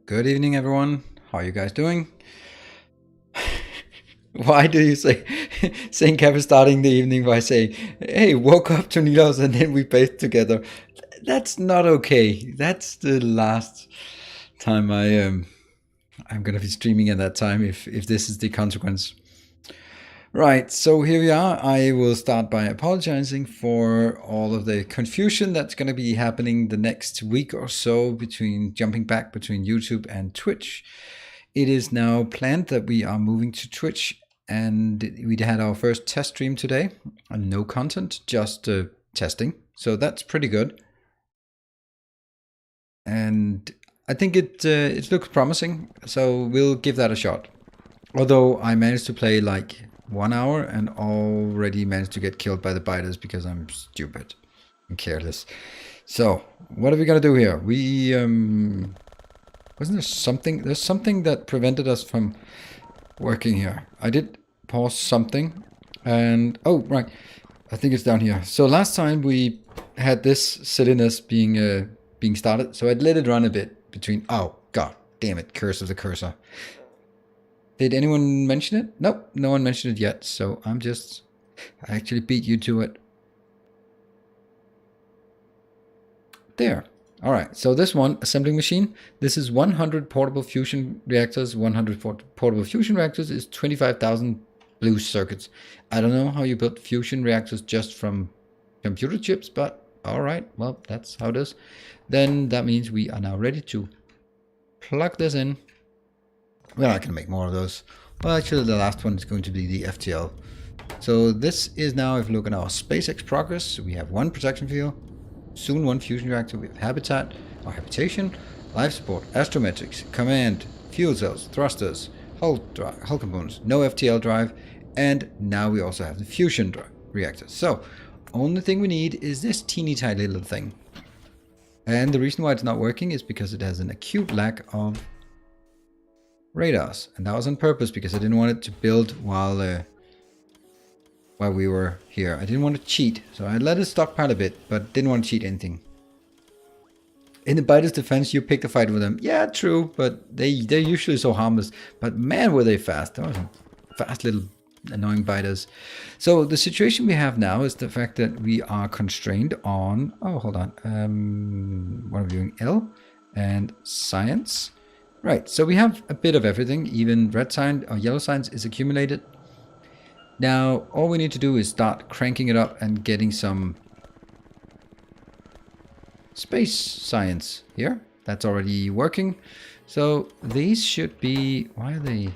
Good evening, everyone. How are you guys doing? Why do you say St. Kevin starting the evening by saying, "Hey, woke up to Nilos and then we bathed together"? That's not okay. That's the last time I'm gonna be streaming at that time if this is the consequence. Right, so here we are. I will start by apologizing for all of the confusion that's going to be happening the next week or so between jumping back between YouTube and Twitch. It is now planned that we are moving to Twitch, and we had our first test stream today. No content, just testing. So that's pretty good. And I think it looks promising, so we'll give that a shot. Although I managed to play like 1 hour and already managed to get killed by the biters because I'm stupid and careless. So what are we gonna do here? We wasn't there something? There's something that prevented us from working here. I did pause something, and oh right, I think it's down here. So last time we had this silliness being started, so I'd let it run a bit between. Oh god, damn it! Curse of the cursor. Did anyone mention it? Nope, no one mentioned it yet. So I actually beat you to it. There. All right. So this one, assembling machine, this is 100 portable fusion reactors. 100 portable fusion reactors is 25,000 blue circuits. I don't know how you build fusion reactors just from computer chips, but all right. Well, that's how it is. Then that means we are now ready to plug this in. We're not going to make more of those. Well, actually, the last one is going to be the FTL. So this is now, if you look at our SpaceX progress, we have one protection field, soon one fusion reactor, we have habitat, or habitation, life support, astrometrics, command, fuel cells, thrusters, hull components, no FTL drive, and now we also have the fusion reactor. So, only thing we need is this teeny tiny little thing. And the reason why it's not working is because it has an acute lack of radars, and that was on purpose because I didn't want it to build while we were here. I didn't want to cheat, so I let it stockpile a bit, but didn't want to cheat anything. In the biters' defense, you picked a fight with them. Yeah, true, but they're usually so harmless. But man, were they fast! They were some fast little annoying biters. So the situation we have now is the fact that we are constrained on. Oh, hold on. What are we doing? L and science. Right, so we have a bit of everything, even red sign or yellow signs is accumulated. Now, all we need to do is start cranking it up and getting some space science here. That's already working. So these should be, why are they?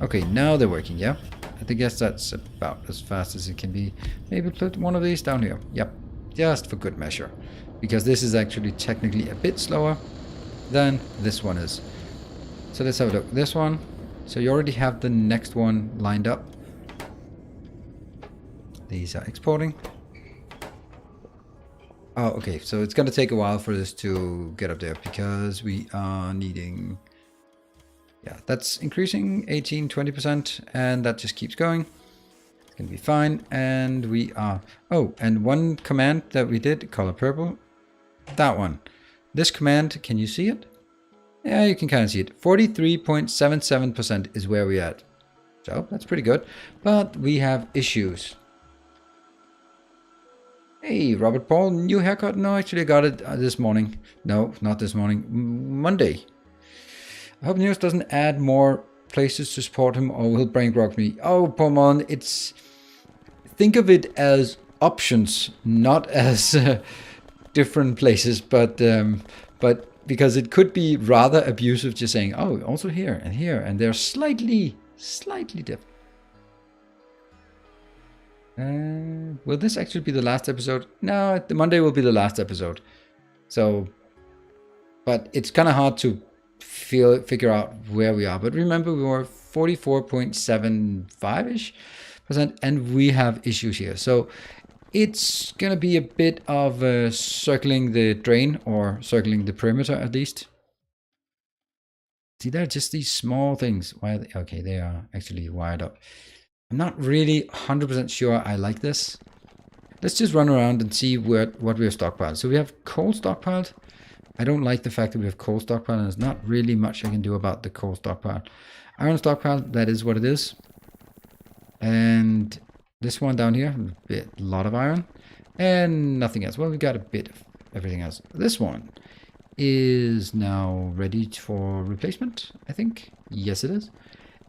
Okay, now they're working, yeah. I guess that's about as fast as it can be. Maybe put one of these down here. Yep, just for good measure. Because this is actually technically a bit slower than this one is. So let's have a look. This one. So you already have the next one lined up. These are exporting. Oh, okay. So it's going to take a while for this to get up there because we are needing... Yeah, that's increasing 18, 20%, and that just keeps going. It's going to be fine. And we are... Oh, and one command that we did, color purple. That one. This command, can you see it? Yeah, you can kind of see it. 43.77% is where we're at. So that's pretty good. But we have issues. Hey, Robert Paul, new haircut? No, actually I got it this morning. No, not this morning. Monday. I hope News doesn't add more places to support him or will brain rock me. Oh, Pomon, it's... Think of it as options, not as... different places, but because it could be rather abusive just saying, oh, also here, and they're slightly different. Will this actually be the last episode? No, the Monday will be the last episode. So, but it's kind of hard to figure out where we are. But remember, we were 44.75-ish%, and we have issues here. So it's going to be a bit of circling the drain, or circling the perimeter at least. See, they're just these small things. Why? Okay, they are actually wired up. I'm not really 100% sure I like this. Let's just run around and see what we have stockpiled. So we have coal stockpiled. I don't like the fact that we have coal stockpile, and there's not really much I can do about the coal stockpile. Iron stockpile, that is what it is. And this one down here, a lot of iron. And nothing else. Well, we got a bit of everything else. This one is now ready for replacement, I think. Yes, it is.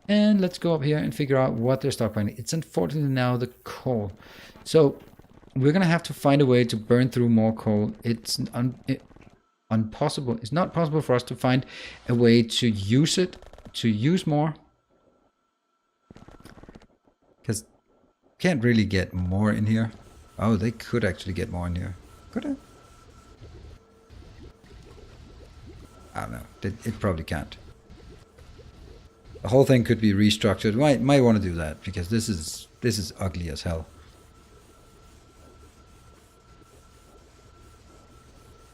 And let's go up here and figure out what they're stockpiling. It's unfortunately now the coal. So we're going to have to find a way to burn through more coal. It's impossible. It's not possible for us to find a way to use it, to use more. Because can't really get more in here. Oh, they could actually get more in here. Could I? I don't know. It probably can't. The whole thing could be restructured. Might want to do that because this is ugly as hell.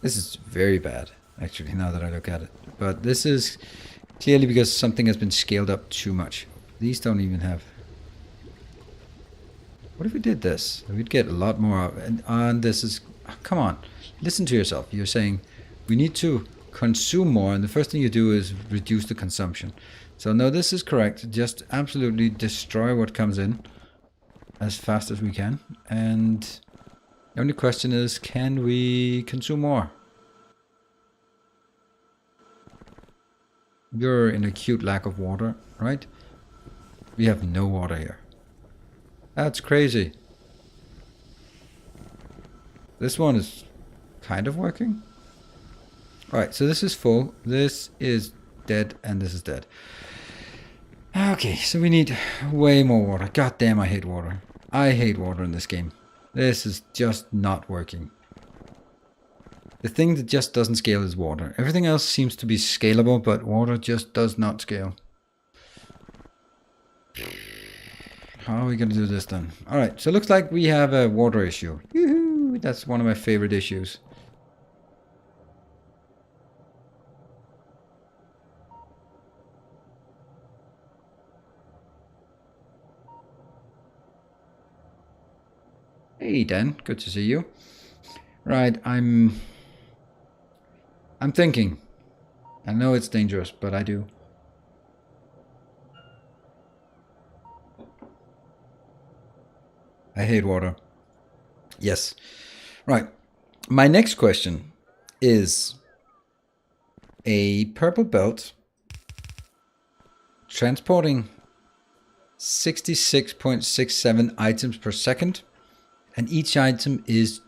This is very bad, actually, now that I look at it. But this is clearly because something has been scaled up too much. These don't even have... What if we did this? We'd get a lot more. And this is... Come on. Listen to yourself. You're saying we need to consume more. And the first thing you do is reduce the consumption. So no, this is correct. Just absolutely destroy what comes in as fast as we can. And the only question is, can we consume more? You're in acute lack of water, right? We have no water here. That's crazy. This one is kind of working. Alright, so this is full. This is dead, and this is dead. Okay, so we need way more water. God damn, I hate water. I hate water in this game. This is just not working. The thing that just doesn't scale is water. Everything else seems to be scalable, but water just does not scale. How are we going to do this then? Alright, so it looks like we have a water issue. Yoo-hoo! That's one of my favorite issues. Hey Dan, good to see you. Right, I'm thinking. I know it's dangerous, but I do. I hate water. Yes. Right. My next question is a purple belt transporting 66.67 items per second. And each item is...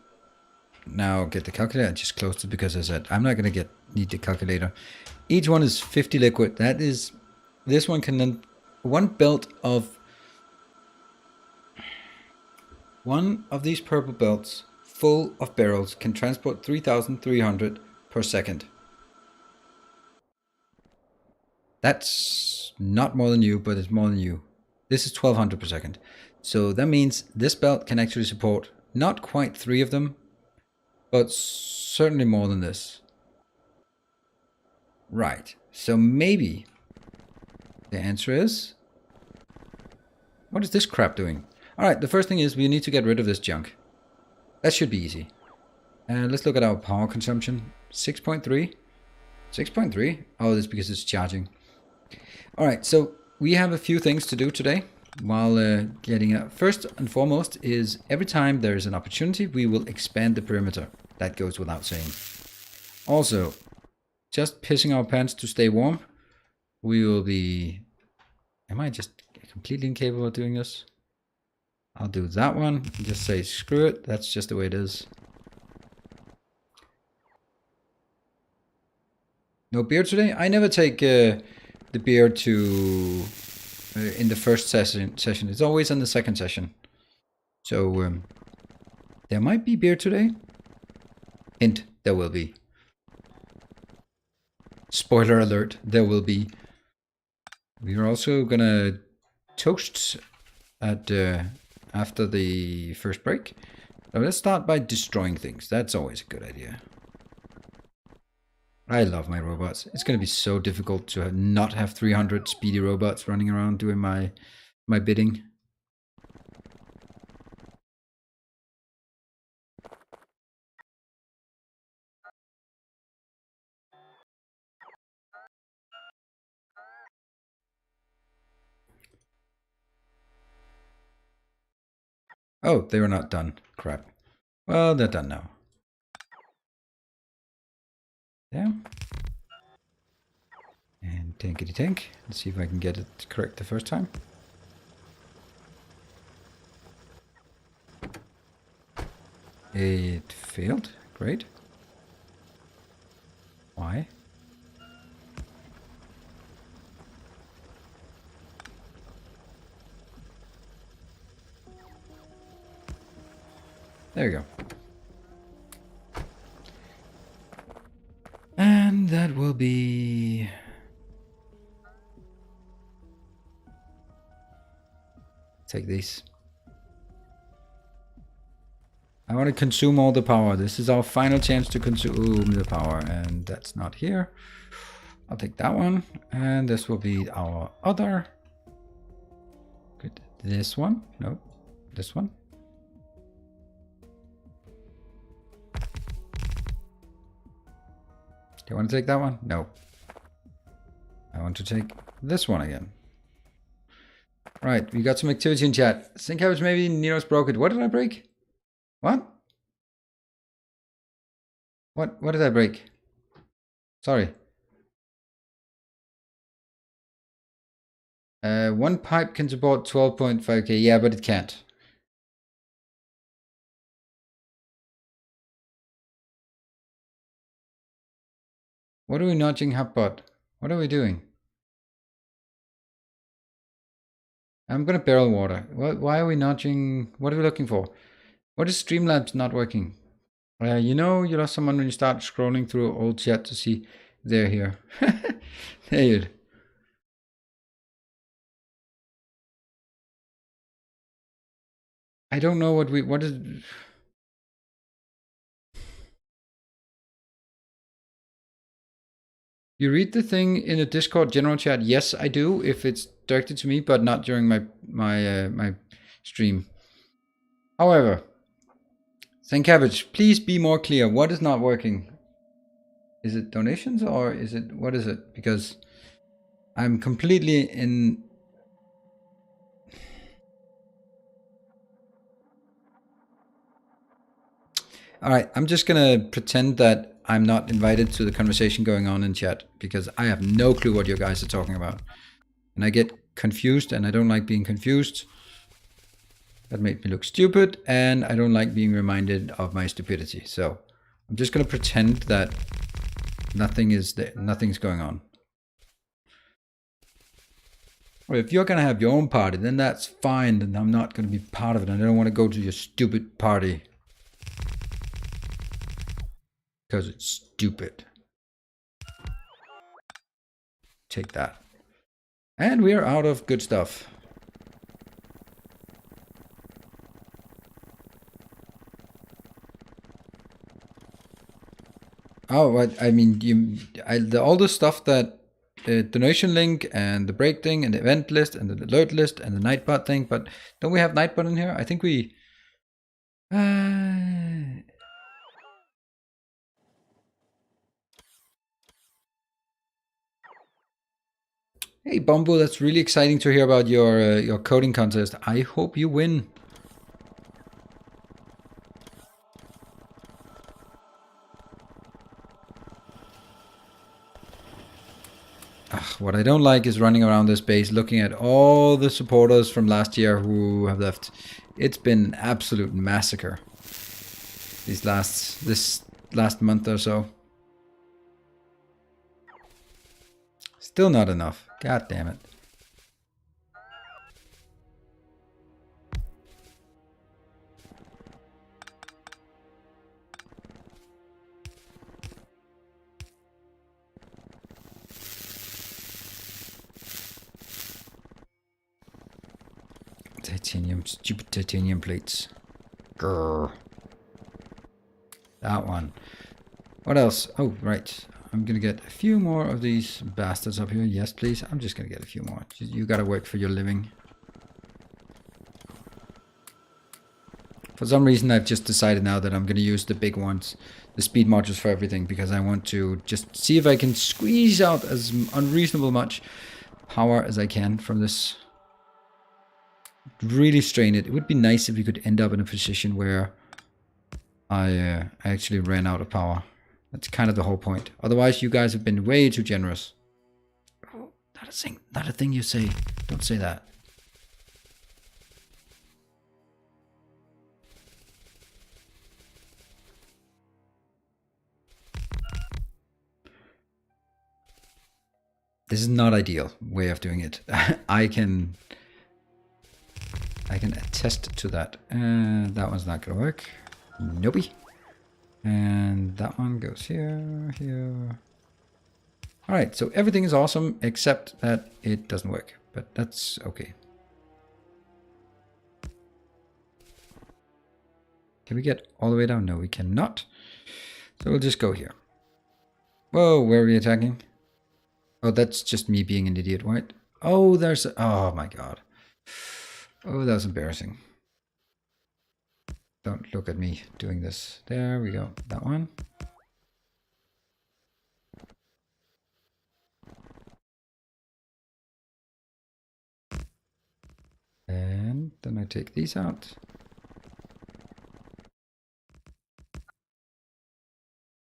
Now get the calculator. I just closed it because I said I'm not going to need the calculator. Each one is 50 liquid. That is... This one can then... One belt of... One of these purple belts full of barrels can transport 3,300 per second. That's not more than you, but it's more than you. This is 1,200 per second. So that means this belt can actually support not quite 3 of them, but certainly more than this. Right. So maybe the answer is... What is this crap doing? Alright, the first thing is we need to get rid of this junk. That should be easy. And let's look at our power consumption. 6.3. 6.3? Oh, that's because it's charging. Alright, so we have a few things to do today while getting out. First and foremost is every time there is an opportunity, we will expand the perimeter. That goes without saying. Also, just pissing our pants to stay warm, we will be... Am I just completely incapable of doing this? I'll do that one and just say screw it. That's just the way it is. No beer today? I never take the beer to in the first session. It's always in the second session. So there might be beer today. Hint, there will be. Spoiler alert, there will be. We are also gonna toast at after the first break. So let's start by destroying things. That's always a good idea. I love my robots. It's going to be so difficult to not have 300 speedy robots running around doing my bidding. Oh, they were not done. Crap. Well, they're done now. Yeah. And tankety tank. Let's see if I can get it correct the first time. It failed. Great. Why? There you go. And that will be... Take these. I want to consume all the power. This is our final chance to consume the power. And that's not here. I'll take that one. And this will be our other. Good. This one? No. This one. Do you want to take that one? No. I want to take this one again. Right, we got some activity in chat. Think how maybe Nero's broke it. What did I break? What? What did I break? Sorry. One pipe can support 12.5k. Yeah, but it can't. What are we notching HubBot? What are we doing? I'm gonna barrel water. Why are we notching? What are we looking for? What is Streamlabs not working? You know you lost someone when you start scrolling through old chat to see they're here. There you. I don't know what is. You read the thing in the Discord general chat? Yes, I do, if it's directed to me, but not during my stream. However, Cabbage, please be more clear. What is not working? Is it donations or is it, what is it? Because I'm completely in... All right, I'm just gonna pretend that I'm not invited to the conversation going on in chat because I have no clue what you guys are talking about. And I get confused and I don't like being confused. That made me look stupid and I don't like being reminded of my stupidity. So I'm just gonna pretend that nothing's going on. Well, if you're gonna have your own party, then that's fine, and I'm not gonna be part of it. And I don't want to go to your stupid party. Because it's stupid. Take that. And we are out of good stuff. Oh, I mean, all the stuff that donation link and the break thing and the event list and the alert list and the Nightbot thing, but don't we have Nightbot in here? I think we... Hey, Bumbo, that's really exciting to hear about your coding contest. I hope you win. What I don't like is running around this base looking at all the supporters from last year who have left. It's been an absolute massacre this last month or so. Still not enough. God damn it. Titanium, stupid titanium plates. Grrr. That one. What else? Oh, right. I'm gonna get a few more of these bastards up here. Yes, please. I'm just gonna get a few more. You gotta work for your living. For some reason, I've just decided now that I'm gonna use the big ones, the speed modules for everything, because I want to just see if I can squeeze out as unreasonable much power as I can from this really strain it. It would be nice if we could end up in a position where I actually ran out of power. That's kind of the whole point. Otherwise, you guys have been way too generous. Oh, not a thing you say. Don't say that. This is not ideal way of doing it. I can attest to that. That one's not gonna work. Nope. And that one goes here, here. All right, so everything is awesome except that it doesn't work, but that's okay. Can we get all the way down? No, we cannot. So we'll just go here. Whoa, where are we attacking? Oh, that's just me being an idiot, right? Oh, there's... Oh, my God. Oh, that was embarrassing. Don't look at me doing this. There we go. That one. And then I take these out.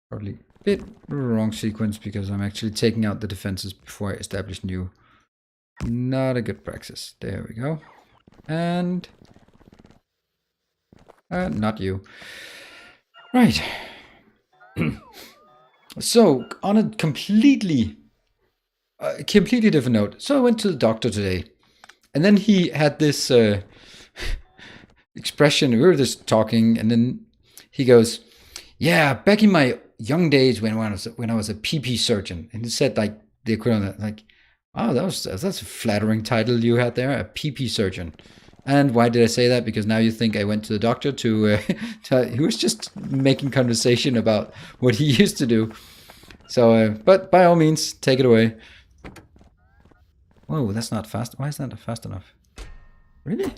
Probably a bit wrong sequence because I'm actually taking out the defenses before I establish new. Not a good practice. There we go. And not you. Right. So on a completely different note. So I went to the doctor today, and then he had this expression. We were just talking, and then he goes, "Yeah, back in my young days when I was a PP surgeon," and he said like the equivalent, like, "Oh, that's a flattering title you had there, a PP surgeon." And why did I say that? Because now you think I went to the doctor to he was just making conversation about what he used to do. So, but by all means, take it away. Whoa, that's not fast. Why is that not fast enough? Really?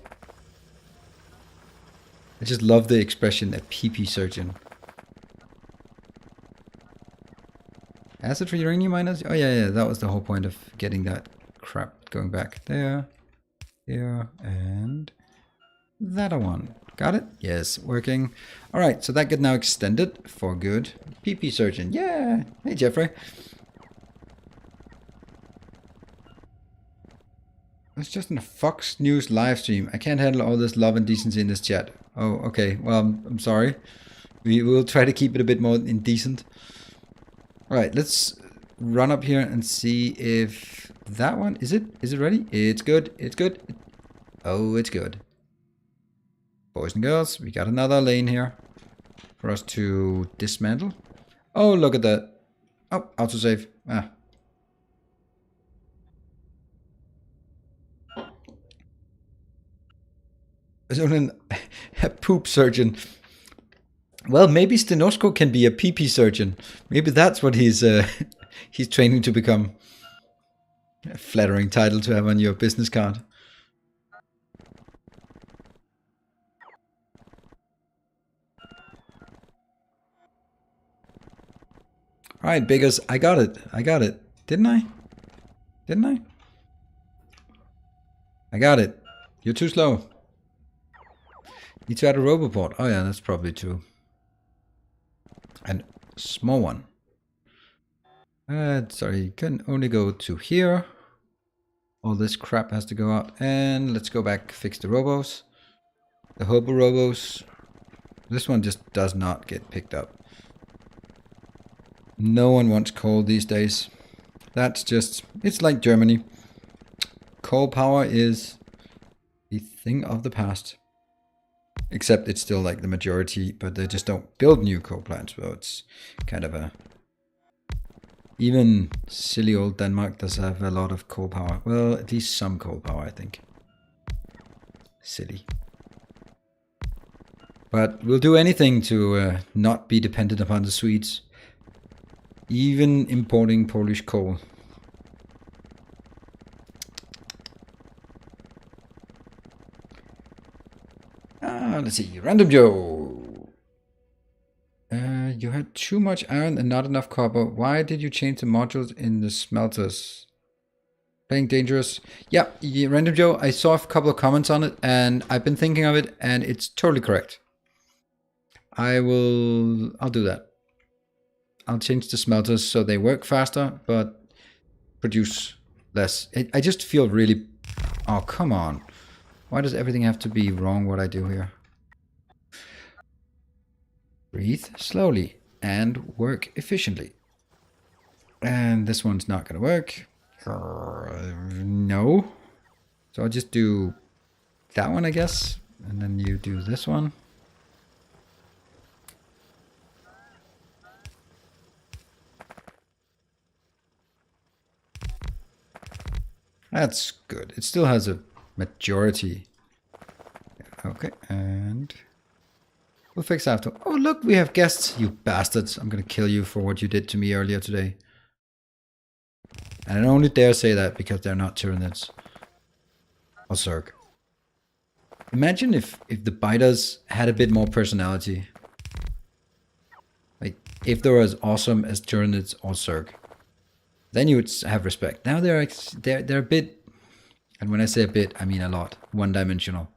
I just love the expression, a PP surgeon. Acid for uranium miners? Oh yeah, that was the whole point of getting that crap going back. There, here, and that one. Got it? Yes, working. All right, so that get now extended for good. PP surgeon, yeah. Hey, Jeffrey. It's just in a Fox News live stream. I can't handle all this love and decency in this chat. Oh, okay. Well, I'm sorry. We will try to keep it a bit more indecent. All right, let's run up here and see if that one is it ready? It's good. It's good. Oh, it's good. Boys and girls, we got another lane here for us to dismantle. Oh, look at that. Oh, autosave. Ah. A poop surgeon. Well, maybe Stenosko can be a PP surgeon. Maybe that's what he's he's training to become. A flattering title to have on your business card. All right, Biggers, I got it. I got it. Didn't I? Didn't I? I got it. You're too slow. Need to add a roboport. Oh yeah, that's probably true. And small one. Sorry, you can only go to here. All this crap has to go out. And let's go back, fix the robos. The hobo robos. This one just does not get picked up. No one wants coal these days. That's just, it's like Germany. Coal power is the thing of the past. Except it's still like the majority, but they just don't build new coal plants. So it's kind of a... Even silly old Denmark does have a lot of coal power. Well, at least some coal power, I think. Silly. But we'll do anything to not be dependent upon the Swedes. Even importing Polish coal. Let's see. Random Joe. You had too much iron and not enough copper. Why did you change the modules in the smelters? Playing DangOreus. Yeah, Random Joe, I saw a couple of comments on it, and I've been thinking of it, and it's totally correct. I'll do that. I'll change the smelters so they work faster, but produce less. I just feel really... Oh, come on. Why does everything have to be wrong what I do here? Breathe slowly and work efficiently. And this one's not going to work. No. So I'll just do that one, I guess. And then you do this one. That's good. It still has a majority. Okay, and we'll fix after. Oh, look, we have guests. You bastards. I'm going to kill you for what you did to me earlier today. And I only dare say that because they're not Tyranids. Or Zerg. Imagine if the biters had a bit more personality. Like, if they were as awesome as Tyranids or Zerg. Then you would have respect. Now they're a bit... And when I say a bit, I mean a lot. One-dimensional.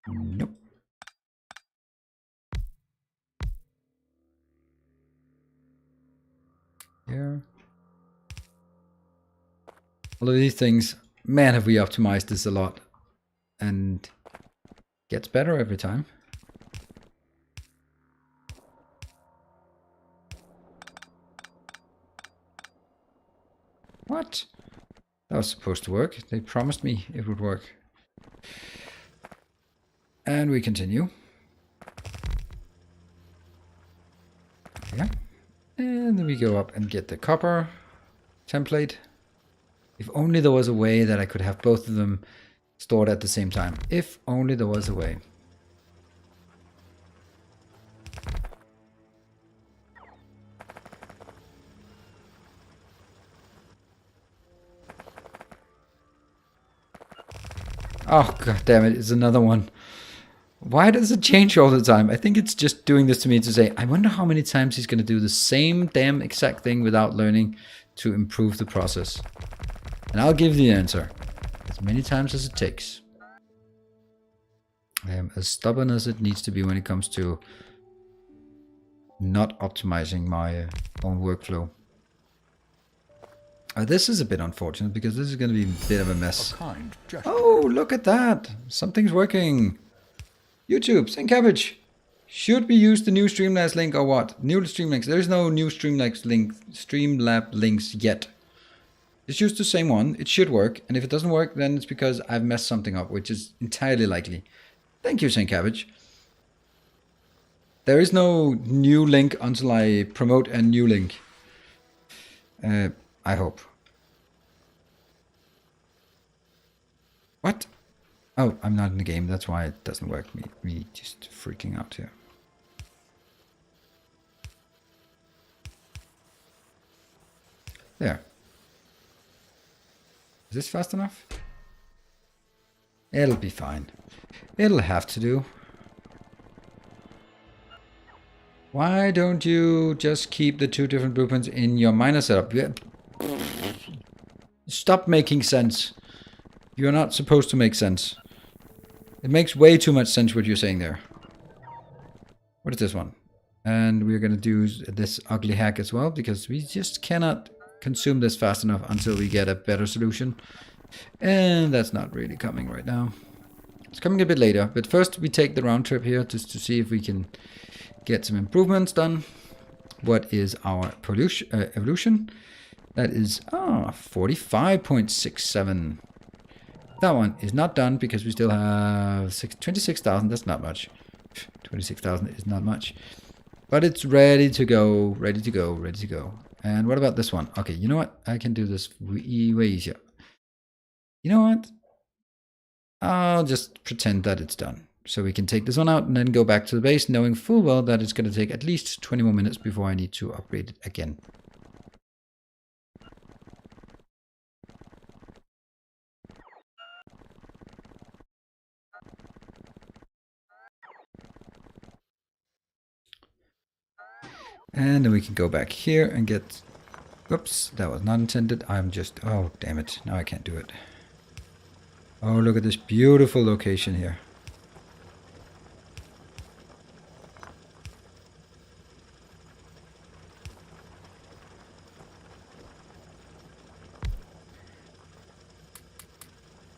Nope. Here. All of these things, man, have we optimized this a lot. And gets better every time. What? That was supposed to work. They promised me it would work. And we continue. Yeah. And then we go up and get the copper template. If only there was a way that I could have both of them stored at the same time. If only there was a way. Oh, god damn it, it's another one. Why does it change all the time? I think it's just doing this to me to say, I wonder how many times he's going to do the same damn exact thing without learning to improve the process. And I'll give the answer. As many times as it takes. I am as stubborn as it needs to be when it comes to not optimizing my own workflow. This is a bit unfortunate because this is going to be a bit of a mess. Oh, look at that. Something's working. YouTube, St. Cabbage. Should we use the new Streamlabs link or what? New Streamlabs. There is no new Streamlab links yet. Just use the same one. It should work. And if it doesn't work, then it's because I've messed something up, which is entirely likely. Thank you, St. Cabbage. There is no new link until I promote a new link. I hope. What? Oh, I'm not in the game. That's why it doesn't work. Me just freaking out here. There. Is this fast enough? It'll be fine. It'll have to do. Why don't you just keep the two different blueprints in your miner setup? Stop making sense. You're not supposed to make sense. It makes way too much sense what you're saying there. What is this one? And we're going to do this ugly hack as well, because we just cannot consume this fast enough until we get a better solution. And that's not really coming right now. It's coming a bit later, but first we take the round trip here just to see if we can get some improvements done. What is our evolution? That is 45.67. That one is not done because we still have 26,000. That's not much. 26,000 is not much. But it's ready to go, ready to go, ready to go. And what about this one? Okay, you know what? I can do this way easier. You know what? I'll just pretend that it's done. So we can take this one out and then go back to the base, knowing full well that it's going to take at least 20 more minutes before I need to upgrade it again. And then we can go back here and get... Oops, that was not intended. I'm just... Oh, damn it. Now I can't do it. Oh, look at this beautiful location here.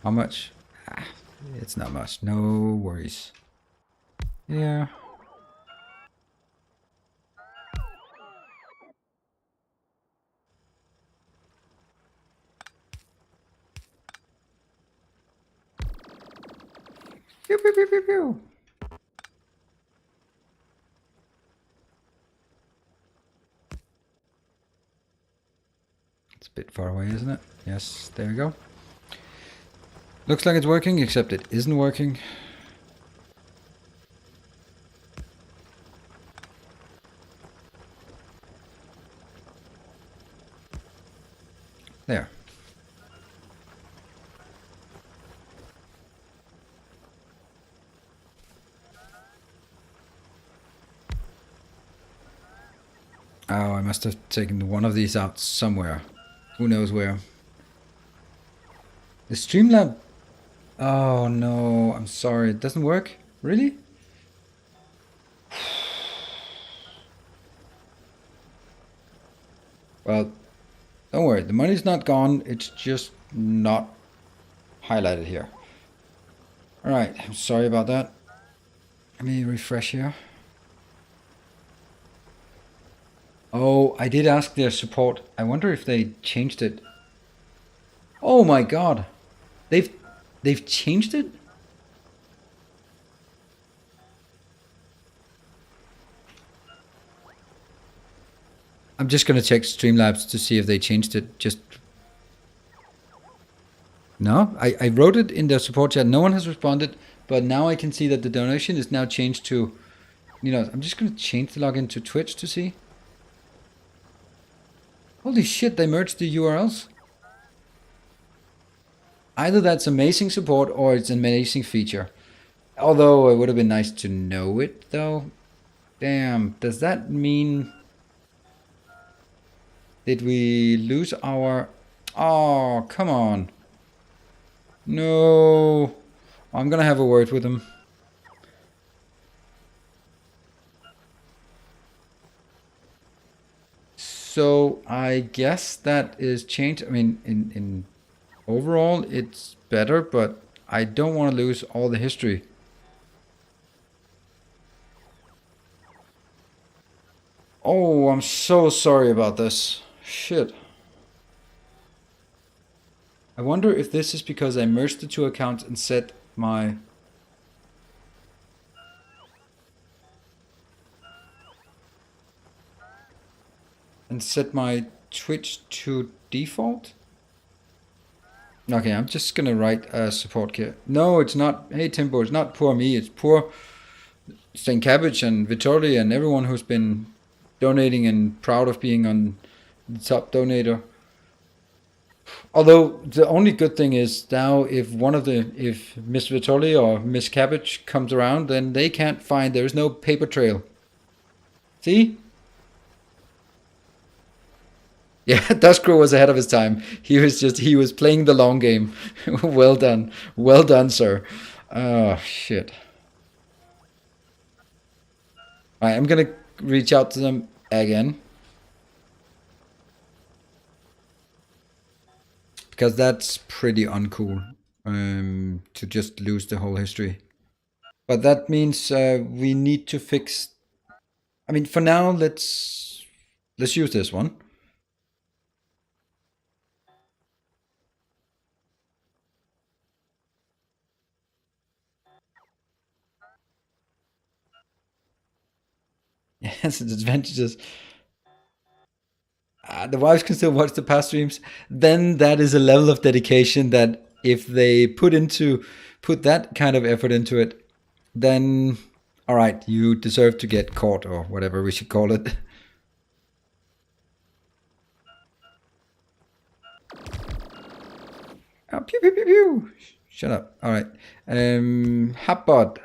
How much? Ah, it's not much. No worries. Yeah. Pew, pew, pew, pew, pew. It's a bit far away, isn't it? Yes, there we go. Looks like it's working, except it isn't working. There. Oh, I must have taken one of these out somewhere. Who knows where. The Streamlab... Oh no, I'm sorry, it doesn't work? Really? Well, don't worry, the money's not gone, it's just not highlighted here. Alright, I'm sorry about that. Let me refresh here. Oh, I did ask their support. I wonder if they changed it. Oh my god. They've changed it? I'm just gonna check Streamlabs to see if they changed it. Just... No, I wrote it in the support chat. No one has responded, but now I can see that the donation is now changed to... You know, I'm just gonna change the login to Twitch to see. Holy shit, they merged the URLs. Either that's amazing support or it's an amazing feature. Although it would have been nice to know it though. Damn, does that mean... Did we lose our... Oh, come on. No. I'm gonna have a word with them. So I guess that is changed. I mean, in overall it's better, but I don't want to lose all the history. Oh, I'm so sorry about this. Shit. I wonder if this is because I merged the two accounts and set my... And set my Twitch to default? Okay, I'm just gonna write a support kit. No, it's not. Hey, Timbo, it's not poor me. It's poor St. Cabbage and Vittori and everyone who's been donating and proud of being on the top donator. Although the only good thing is now if Miss Vittori or Miss Cabbage comes around, then they can't find, there's no paper trail. See? Yeah, Duskrow was ahead of his time. He was playing the long game. Well done. Well done, sir. Oh, shit. Alright, I'm gonna reach out to them again. Because that's pretty uncool. To just lose the whole history. But that means we need to fix... I mean, for now, let's use this one. Yes, it's advantages. The wives can still watch the past streams. Then that is a level of dedication that if they put that kind of effort into it, then all right, you deserve to get caught or whatever we should call it. Oh, pew pew pew pew. Shut up. All right. Hotbot,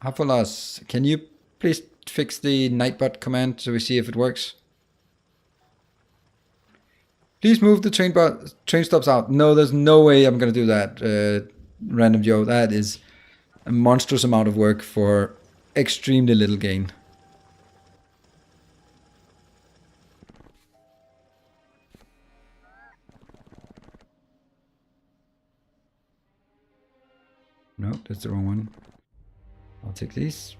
Hafolas, can you please fix the nightbot command so we see if it works? Please move the train stops out. No, there's no way I'm gonna do that, Random Joe. That is a monstrous amount of work for extremely little gain. No, that's the wrong one. I'll take these.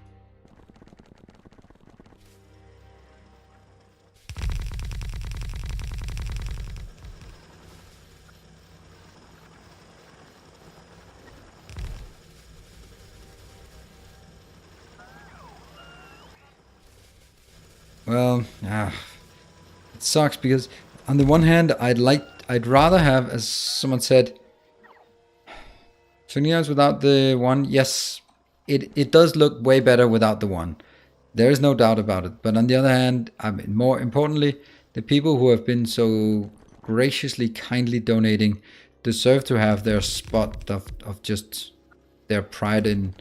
Well, it sucks because on the one hand, I'd rather have, as someone said, 20 yards without the one. Yes, it does look way better without the one. There is no doubt about it. But on the other hand, I mean, more importantly, the people who have been so graciously, kindly donating deserve to have their spot of just their pride in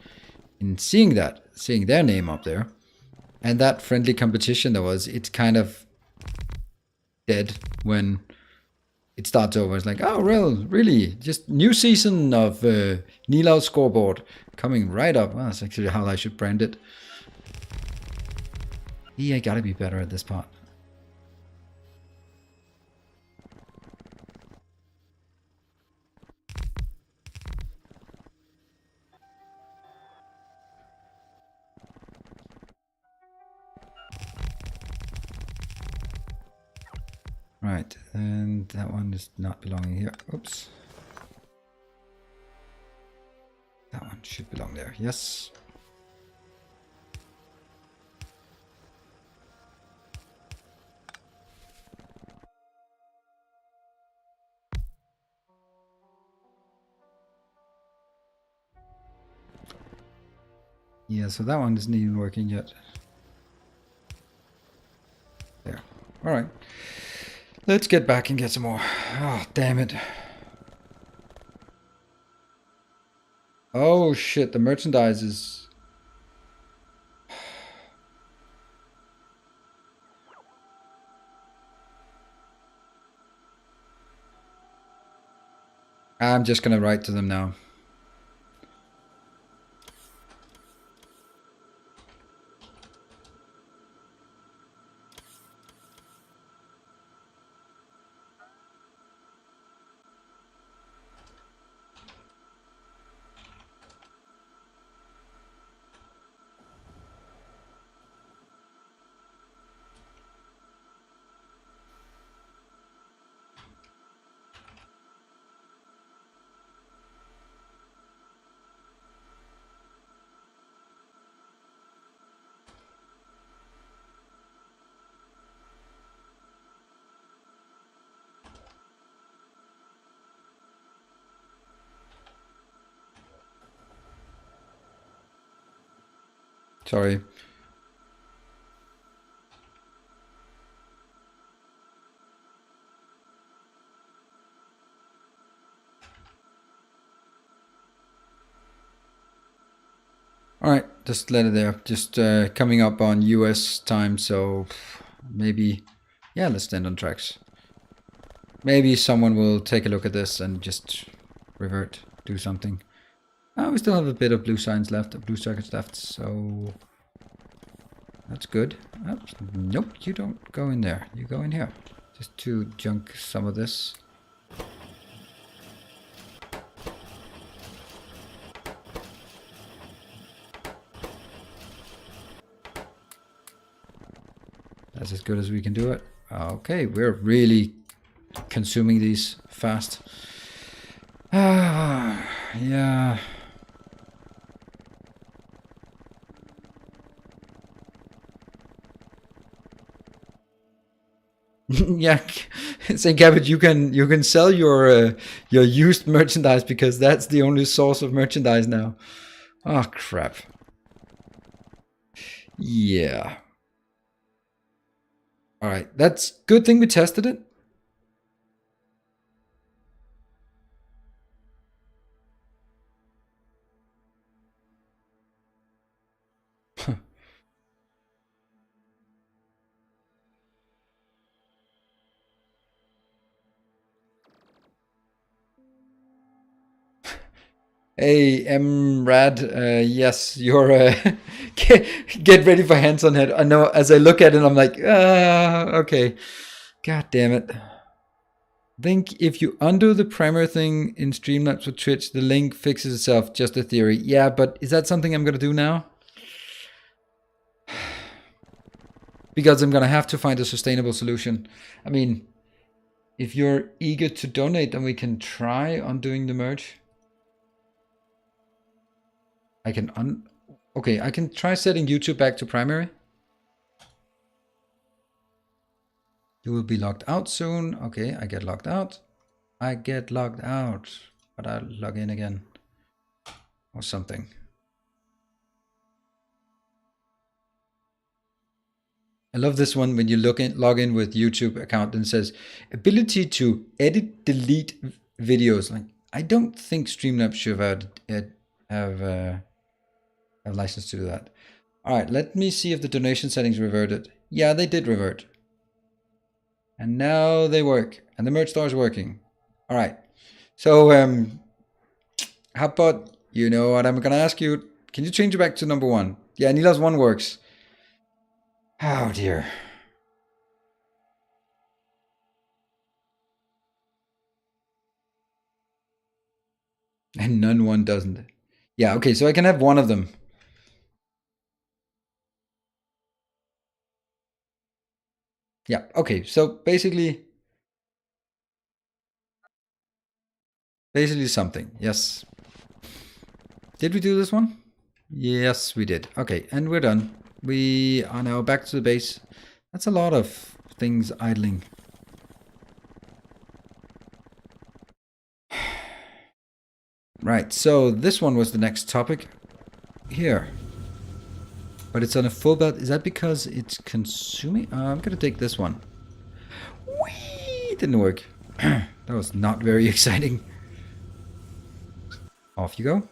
seeing their name up there. And that friendly competition it's kind of dead when it starts over. It's like, oh, well, really? Just new season of Nila's scoreboard coming right up. Well, that's actually how I should brand it. Yeah, I gotta be better at this part. Right, and that one is not belonging here. Oops. That one should belong there. Yes. Yeah, so that one isn't even working yet. There. Alright. Let's get back and get some more. Oh, damn it. Oh, shit. The merchandise is... I'm just gonna write to them now. Sorry. Alright, just let it there. Just coming up on US time, so maybe... Yeah, let's stand on tracks. Maybe someone will take a look at this and just revert, do something. We still have a bit of blue signs left, blue circuits left, so... That's good. Oops. Nope, you don't go in there. You go in here. Just to junk some of this. That's as good as we can do it. Okay, we're really consuming these fast. Yeah. Yeah, say Gabbard, you can sell your used merchandise because that's the only source of merchandise now. Oh crap. Yeah. All right, that's good thing we tested it. Hey, Rad, yes, you're, get ready for hands on head. I know, as I look at it, I'm like, okay. God damn it. Think if you undo the primary thing in Streamlabs with Twitch, the link fixes itself, just a theory. Yeah, but is that something I'm gonna do now? Because I'm gonna have to find a sustainable solution. I mean, if you're eager to donate, then we can try undoing the merge. I can okay, I can try setting YouTube back to primary. You will be logged out soon. Okay, I get logged out. I get logged out, but I'll log in again or something. I love this one when you log in with YouTube account and it says ability to edit, delete videos. Like, I don't think Streamlabs should have license to do that. All right, let me see if the donation settings reverted. Yeah, they did revert. And now they work, and the merch store is working. All right, so how about, you know what I'm gonna ask you? Can you change it back to number 1? Yeah, Nila's 1 works. Oh dear. And none 1 doesn't. Yeah, okay, so I can have one of them. Yeah, okay, so basically something, yes. Did we do this one? Yes, we did. Okay, and we're done. We are now back to the base. That's a lot of things idling. Right, so this one was the next topic here. But it's on a full belt. Is that because it's consuming? I'm gonna take this one. Whee! Didn't work. That was not very exciting. Off you go.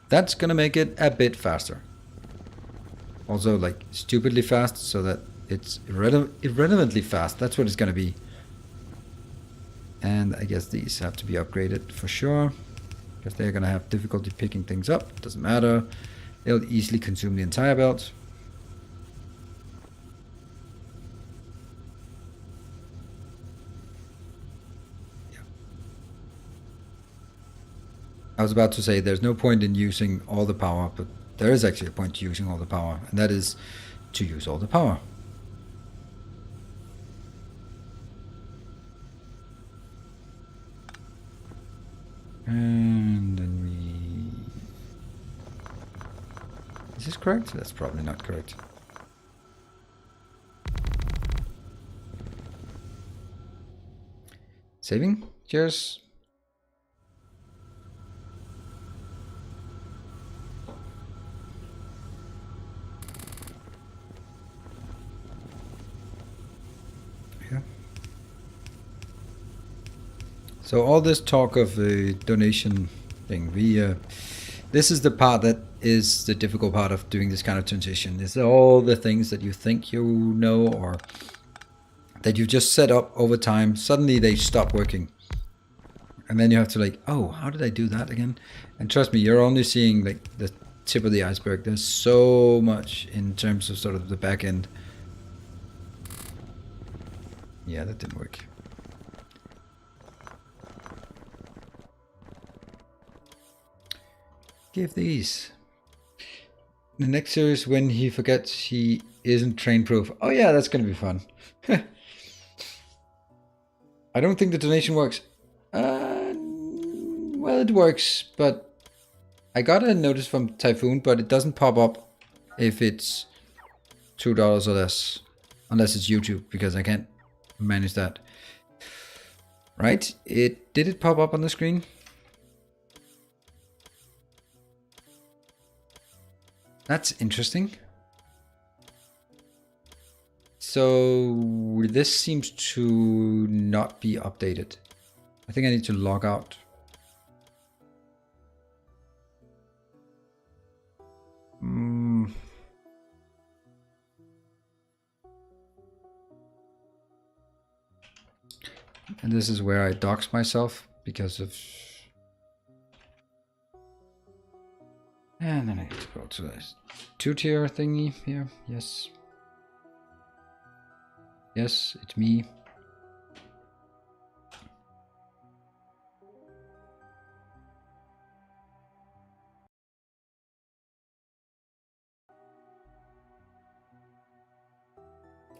That's gonna make it a bit faster. Also, like, stupidly fast, so that it's irrelevantly fast. That's what it's gonna be. And I guess these have to be upgraded for sure, because they're gonna have difficulty picking things up. Doesn't matter. They'll easily consume the entire belt. Yeah. I was about to say there's no point in using all the power, but there is actually a point to using all the power, and that is to use all the power. And then we... Is this correct? That's probably not correct. Saving? Cheers. Yeah. So all this talk of the donation thing, this is the part that is the difficult part of doing this kind of transition. Is all the things that you think you know or that you just set up over time, suddenly they stop working. And then you have to like, oh, how did I do that again? And trust me, you're only seeing like the tip of the iceberg. There's so much in terms of sort of the back end. Yeah, that didn't work. Give these. The next series, when he forgets he isn't train proof. Oh yeah, that's gonna be fun. I don't think the donation works. Well, it works, but I got a notice from Typhoon, but it doesn't pop up if it's $2 or less, unless it's YouTube, because I can't manage that. Right? Did it pop up on the screen? That's interesting. So this seems to not be updated. I think I need to log out. And this is where I dox myself because of... And then I need to go to this 2-tier thingy here. Yes. Yes, it's me.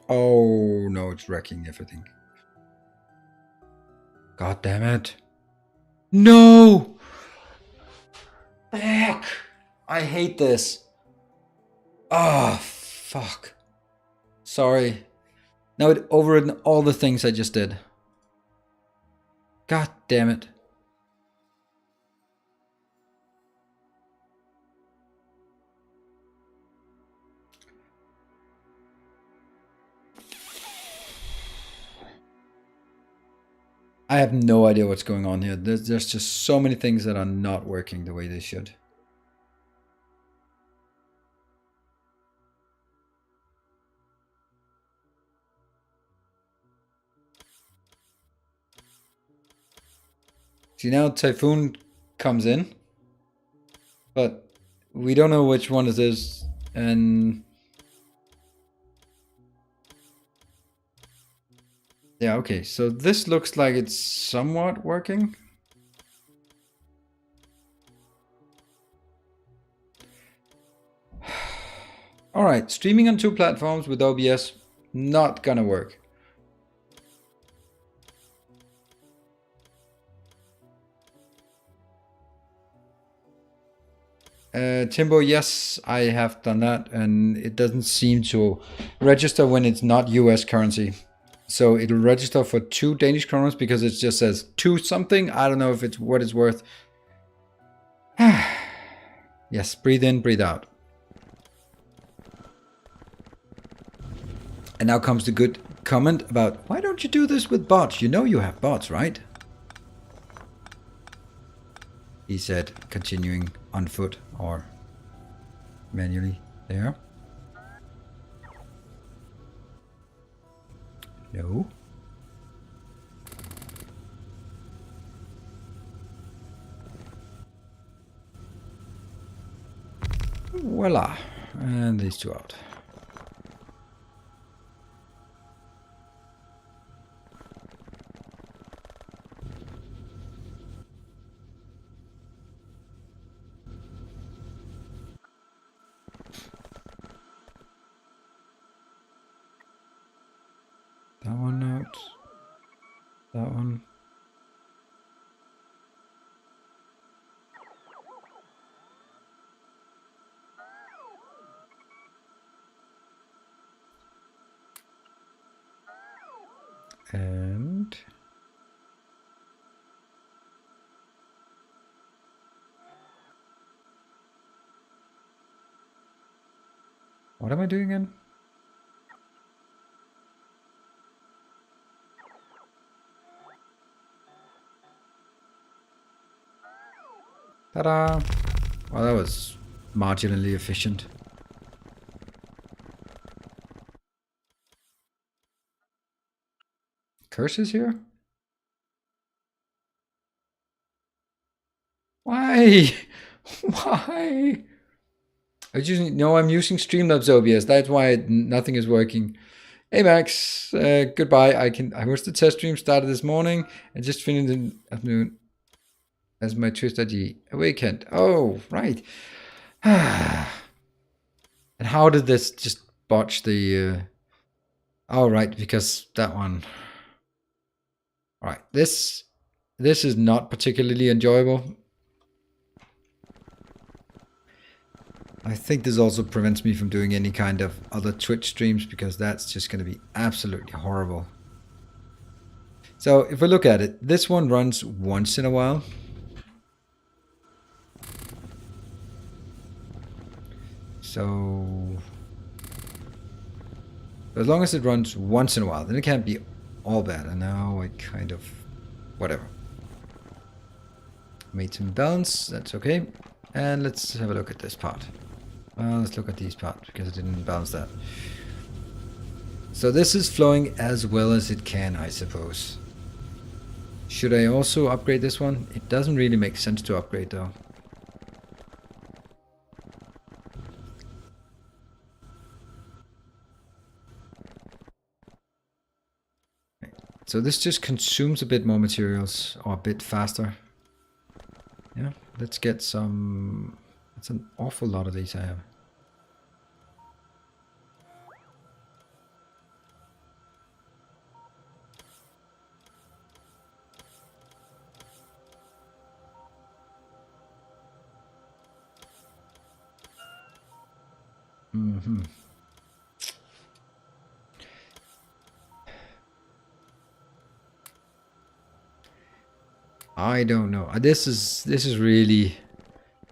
Oh no, it's wrecking everything. God damn it. No! Back! I hate this. Oh, fuck. Sorry. Now it overridden all the things I just did. God damn it. I have no idea what's going on here. There's just so many things that are not working the way they should. See, now Typhoon comes in, but we don't know which one it is, and yeah, okay, so this looks like it's somewhat working. All right, streaming on 2 platforms with OBS, not gonna work. Timbo, yes, I have done that, and it doesn't seem to register when it's not US currency. So it'll register for 2 Danish kroners because it just says 2 something. I don't know if it's what it's worth. Yes, breathe in, breathe out. And now comes the good comment about, why don't you do this with bots? You know you have bots, right? He said, continuing on foot or manually there. No. Voila. And these 2 out. That one out. That one. And what am I doing again? Ta-da! Well, that was marginally efficient. Curses here? Why? Why? I'm using Streamlabs OBS. That's why nothing is working. Hey Max, goodbye. I was the test stream started this morning and just finished in the afternoon as my Twist ID awakened. Oh, right. And how did this just botch the? Oh, right, because that one. All right, this is not particularly enjoyable. I think this also prevents me from doing any kind of other Twitch streams because that's just going to be absolutely horrible. So if we look at it, this one runs once in a while. So as long as it runs once in a while, then it can't be all bad. And now I kind of, whatever. Made some balance, that's okay. And let's have a look at this part. Let's look at these parts because I didn't balance that. So this is flowing as well as it can, I suppose. Should I also upgrade this one? It doesn't really make sense to upgrade though. So this just consumes a bit more materials, or a bit faster. Yeah, let's get some... That's an awful lot of these I have. Mm-hmm. I don't know. This is really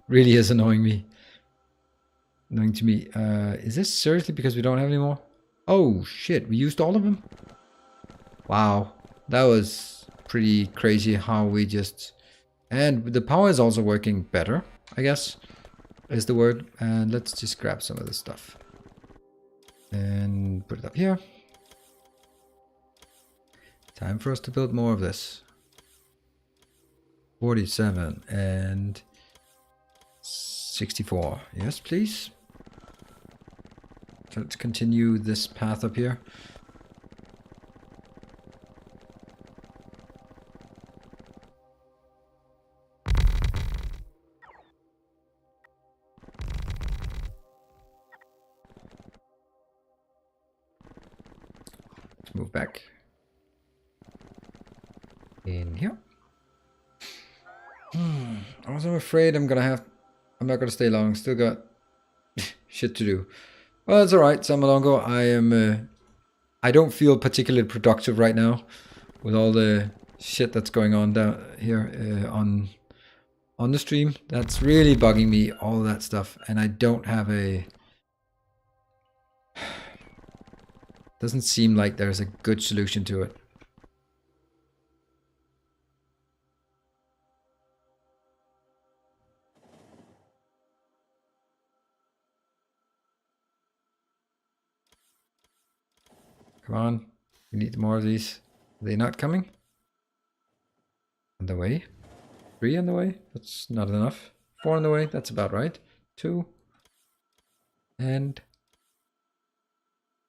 is annoying me. Annoying to me. Is this seriously because we don't have any more? Oh shit, we used all of them? Wow. That was pretty crazy how we just... And the power is also working better, I guess, is the word. And let's just grab some of this stuff. And put it up here. Time for us to build more of this. 47 and 64. Yes, please. So let's continue this path up here. Let's move back in here. I was afraid I'm not gonna stay long. Still got shit to do. Well, it's alright, Samalongo. I don't feel particularly productive right now with all the shit that's going on down here on the stream. That's really bugging me, all that stuff. And I don't have a... Doesn't seem like there's a good solution to it. Come on, we need more of these. Are they not coming? On the way? 3 on the way? That's not enough. 4 on the way? That's about right. 2. And...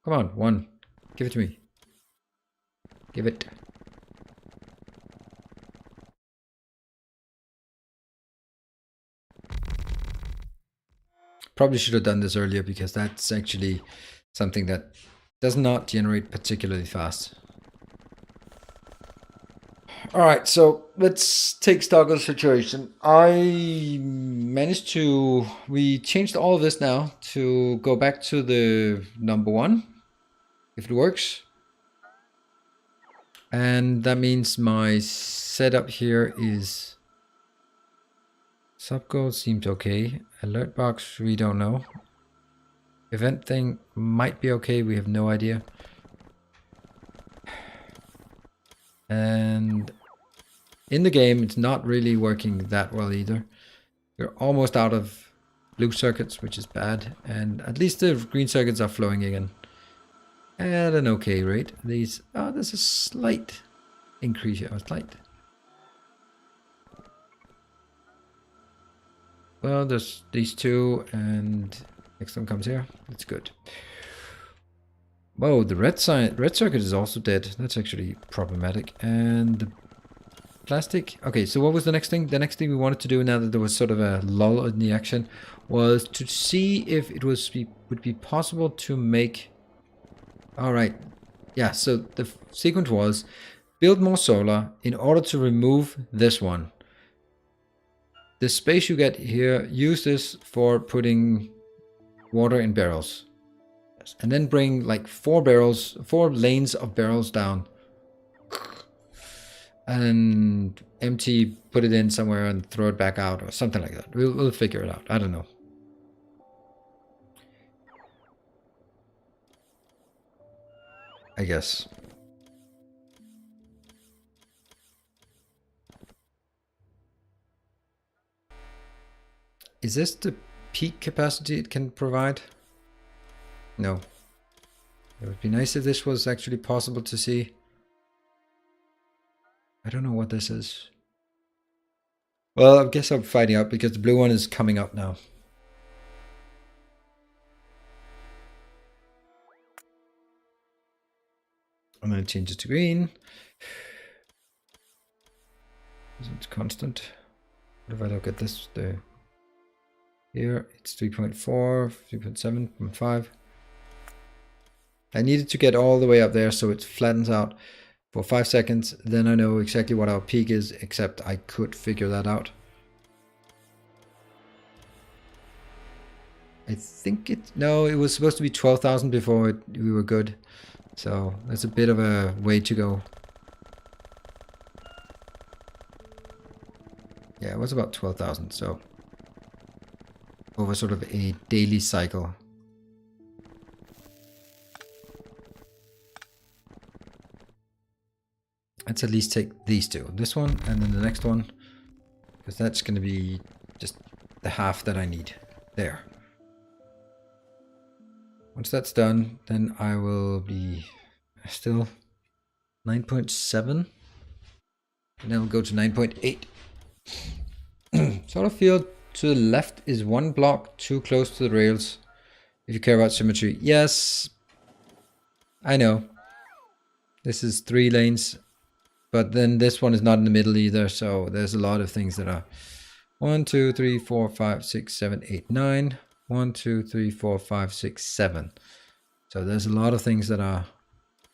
Come on, 1. Give it to me. Give it. Probably should have done this earlier because that's actually something that does not generate particularly fast. Alright, so let's take stock of the situation. We changed all of this now to go back to the number 1, if it works. And that means my setup here is... Subgoal seemed okay. Alert box, we don't know. Event thing might be okay, we have no idea. And in the game, it's not really working that well either. We're almost out of blue circuits, which is bad. And at least the green circuits are flowing again. At an okay rate. There's a slight increase here, slight. Well, there's these 2 and next one comes here. That's good. Whoa, the red circuit is also dead. That's actually problematic. And the plastic. Okay, so what was the next thing? The next thing we wanted to do, now that there was sort of a lull in the action, was to see if it would be possible to make... Alright. Yeah, so the sequence was build more solar in order to remove this one. The space you get here, use this for putting water in barrels. And then bring like 4 lanes of barrels down. And empty, put it in somewhere and throw it back out or something like that. We'll figure it out. I don't know. I guess. Is this the peak capacity it can provide? No. It would be nice if this was actually possible to see. I don't know what this is. Well, I guess I'm finding out because the blue one is coming up now. I'm going to change it to green. It's constant. What if I look at this? Here, it's 3.4, 3.7.5. I needed to get all the way up there so it flattens out for 5 seconds. Then I know exactly what our peak is, except I could figure that out. I think no, it was supposed to be 12,000 before we were good. So that's a bit of a way to go. Yeah, it was about 12,000, so over sort of a daily cycle. Let's at least take these two. This one and then the next one. Because that's going to be just the half that I need. There. Once that's done, then I will be still 9.7. And then we'll go to 9.8. Sort of feel to the left is one block too close to the rails. If you care about symmetry. Yes. I know. This is 3 lanes. But then this one is not in the middle either. So there's a lot of things that are 1, 2, 3, 4, 5, 6, 7, 8, 9. 1, 2, 3, 4, 5, 6, 7. So there's a lot of things that are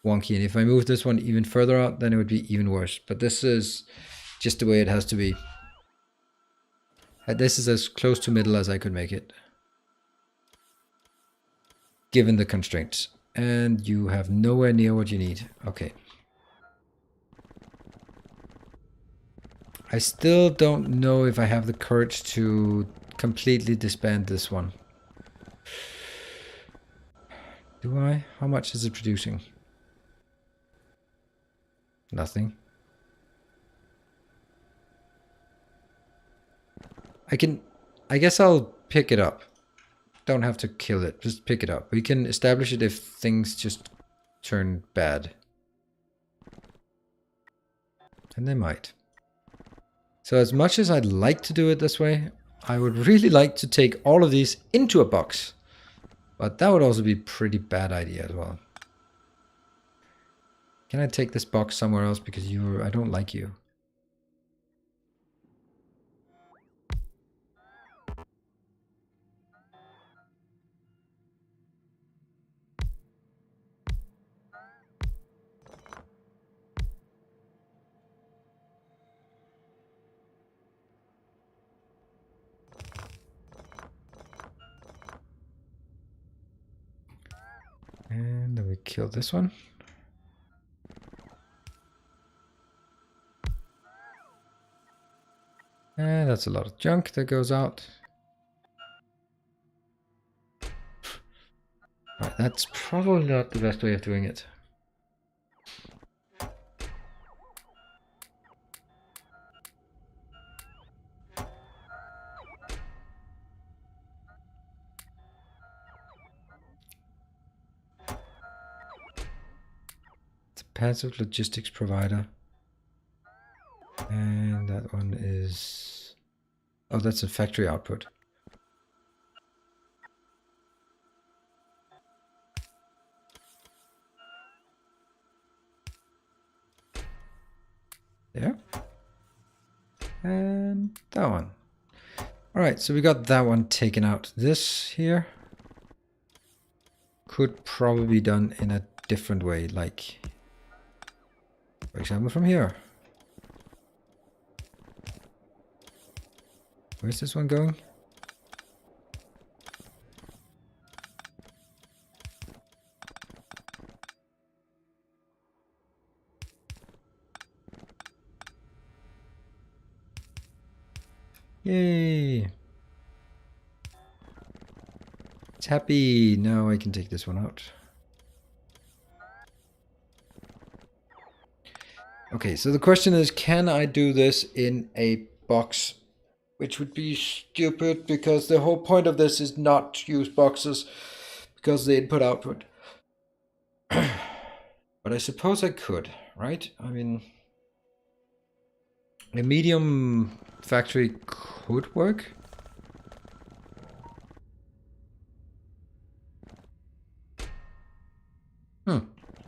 wonky. And if I move this one even further out, then it would be even worse. But this is just the way it has to be. This is as close to middle as I could make it. Given the constraints. And you have nowhere near what you need. Okay. I still don't know if I have the courage to completely disband this one. Do I? How much is it producing? Nothing. I guess I'll pick it up. Don't have to kill it, just pick it up. We can establish it if things just turn bad. And they might. So as much as I'd like to do it this way, I would really like to take all of these into a box. But that would also be a pretty bad idea as well. Can I take this box somewhere else because I don't like you. And then we kill this one. And that's a lot of junk that goes out. Right, that's probably not the best way of doing it. It's a passive logistics provider. And that one is... Oh, that's a factory output. There. And that one. Alright, so we got that one taken out. This here could probably be done in a different way, like, for example, from here. Where's this one going? Yay! It's happy. Now I can take this one out. Okay, so the question is, can I do this in a box? Which would be stupid because the whole point of this is not to use boxes because the input output. But I suppose I could, right? I mean, A medium factory could work.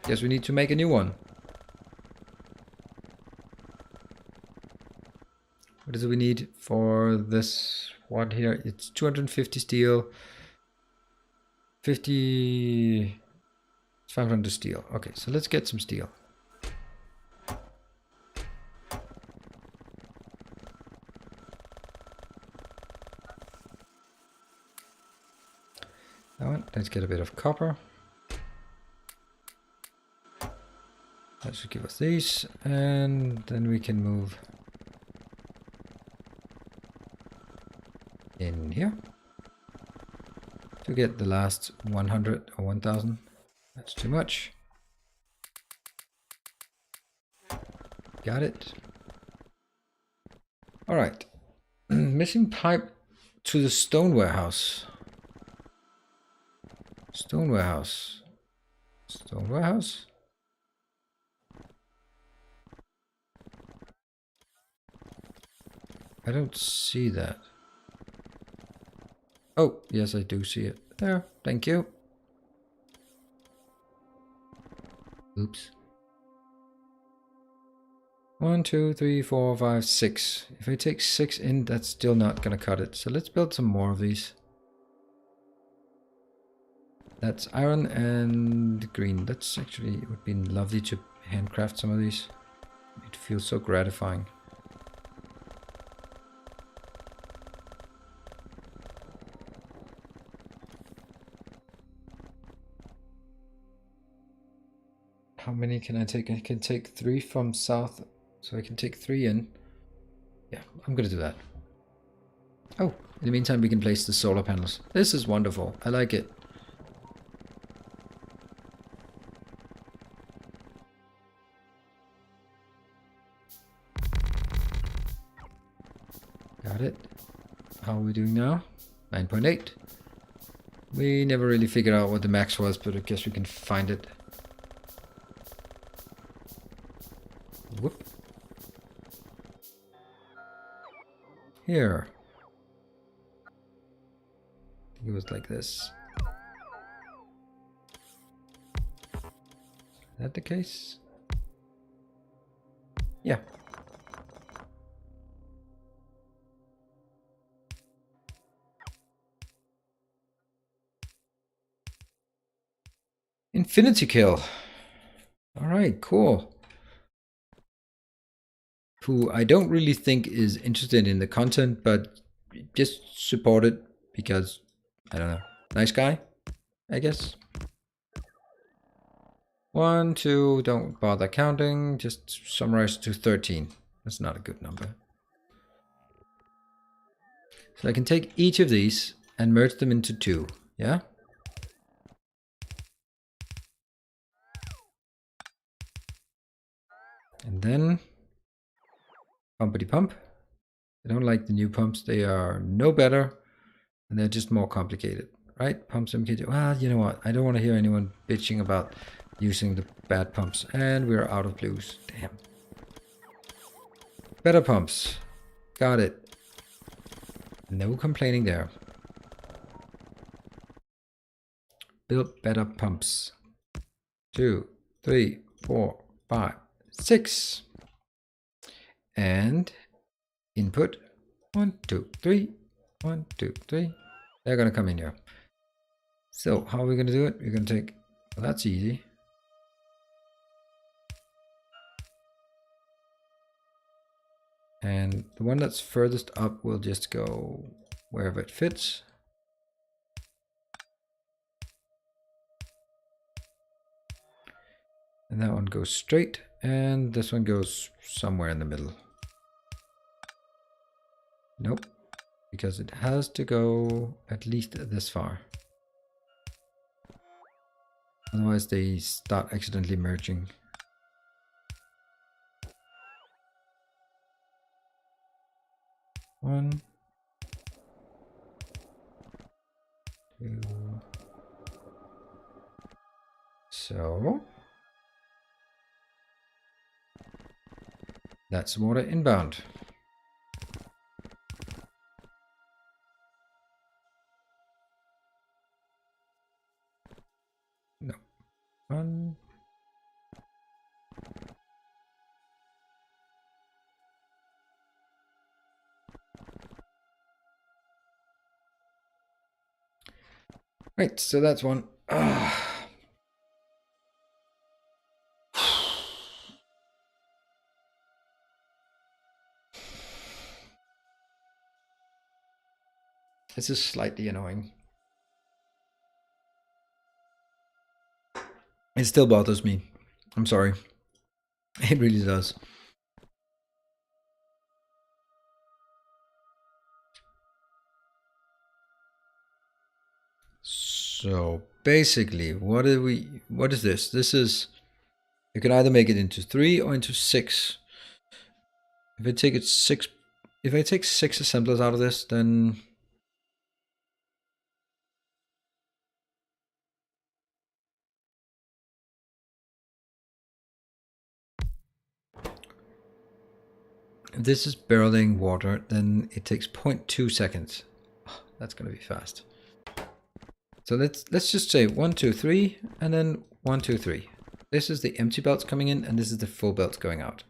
Guess we need to make a new one. What do we need for this one here? It's 250 steel. 50... 500 steel. Okay, so let's get some steel. That one. Let's get a bit of copper. That should give us these, and then we can move in here to get the last 100 or 1000. That's too much. Got it. All right. Missing pipe to the stone warehouse. Stone warehouse. Stone warehouse. I don't see that. Oh, yes, I do see it. There, thank you. Oops. 1, 2, 3, 4, 5, 6. If I take 6 in, that's still not gonna cut it. So let's build some more of these. That's iron and green. That's actually, it would be lovely to handcraft some of these. It feels so gratifying. How many can I take? I can take 3 from south, so I can take 3 in. Yeah, I'm gonna do that. Oh, in the meantime we can place the solar panels. This is wonderful. I like it. Got it. How are we doing now? 9.8. We never really figured out what the max was, but I guess we can find it. Whoop. Here. It was like this. Is that the case? Yeah. Infinity kill. All right, cool. Who I don't really think is interested in the content, but just support it because, I don't know, nice guy, I guess. 1, 2, don't bother counting, just summarize to 13. That's not a good number. So I can take each of these and merge them into 2, yeah? And then, pumpity pump. I don't like the new pumps. They are no better, and they're just more complicated, right? Pumps and kids. Well, you know what? I don't want to hear anyone bitching about using the bad pumps. And we're out of blues. Damn. Better pumps. Got it. No complaining there. Build better pumps. 2, 3, 4, 5, 6. And input 1, 2, 3. 1, 2, 3. They're gonna come in here. So how are we gonna do it? We're gonna take, well, that's easy. And the one that's furthest up will just go wherever it fits. And that one goes straight, and this one goes somewhere in the middle. Nope, because it has to go at least this far. Otherwise they start accidentally merging. One, 2. So that's water inbound. Right, so that's one. This is slightly annoying. It still bothers me. I'm sorry. It really does. So basically, what is this? This is, you can either make it into 3 or into 6. If I take it 6, if I take 6 assemblers out of this, then if this is barreling water, then it takes 0.2 seconds. Oh, that's gonna be fast. So let's just say 1, 2, 3, and then 1, 2, 3. This is the empty belts coming in, and this is the full belts going out.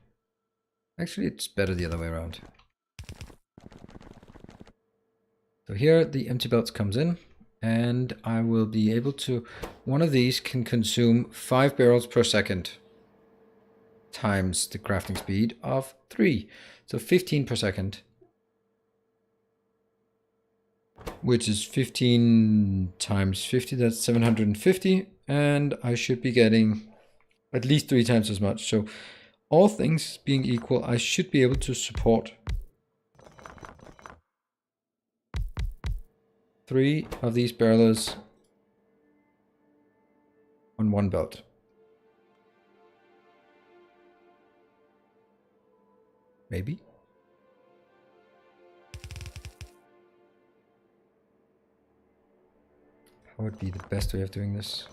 Actually, it's better the other way around. So here the empty belts comes in, and I will be able to, one of these can consume 5 barrels per second times the crafting speed of 3. So 15 per second, which is 15 times 50, that's 750, and I should be getting at least 3 times as much. So all things being equal, I should be able to support 3 of these barrels on one belt. Maybe. How would be the best way of doing this?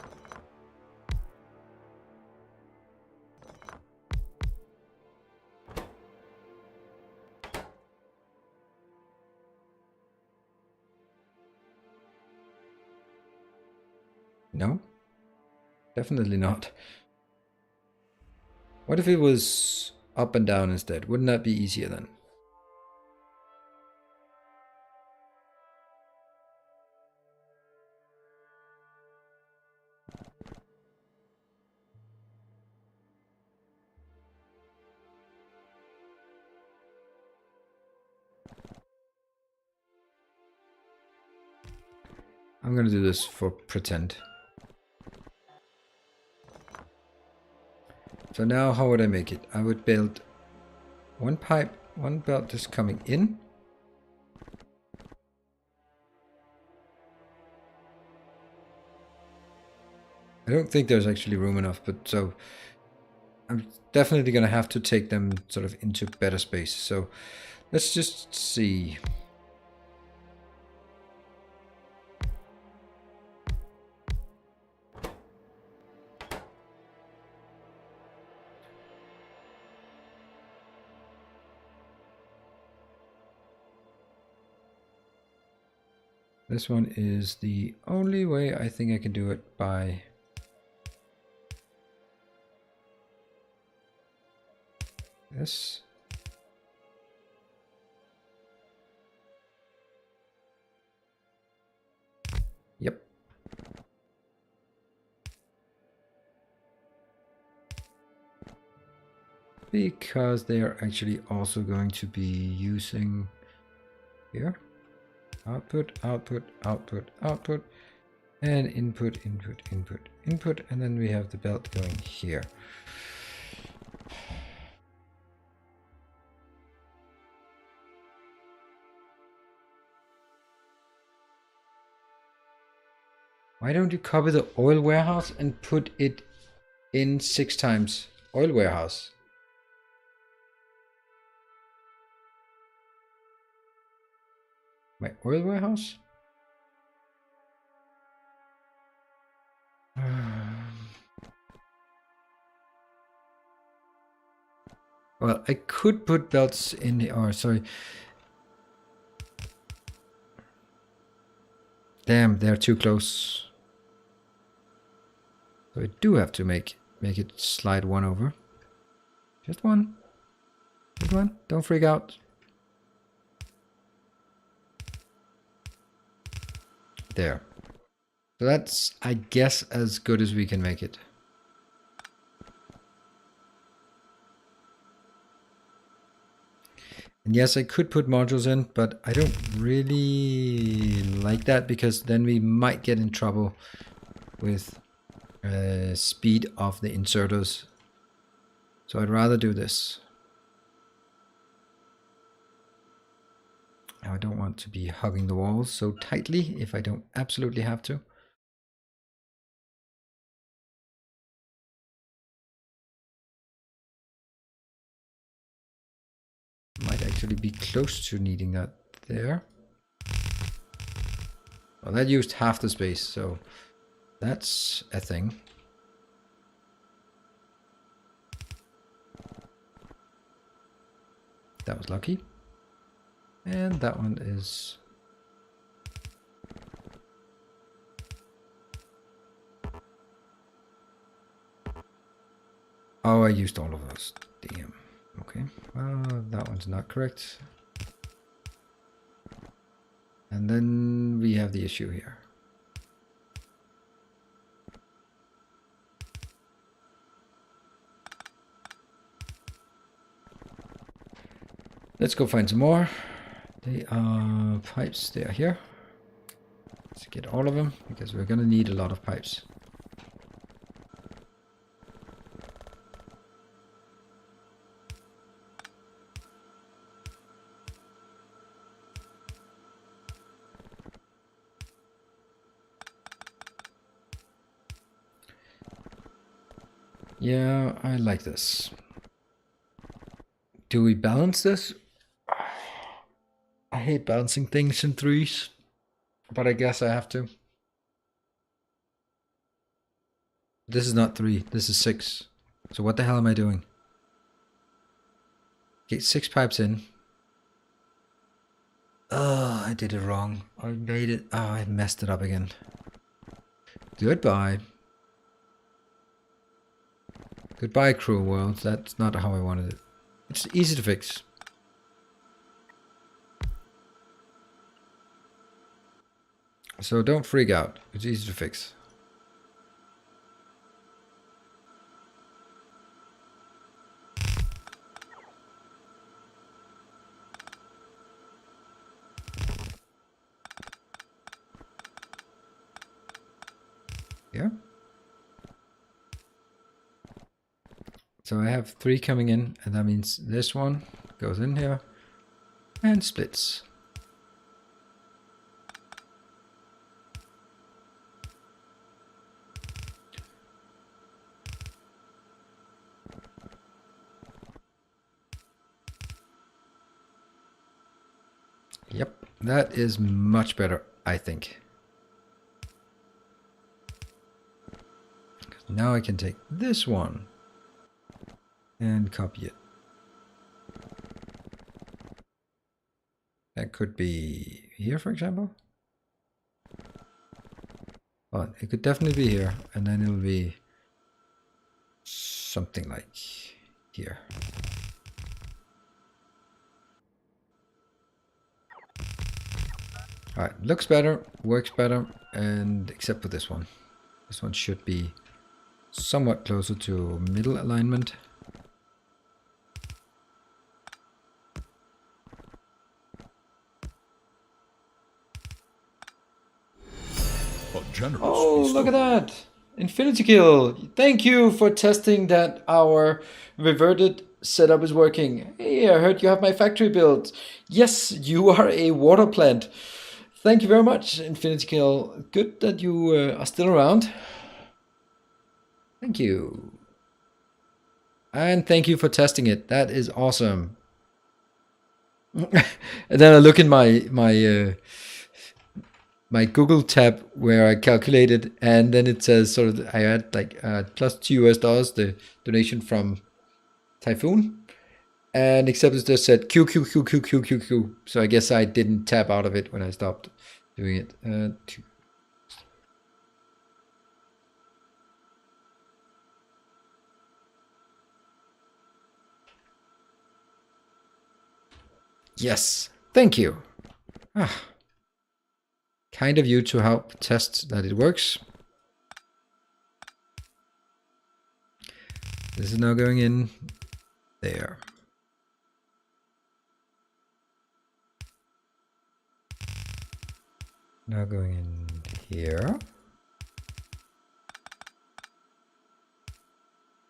No? Definitely not. What if it was up and down instead? Wouldn't that be easier then? I'm gonna do this for pretend. So now how would I make it? I would build one pipe, one belt just coming in. I don't think there's actually room enough, but so I'm definitely gonna have to take them sort of into better space. So let's just see. This one is the only way I think I can do it by this. Yep. Because they are actually also going to be using here. Output, output, output, output, and input, input, input, input, and then we have the belt going here. Why don't you copy the oil warehouse and put it in 6 times? Oil warehouse. My oil warehouse? Well, I could put belts in the, or sorry. Damn, they're too close. So I do have to make it slide one over. Just one. Just one. Don't freak out. There. So that's, I guess, as good as we can make it. And yes, I could put modules in, but I don't really like that because then we might get in trouble with speed of the inserters. So I'd rather do this. Now I don't want to be hugging the walls so tightly if I don't absolutely have to. Might actually be close to needing that there. Well, that used half the space, so that's a thing. That was lucky. And that one is... Oh, I used all of those. Damn. Okay. Well, that one's not correct. And then we have the issue here. Let's go find some more. They are pipes. They are here. Let's get all of them because we're going to need a lot of pipes. Yeah, I like this. Do we balance this? I hate balancing things in threes, but I guess I have to. This is not 3, this is 6. So what the hell am I doing? Get 6 pipes in. Oh, I did it wrong. I made it. Oh, I messed it up again. Goodbye. Goodbye, cruel world. That's not how I wanted it. It's easy to fix. So don't freak out. It's easy to fix. Yeah. So I have 3 coming in, and that means this one goes in here and splits. Yep, that is much better, I think. Now I can take this one and copy it. That could be here, for example. Well, it could definitely be here, and then it'll be something like here. All right, looks better, works better, and except for this one. This one should be somewhat closer to middle alignment. Oh, look at that! Infinity kill! Thank you for testing that our reverted setup is working. Hey, I heard you have my factory built. Yes, you are a water plant. Thank you very much, Infinity Kill. Good that you are still around. Thank you. And thank you for testing it. That is awesome. And then I look in my Google tab where I calculated, and then it says sort of I had like plus $2 the donation from Typhoon, and except it just said Q Q Q Q Q Q Q. So I guess I didn't tap out of it when I stopped doing it. Yes, thank you. Ah. kind of you to help test that it works. This is now going in there. Now going in here.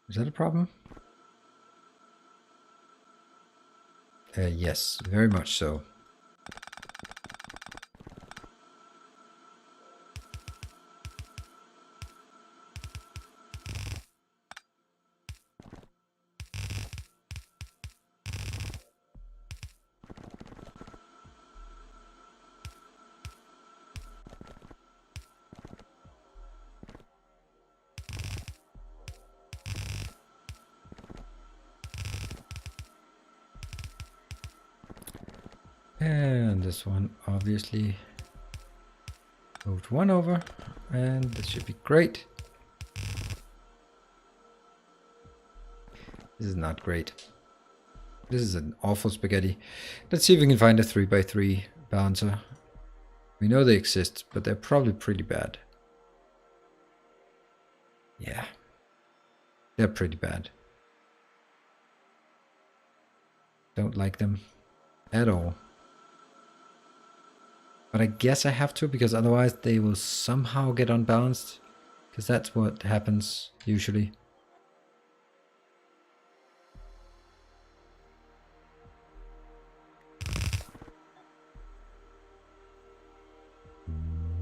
Is that a problem? Yes, very much so. And this one obviously moved one over, and this should be great. This is not great. This is an awful spaghetti. Let's see if we can find a 3x3 balancer. We know they exist, but they're probably pretty bad. Yeah, they're pretty bad. Don't like them at all. But I guess I have to, because otherwise they will somehow get unbalanced. Because that's what happens usually.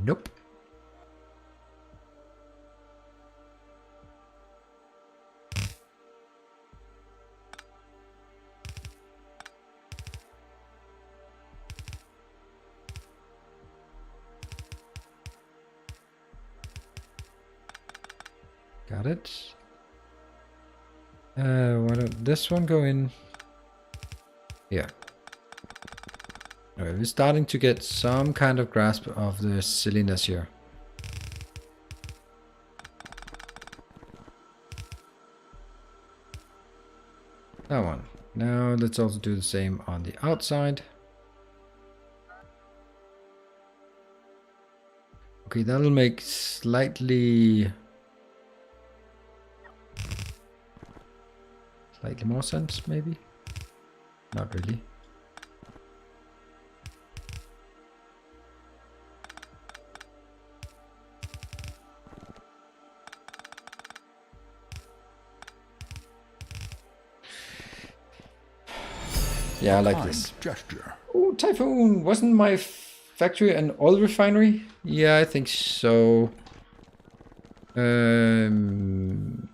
Nope. Got it. Why don't this one go in here? Alright, we're starting to get some kind of grasp of the silliness here. That one. Now let's also do the same on the outside. Okay, that'll make slightly more sense, maybe? Not really. Yeah, I like this. Gesture. Oh, Typhoon! Wasn't my factory an oil refinery? Yeah, I think so. No?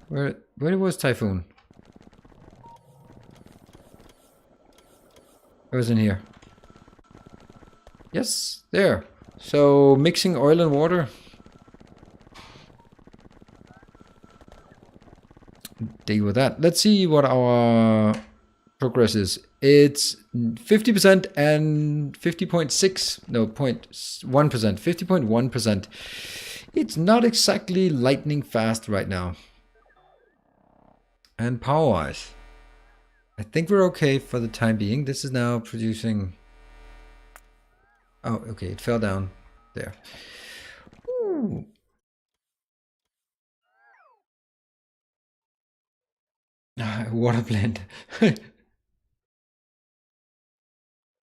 Where was Typhoon? It was in here. Yes, there. So, mixing oil and water. Deal with that. Let's see what our progress is. It's 50% and 50.6, no, 0.1%, 50.1%. It's not exactly lightning fast right now. And power-wise, I think we're okay for the time being. This is now producing... Oh, okay, it fell down there. Ooh. Water blend.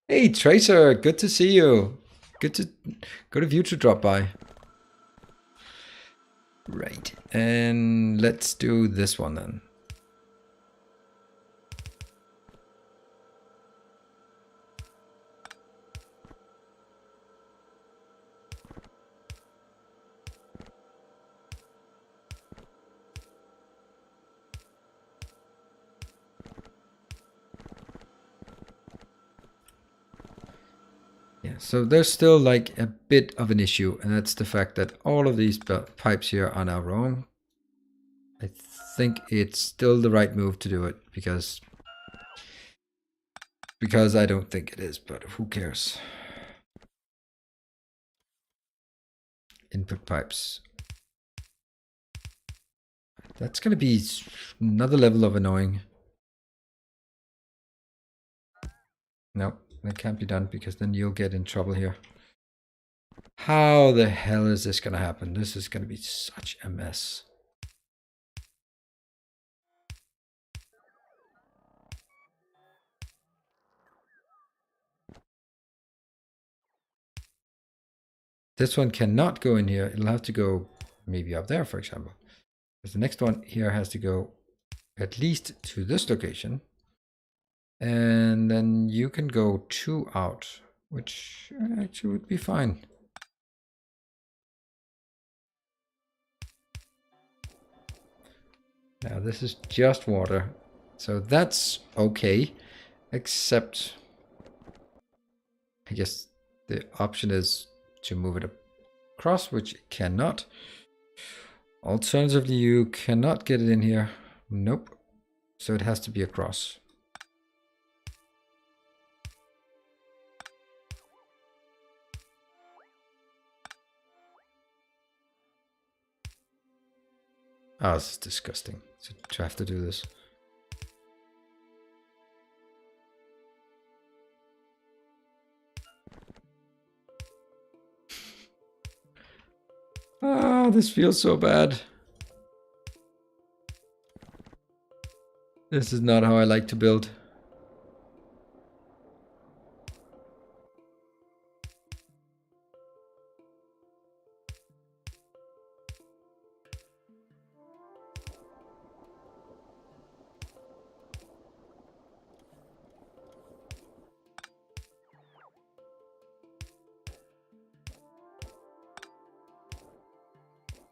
Hey, Tracer, good to see you. Good of you to drop by. Right, and let's do this one then. Yeah, so there's still like a bit of an issue, and that's the fact that all of these pipes here are now wrong. I think it's still the right move to do it, because I don't think it is, but who cares? Input pipes. That's gonna be another level of annoying. No, That can't be done because then you'll get in trouble here. How the hell is this going to happen? This is going to be such a mess. This one cannot go in here. It'll have to go maybe up there, for example. Because the next one here has to go at least to this location. And then you can go 2 out, which actually would be fine. Now this is just water, so that's okay, except I guess the option is to move it across, which it cannot. Alternatively, you cannot get it in here. Nope. So it has to be across. Oh, this is disgusting to have to do this. Ah, this feels so bad. This is not how I like to build.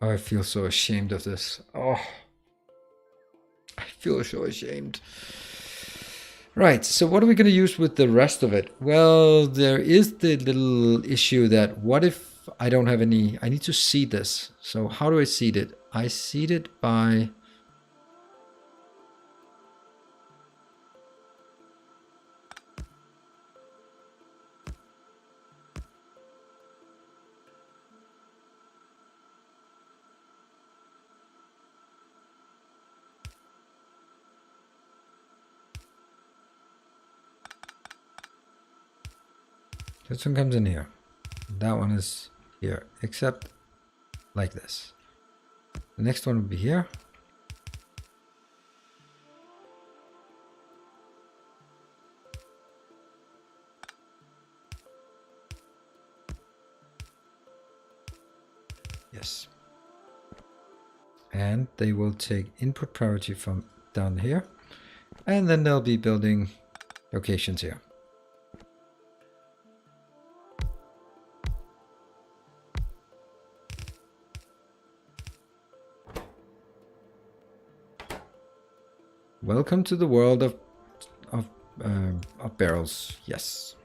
Oh, I feel so ashamed of this. Oh, I feel so ashamed. Right, so what are we going to use with the rest of it? Well, there is the little issue that what if I don't have any... I need to seed this. So how do I seed it? I seed it by... This one comes in here. That one is here, except like this. The next one will be here. Yes. And they will take input priority from down here. And then they'll be building locations here. Welcome to the world of barrels. Yes.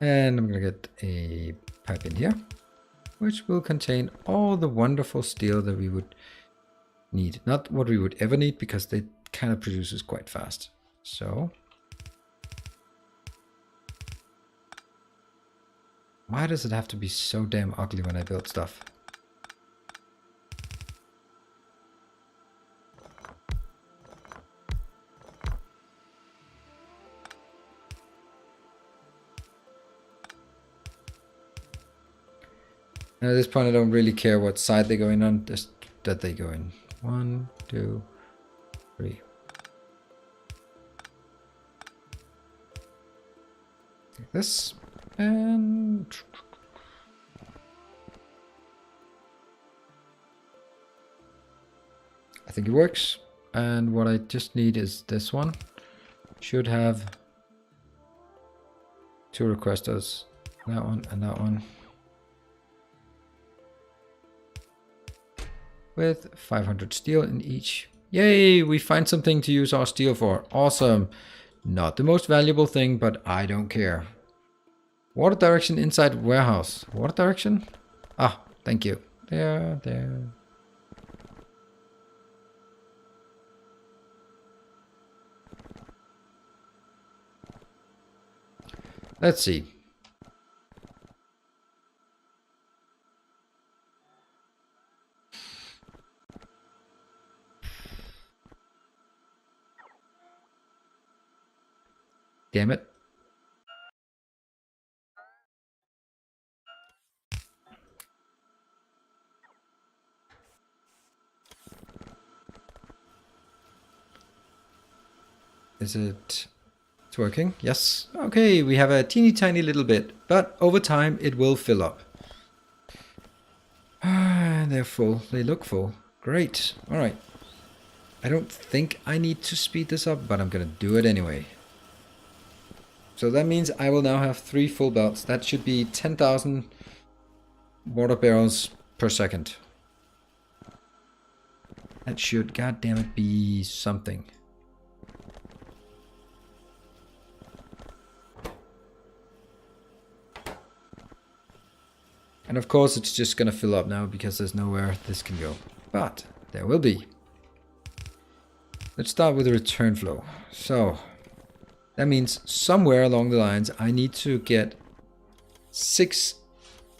And I'm gonna get a pipe in here, which will contain all the wonderful steel that we would need. Not what we would ever need, because they kind of produces quite fast. So why does it have to be so damn ugly when I build stuff? And at this point, I don't really care what side they're going on, just that they go in. 1, 2, 3. Like this. And I think it works. And what I just need is this one. Should have 2 requesters. That one and that one. With 500 steel in each. Yay, we find something to use our steel for. Awesome. Not the most valuable thing, but I don't care. Water direction inside warehouse. Water direction? Ah, thank you. There. Let's see. Damn it. Is it... It's working? Yes. Okay, we have a teeny tiny little bit, but over time it will fill up. They're full. They look full. Great. All right. I don't think I need to speed this up, but I'm going to do it anyway. So that means I will now have 3 full belts. That should be 10,000 water barrels per second. That should, goddammit, be something. And of course it's just going to fill up now because there's nowhere this can go. But there will be. Let's start with the return flow. So that means somewhere along the lines I need to get 6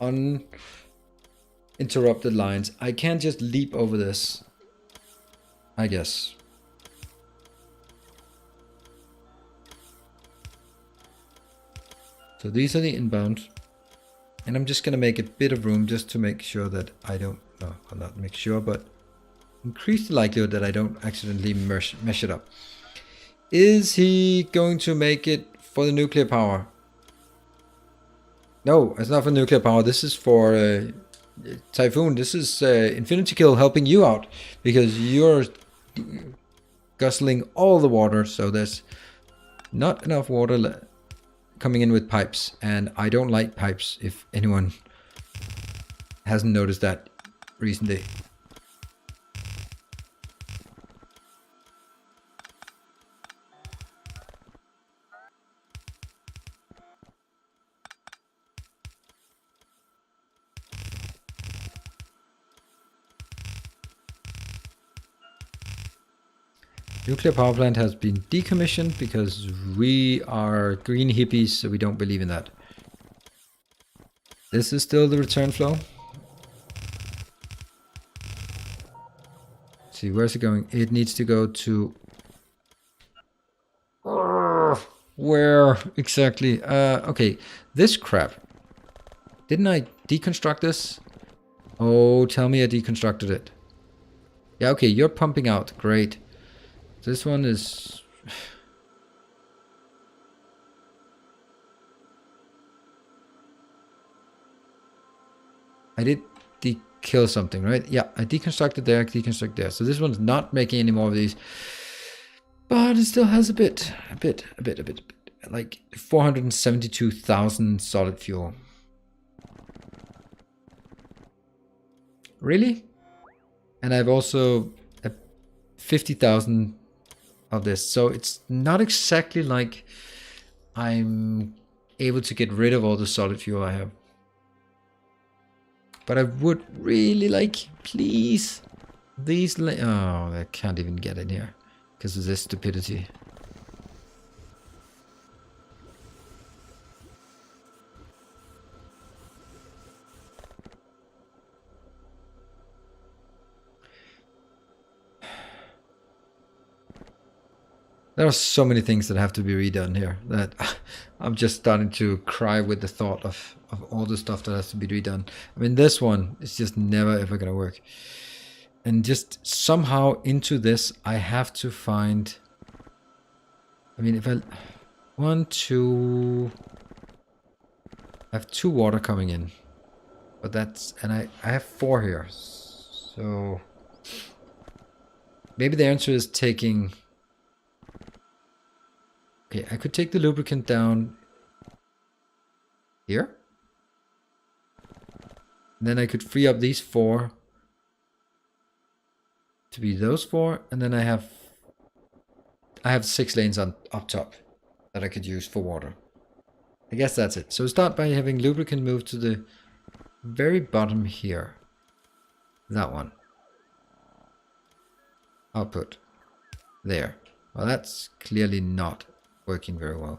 uninterrupted lines. I can't just leap over this, I guess. So these are the inbound. And I'm just going to make a bit of room just to make sure that I don't, no, I'll not make sure, but increase the likelihood that I don't accidentally mesh it up. Is he going to make it for the nuclear power? No, it's not for nuclear power. This is for Typhoon. This is Infinity Kill helping you out because you're guzzling all the water. So there's not enough water coming in with pipes, and I don't like pipes if anyone hasn't noticed that recently. Nuclear power plant has been decommissioned because we are green hippies, so we don't believe in that. This is still the return flow. Let's see, where's it going? It needs to go to... Where exactly? Okay, this crap. Didn't I deconstruct this? Oh, tell me I deconstructed it. Yeah, okay, you're pumping out. Great. This one is... I did kill something, right? Yeah, I deconstructed there, deconstructed there. So this one's not making any more of these. But it still has a bit. Like 472,000 solid fuel. Really? And I've also 50,000 of this. So it's not exactly like I'm able to get rid of all the solid fuel I have. But I would really like, please, these... Oh, I can't even get in here because of this stupidity. There are so many things that have to be redone here that I'm just starting to cry with the thought of all the stuff that has to be redone. I mean, this one is just never ever going to work. And just somehow into this, I have to find... I mean, if I... 1, 2... I have 2 water coming in. But that's... And I have 4 here. So... Maybe the answer is taking... Okay, I could take the lubricant down here. And then I could free up these 4 to be those 4, and then I have 6 lanes on up top that I could use for water. I guess that's it. So start by having lubricant move to the very bottom here. That one. Output. There. Well, that's clearly not working very well.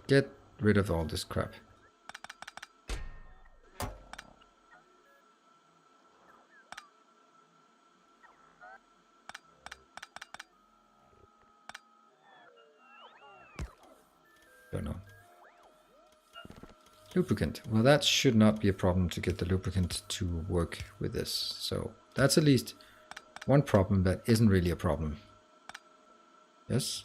Get rid of all this crap. Don't know. Lubricant. Well, that should not be a problem to get the lubricant to work with this. So that's at least one problem that isn't really a problem. Yes.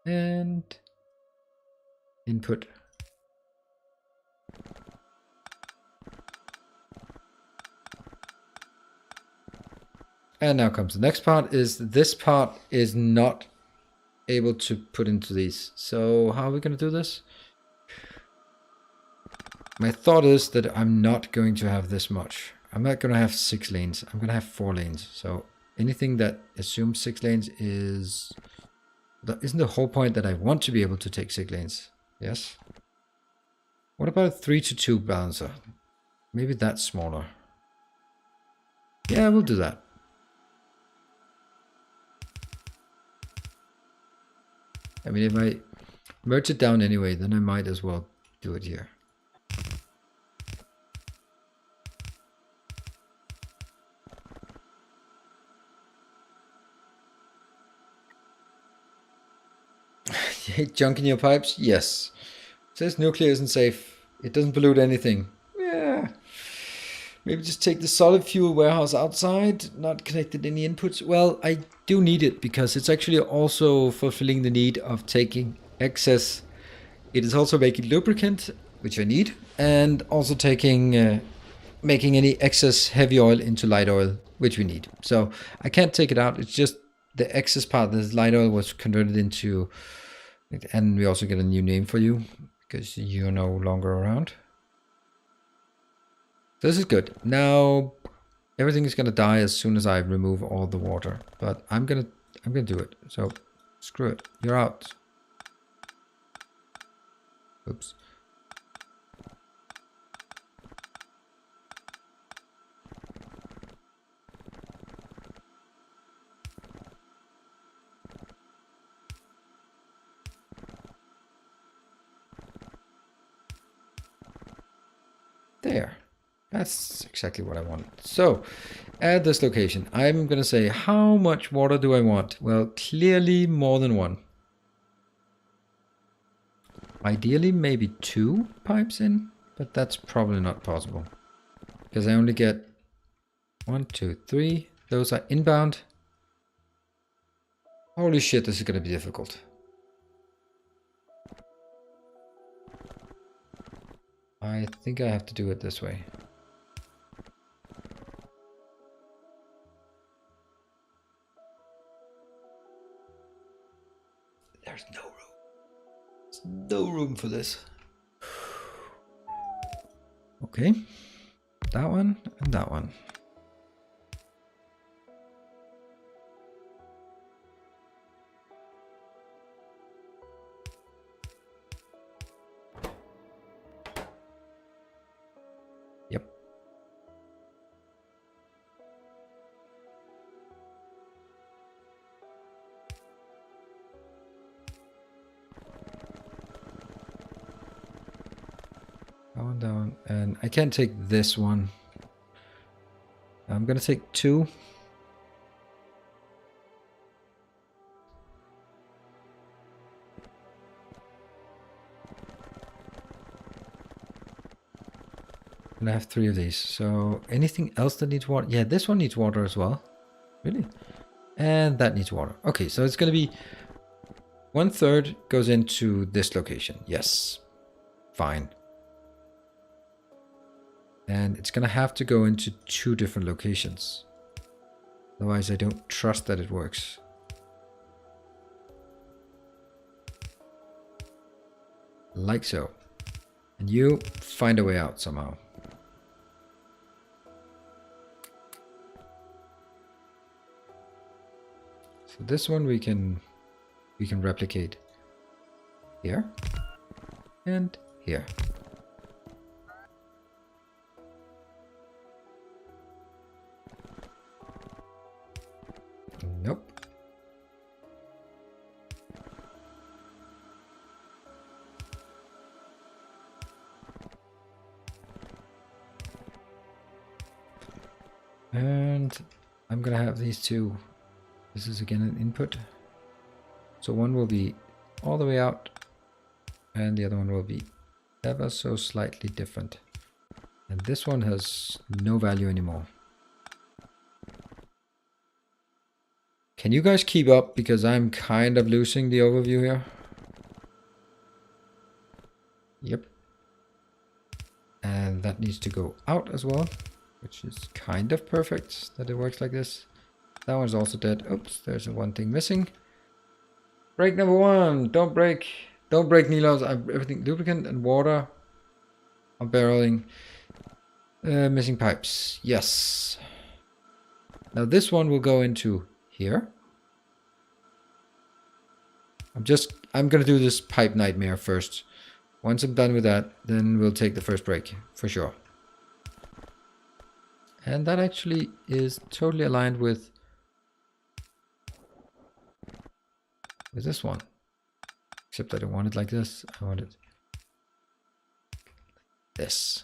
And input. And now comes the next part. Is this part is not able to put into these. So how are we going to do this? My thought is that I'm not going to have this much. I'm not going to have 6 lanes. I'm going to have 4 lanes. So anything that assumes 6 lanes is... Isn't the whole point that I want to be able to take 6 lanes? Yes. What about a 3-to-2 balancer? Maybe that's smaller. Yeah, we'll do that. I mean, if I merge it down anyway, then I might as well do it here. You hate junk in your pipes? Yes. It says nuclear isn't safe. It doesn't pollute anything. Yeah. Maybe just take the solid fuel warehouse outside, not connected any inputs. Well, I do need it because it's actually also fulfilling the need of taking excess. It is also making lubricant, which I need, and also taking, making any excess heavy oil into light oil, which we need. So I can't take it out. It's just the excess part, this light oil was converted into, and we also get a new name for you because you're no longer around. This is good. Now everything is gonna die as soon as I remove all the water. But I'm gonna do it. So screw it. You're out. Oops. There. That's exactly what I want. So, at this location, I'm going to say, how much water do I want? Well, clearly more than 1. Ideally, maybe 2 pipes in, but that's probably not possible. Because I only get 1, 2, 3. Those are inbound. Holy shit, this is going to be difficult. I think I have to do it this way. There's no room. There's no room for this. Okay. That one and that one. Yep. That one down. And I can't take this one. I'm gonna take 2. And I have 3 of these. So anything else that needs water? Yeah, this one needs water as well. Really? And that needs water. Okay, so it's gonna be 1/3 goes into this location. Yes. Fine. And it's gonna have to go into 2 different locations. Otherwise I don't trust that it works. Like so. And you find a way out somehow. So this one we can replicate here and here. Nope. And I'm gonna have these 2. This is again an input. So one will be all the way out and the other one will be ever so slightly different. And this one has no value anymore. Can you guys keep up? Because I'm kind of losing the overview here. Yep. And that needs to go out as well, which is kind of perfect that it works like this. That one's also dead. Oops, there's one thing missing. Break number one. Don't break. Don't break Nilos. Everything lubricant and water. I'm barreling. Missing pipes. Yes. Now this one will go into here. I'm gonna do this pipe nightmare first. Once I'm done with that, then we'll take the first break for sure. And that actually is totally aligned with this one. Except I don't want it like this. I want it this.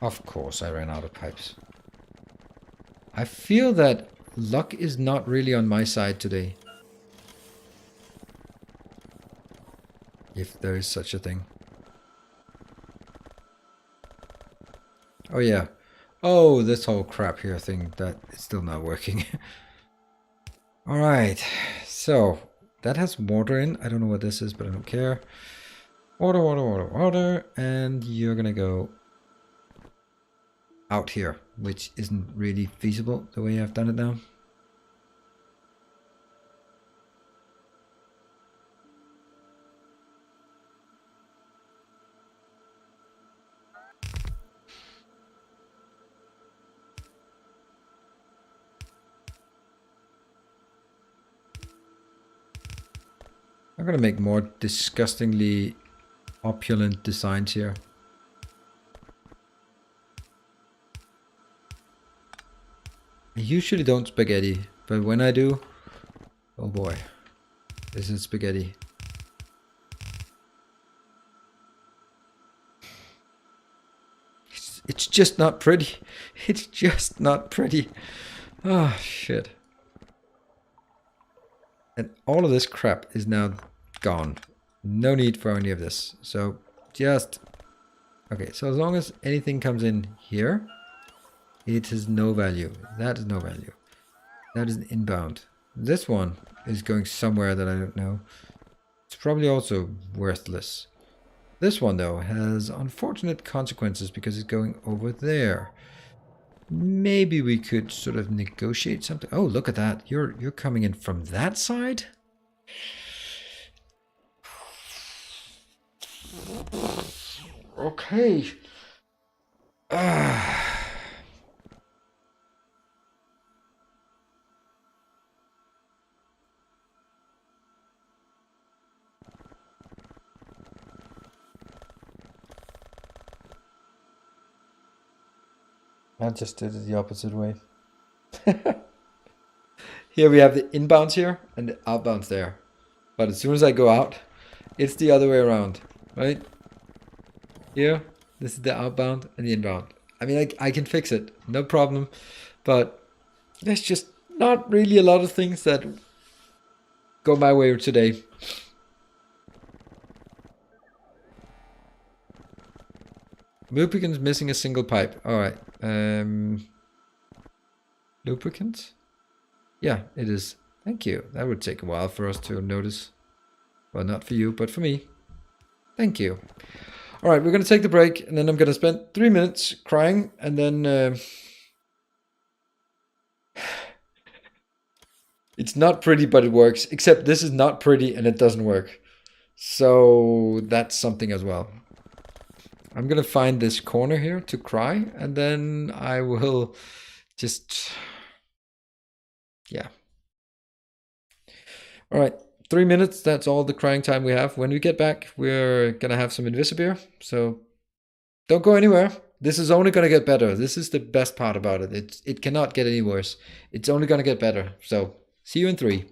Of course I ran out of pipes. I feel that luck is not really on my side today. If there is such a thing. Oh yeah. Oh, this whole crap here thing that is still not working. Alright. So, that has water in. I don't know what this is, but I don't care. Water, water, water, water. And you're gonna go out here, which isn't really feasible the way I've done it now. I'm gonna make more disgustingly opulent designs here. I usually don't spaghetti, but when I do, oh boy, this is spaghetti. It's just not pretty. It's just not pretty. Oh, shit. And all of this crap is now gone. No need for any of this. So just... Okay, so as long as anything comes in here, it has no value. That is no value. That is an inbound. This one is going somewhere that I don't know. It's probably also worthless. This one, though, has unfortunate consequences because it's going over there. Maybe we could sort of negotiate something. Oh, look at that. You're coming in from that side? Okay. I just did it the opposite way. Here we have the inbounds here and the outbounds there. But as soon as I go out, it's the other way around, right? Here, this is the outbound and the inbound. I mean, I can fix it, no problem. But there's just not really a lot of things that go my way today. Lubricant's missing a single pipe. All right. Lubricant? Yeah, it is. Thank you. That would take a while for us to notice. Well, not for you, but for me. Thank you. All right, we're going to take the break, and then I'm going to spend 3 minutes crying, and then... It's not pretty, but it works. Except this is not pretty, and it doesn't work. So that's something as well. I'm going to find this corner here to cry, and then I will just... Yeah. All right, 3 minutes. That's all the crying time we have. When we get back, we're going to have some Invisibir. So don't go anywhere. This is only going to get better. This is the best part about it. It cannot get any worse. It's only going to get better. So see you in 3.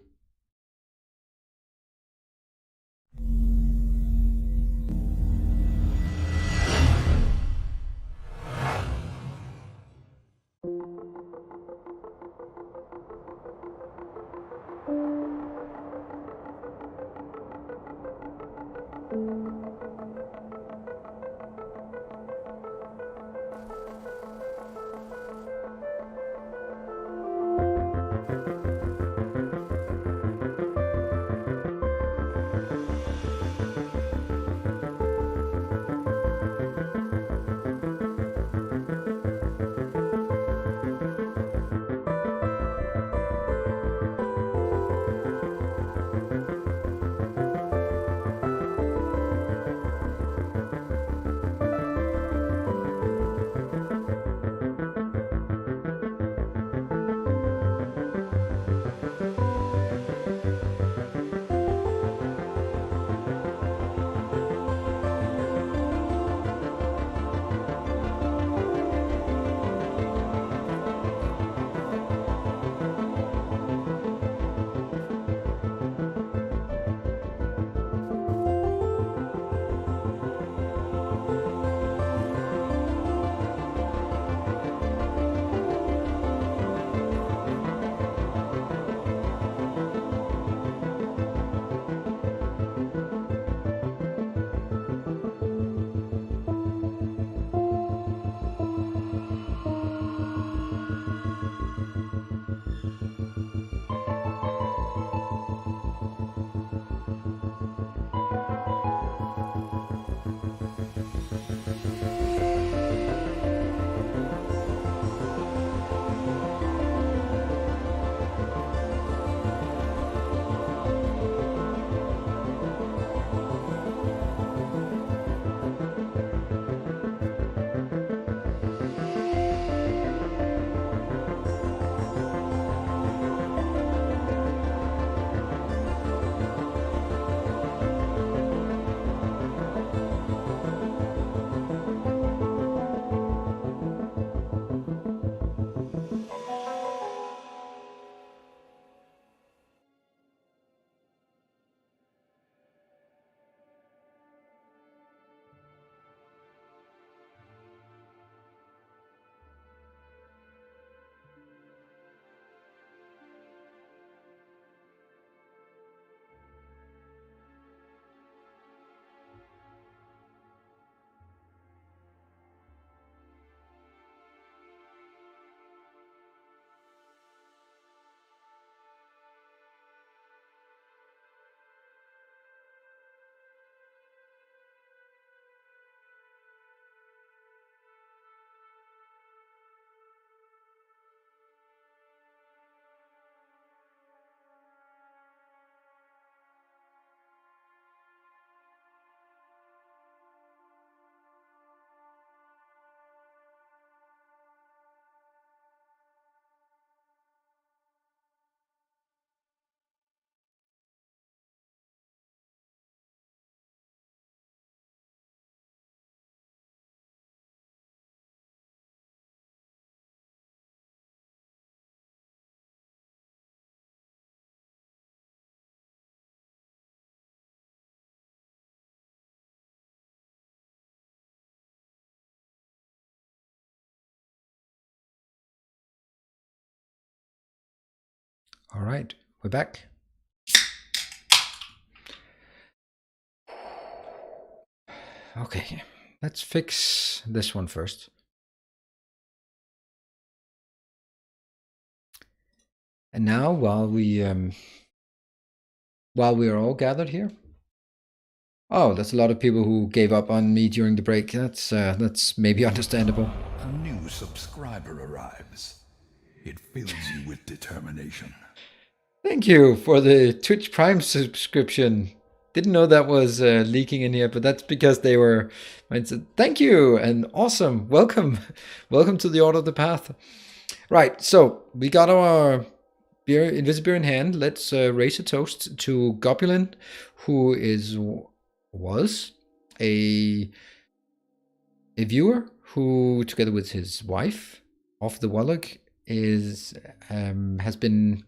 All right, we're back. Okay, let's fix this one first. And now, while we are all gathered here. Oh, that's a lot of people who gave up on me during the break. That's maybe understandable. A new subscriber arrives. It fills you with determination. Thank you for the Twitch Prime subscription. Didn't know that was leaking in here, but that's because they were. I said, thank you and awesome. Welcome. Welcome to the Order of the Path. Right, so we got our beer, Invisibeer in hand. Let's raise a toast to Gobulin, who was a viewer who, together with his wife, off the Wallach, has been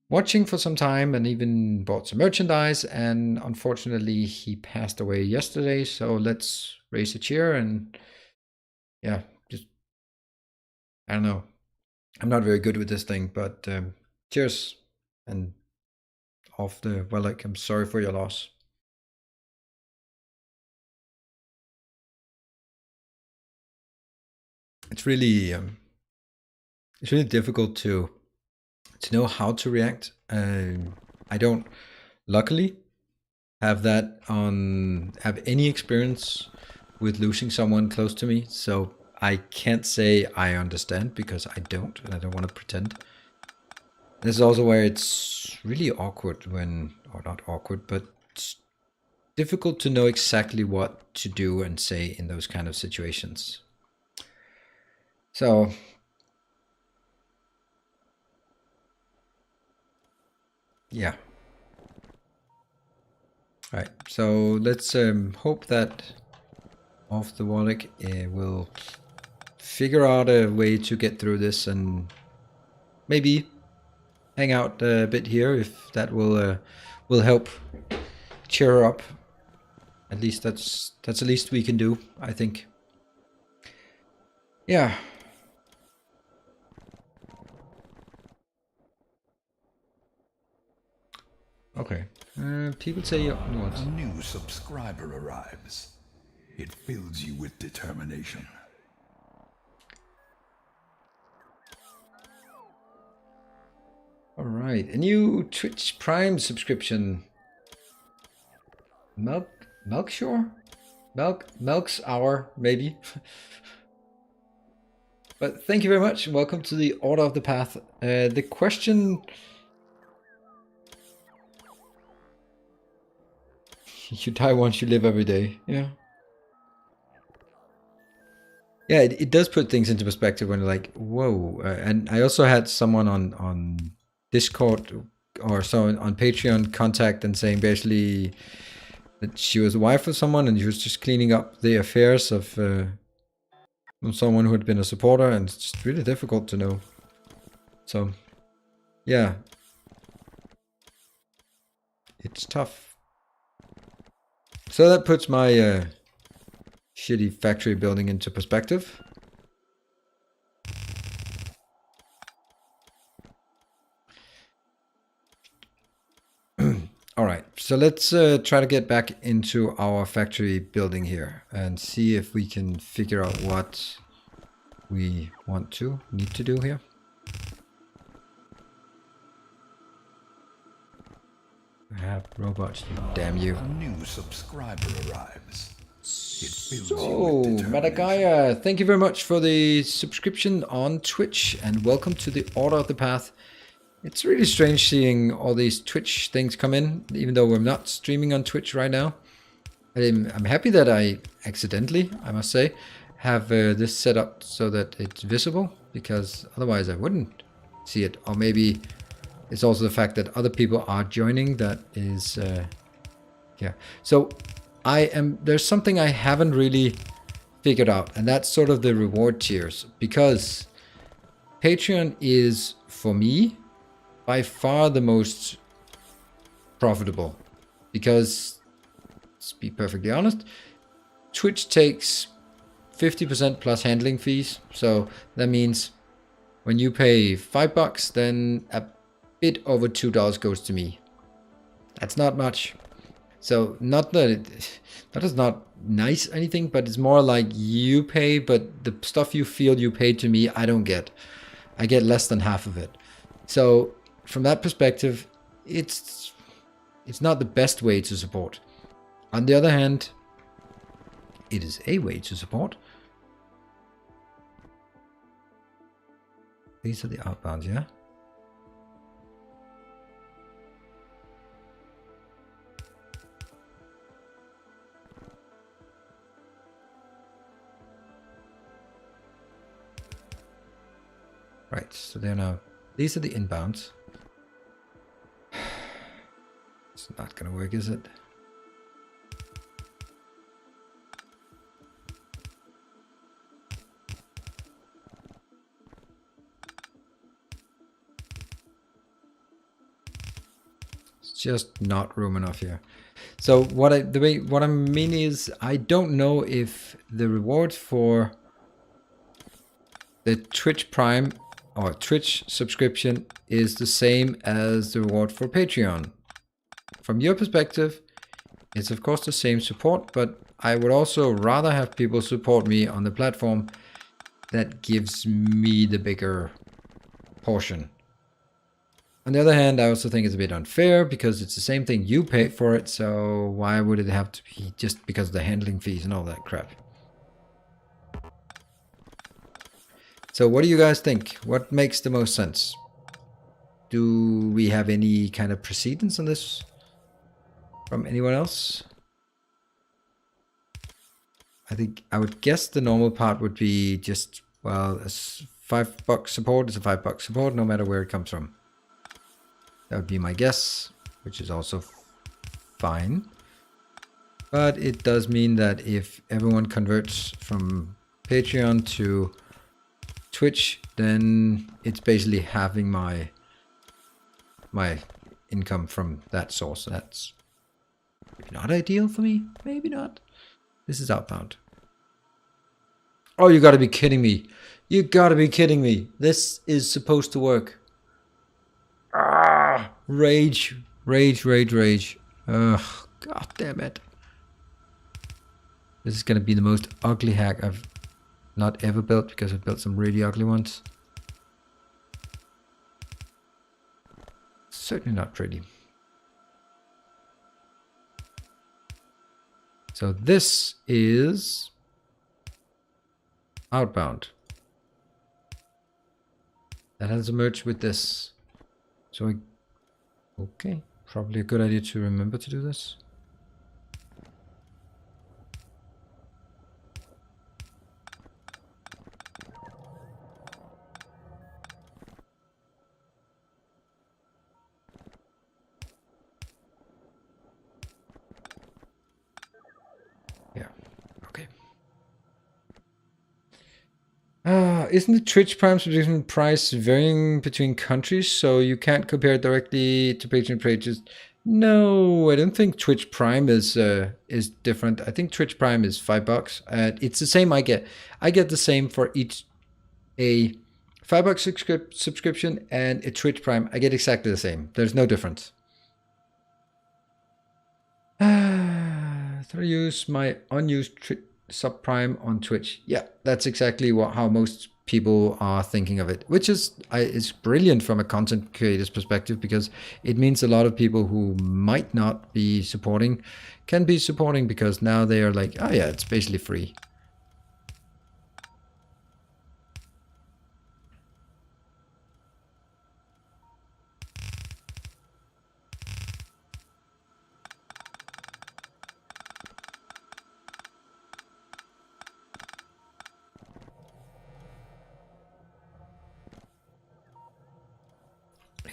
watching for some time and even bought some merchandise. And unfortunately, he passed away yesterday. So let's raise a cheer and yeah, just I don't know. I'm not very good with this thing, but cheers. and off the, well, like, I'm sorry for your loss. It's really difficult to know how to react. I don't, luckily, have any experience with losing someone close to me, so I can't say I understand, because I don't, and I don't want to pretend. This is also where it's really awkward when, or not awkward, but it's difficult to know exactly what to do and say in those kind of situations. So, yeah. All right, so let's hope that Off the Wallach will figure out a way to get through this, and maybe hang out a bit here if that will help cheer her up. At least that's the least we can do, I think. Yeah. Okay. People say what? A new subscriber arrives. It fills you with determination. All right, a new Twitch Prime subscription. Milkshore? Milk's Hour, maybe. But thank you very much. Welcome to the Order of the Path. The question... You die once, you live every day. Yeah. Yeah, it does put things into perspective when you're like, whoa. And I also had someone on Discord or so on Patreon contact and saying basically that she was the wife of someone and she was just cleaning up the affairs of someone who had been a supporter, and it's just really difficult to know. So, yeah. It's tough. So that puts my shitty factory building into perspective. All right, so let's try to get back into our factory building here and see if we can figure out what we need to do here. I have robots, damn you. A new subscriber arrives. It fills you So, with determination. Madagaya, thank you very much for the subscription on Twitch, and welcome to the Order of the Path. It's really strange seeing all these Twitch things come in, even though we're not streaming on Twitch right now. I'm happy that I accidentally, I must say, have this set up so that it's visible, because otherwise I wouldn't see it. Or maybe it's also the fact that other people are joining that is, yeah. So there's something I haven't really figured out, and that's sort of the reward tiers, because Patreon is, for me, by far the most profitable, because, let's be perfectly honest, Twitch takes 50% plus handling fees. So that means when you pay $5, then a bit over $2 goes to me. That's not much. So not that that is not nice or anything, but it's more like you pay, but the stuff you feel you paid to me, I don't get. I get less than half of it. So from that perspective, it's not the best way to support. On the other hand, it is a way to support. These are the outbounds, yeah? Right, so they're now, these are the inbounds. It's not gonna work, is it? It's just not room enough here. So what I mean is, I don't know if the rewards for the Twitch Prime or Twitch subscription is the same as the reward for Patreon. From your perspective, it's of course the same support, but I would also rather have people support me on the platform that gives me the bigger portion. On the other hand, I also think it's a bit unfair because it's the same thing, you pay for it, so why would it have to be just because of the handling fees and all that crap? So what do you guys think? What makes the most sense? Do we have any kind of precedence on this from anyone else? I think I would guess the normal part would be just, well, a $5 support is a $5 support no matter where it comes from. That would be my guess, which is also fine. But it does mean that if everyone converts from Patreon to Twitch, then it's basically having my income from that source. That's maybe not ideal for me. Maybe not. This is outbound. Oh, you gotta be kidding me. You gotta be kidding me. This is supposed to work. Ah, rage. Rage, rage, rage. Ugh, god damn it. This is gonna be the most ugly hack I've not ever built because I've built some really ugly ones. Certainly not pretty. So this is outbound. That has merged with this. So okay, probably a good idea to remember to do this. Yeah, okay. Isn't the Twitch Prime subscription price varying between countries, so you can't compare it directly to Patreon pages? No, I don't think Twitch Prime is different. I think Twitch Prime is $5. It's the same I get. I get the same for each a $5 subscription and a Twitch Prime. I get exactly the same. There's no difference. Should I use my unused subprime on Twitch? Yeah, that's exactly how most people are thinking of it, which is brilliant from a content creator's perspective because it means a lot of people who might not be supporting can be supporting because now they are like, oh yeah, it's basically free.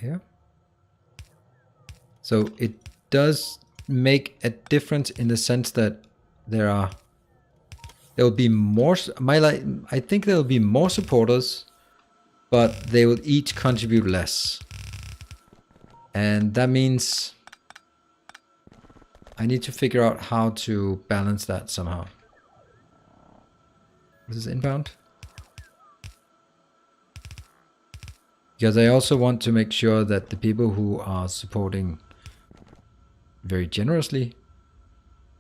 Here. So it does make a difference in the sense that there'll be more. I think there'll be more supporters, but they will each contribute less, and that means I need to figure out how to balance that somehow. This is inbound. Because I also want to make sure that the people who are supporting very generously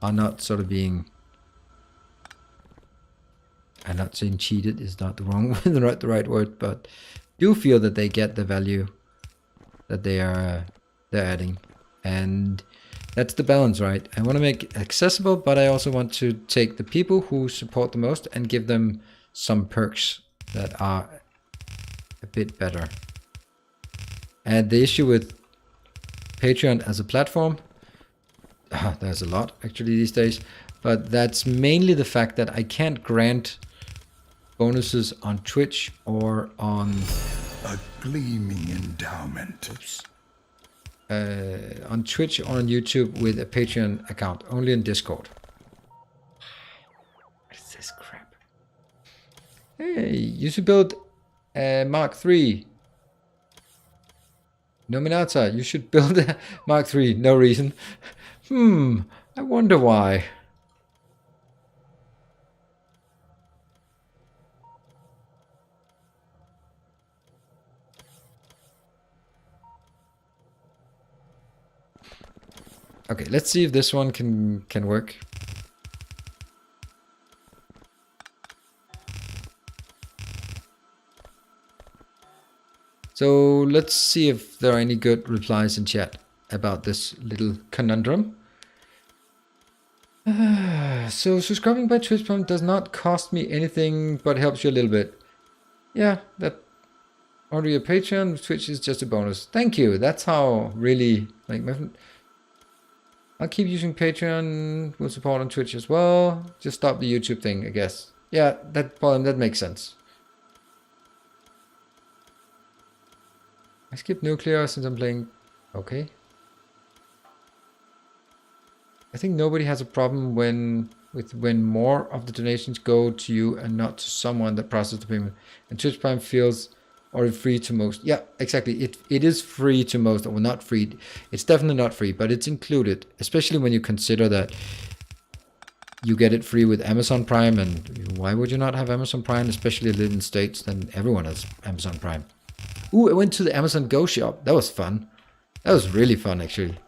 are not sort of being, I'm not saying cheated is not the right word, but do feel that they get the value that they're adding. And that's the balance, right? I want to make it accessible, but I also want to take the people who support the most and give them some perks that are a bit better. And the issue with Patreon as a platform, there's a lot actually these days, but that's mainly the fact that I can't grant bonuses on Twitch or on a gleaming endowment. Oops. On Twitch or on YouTube with a Patreon account, only in Discord. What is this crap? Hey, you should build Mark III. Nominata, you should build a Mark III. No reason. I wonder why. Okay, let's see if this one can work. So let's see if there are any good replies in chat about this little conundrum. So subscribing by Twitch Prime does not cost me anything, but helps you a little bit. Yeah, that order your Patreon. Twitch is just a bonus. Thank you. That's how really like I'll keep using Patreon. We'll support on Twitch as well. Just stop the YouTube thing, I guess. Yeah, that makes sense. I skipped nuclear since I'm playing. Okay. I think nobody has a problem when more of the donations go to you and not to someone that processes the payment. And Twitch Prime feels or free to most. Yeah, exactly. It is free to most, or not free. It's definitely not free, but it's included, especially when you consider that you get it free with Amazon Prime. And why would you not have Amazon Prime, especially in the States? Then everyone has Amazon Prime. Ooh, I went to the Amazon Go shop. That was fun. That was really fun, actually.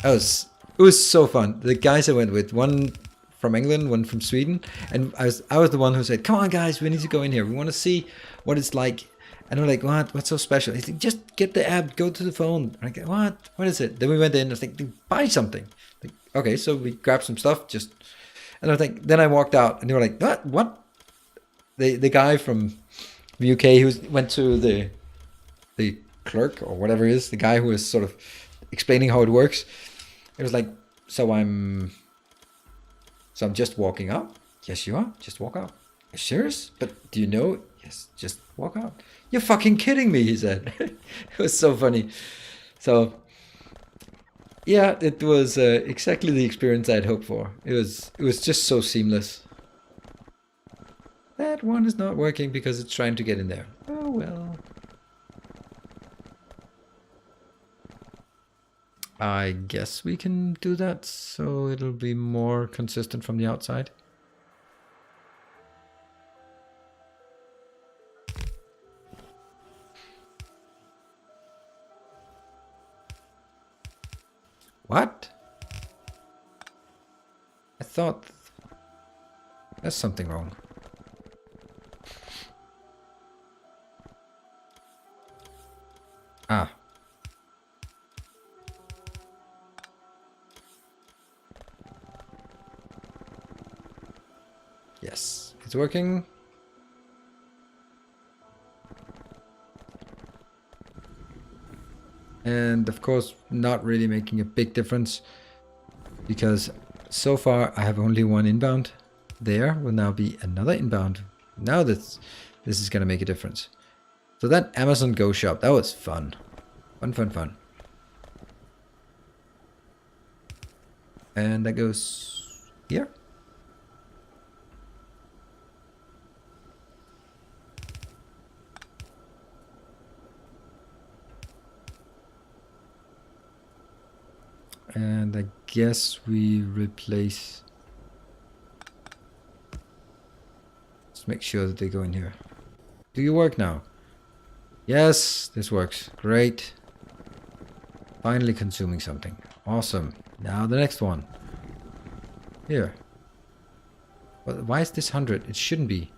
It was so fun. The guys I went with, one from England, one from Sweden, and I was the one who said, "Come on, guys, we need to go in here. We want to see what it's like." And I'm like, "What? What's so special?" He's like, "Just get the app, go to the phone." I'm like, "What? What is it?" Then we went in. I was like, "Buy something." Like, okay, so we grabbed some stuff. And I was like, then I walked out, and they were like, "What? What?" The guy from the UK who went to the clerk or whatever it is, the guy who was sort of explaining how it works. It was like, so I'm just walking out? Yes, you are. Just walk out. You serious? But do you know? Yes, just walk out. You're fucking kidding me, he said. It was so funny. So, yeah, it was exactly the experience I'd hoped for. It was just so seamless. That one is not working because it's trying to get in there. Oh, well. I guess we can do that so it'll be more consistent from the outside. What? I thought there's something wrong. Ah. Yes, it's working. And of course, not really making a big difference because so far I have only one inbound. There will now be another inbound. Now this is going to make a difference. So that Amazon Go shop, that was fun. Fun. And that goes here. And I guess we replace. Let's make sure that they go in here. Do you work now? Yes, this works. Great. Finally consuming something. Awesome. Now the next one. Here. But why is this 100? It shouldn't be.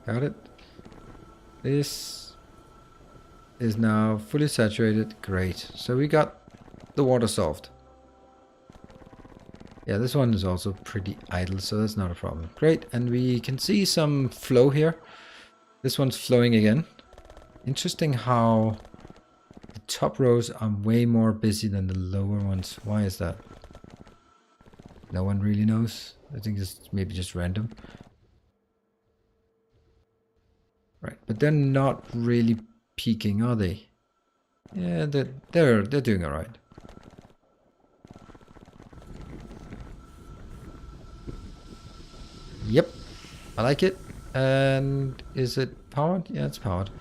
Got it. This is now fully saturated. Great. So we got the water solved. Yeah, this one is also pretty idle, so that's not a problem. Great. And we can see some flow here. This one's flowing again. Interesting how the top rows are way more busy than the lower ones. Why is that? No one really knows. I think it's maybe just random. Right, but they're not really peaking, are they? Yeah, they're doing all right. Yep. I like it. And is it powered? Yeah, it's powered.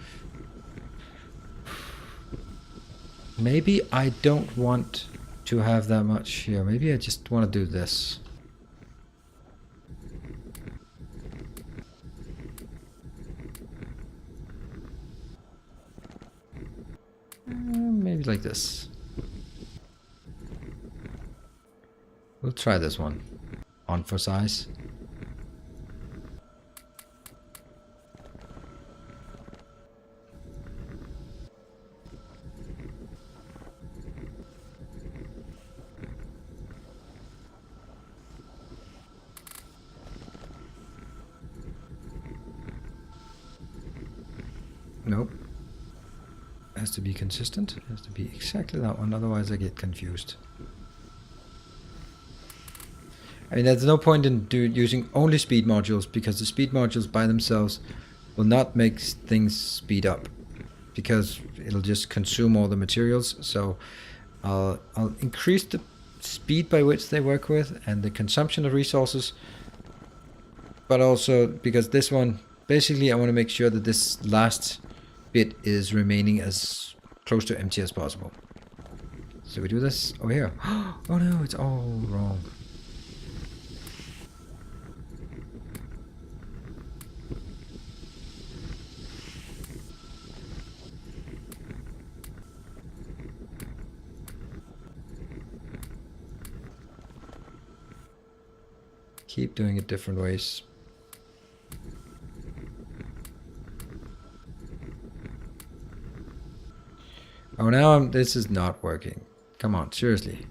Maybe I don't want to have that much here. Maybe I just want to do this. Maybe like this. We'll try this one. On for size. Nope. Has to be consistent. Has to be exactly that one, otherwise I get confused. I mean, there's no point in using only speed modules, because the speed modules by themselves will not make things speed up, because it'll just consume all the materials. So I'll increase the speed by which they work with and the consumption of resources, but also because this one, basically I want to make sure that this last bit is remaining as close to empty as possible. So we do this over here. Oh no, it's all wrong. Keep doing it different ways. Oh, now this is not working. Come on, seriously.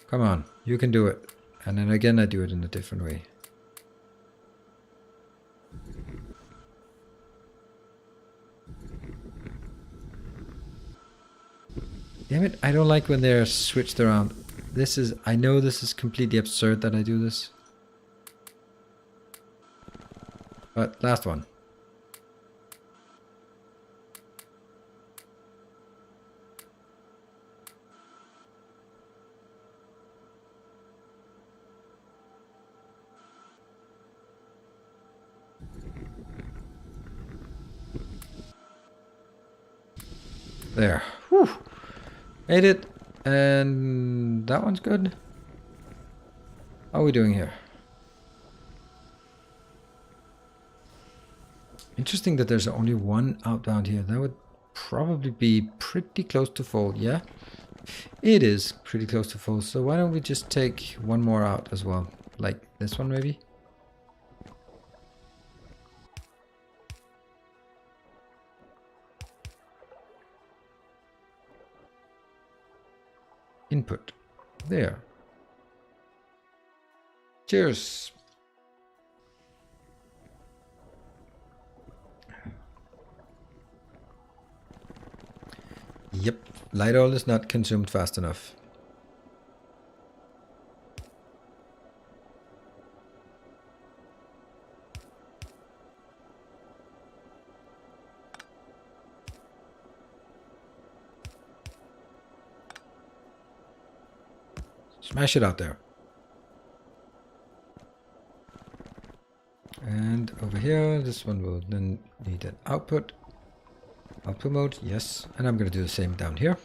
Come on, you can do it. And then again I do it in a different way. Damn it, I don't like when they're switched around. This is, I know this is completely absurd that I do this. But last one. There. Whew. Made it. And that one's good. How are we doing here? Interesting that there's only one outbound here. That would probably be pretty close to full. Yeah, it is pretty close to full. So why don't we just take one more out as well? Like this one maybe? Input. There. Cheers. Yep, light oil is not consumed fast enough. Smash it out there. And over here, this one will then need an output. Output mode, yes. And I'm going to do the same down here.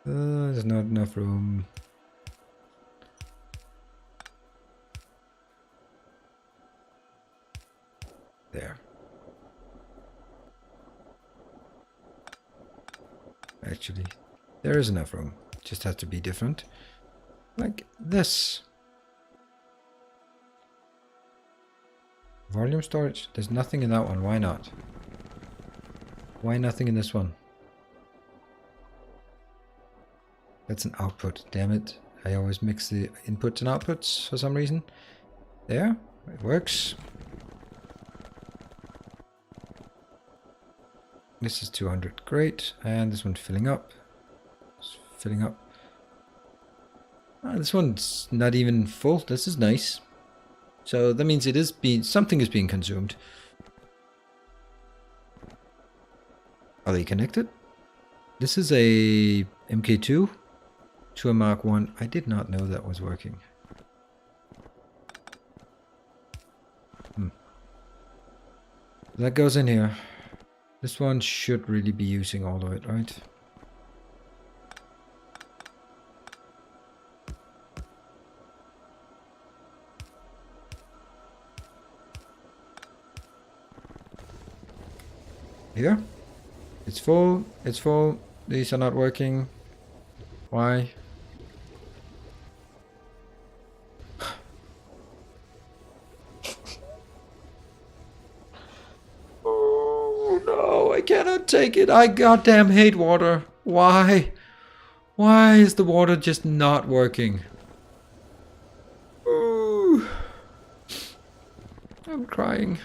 There's not enough room. There. Actually, there is enough room. Just has to be different. Like this. Volume storage. There's nothing in that one. Why not? Why nothing in this one? That's an output. Damn it. I always mix the inputs and outputs for some reason. There. It works. This is 200. Great. And this one's filling up. It's filling up. This one's not even full. This is nice. So that means it is being, something is being consumed. Are they connected? This is a MK2 to a Mark 1. I did not know that was working. That goes in here. This one should really be using all of it, right? Here? It's full. It's full. These are not working. Why? Oh no, I cannot take it. I goddamn hate water. Why? Why is the water just not working? Ooh. I'm crying.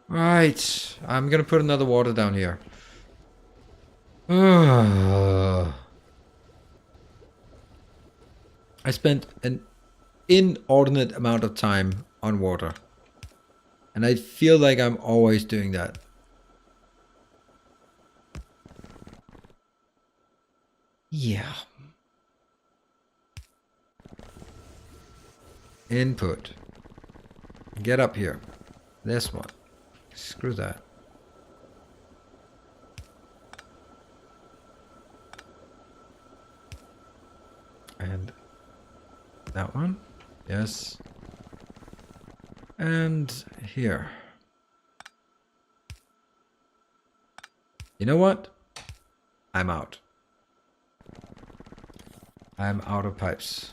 Right, I'm gonna put another water down here. I spent an inordinate amount of time on water. And I feel like I'm always doing that. Yeah. Input. Get up here. This one. Screw that. And that one. Yes. And here. You know what? I'm out. I'm out of pipes.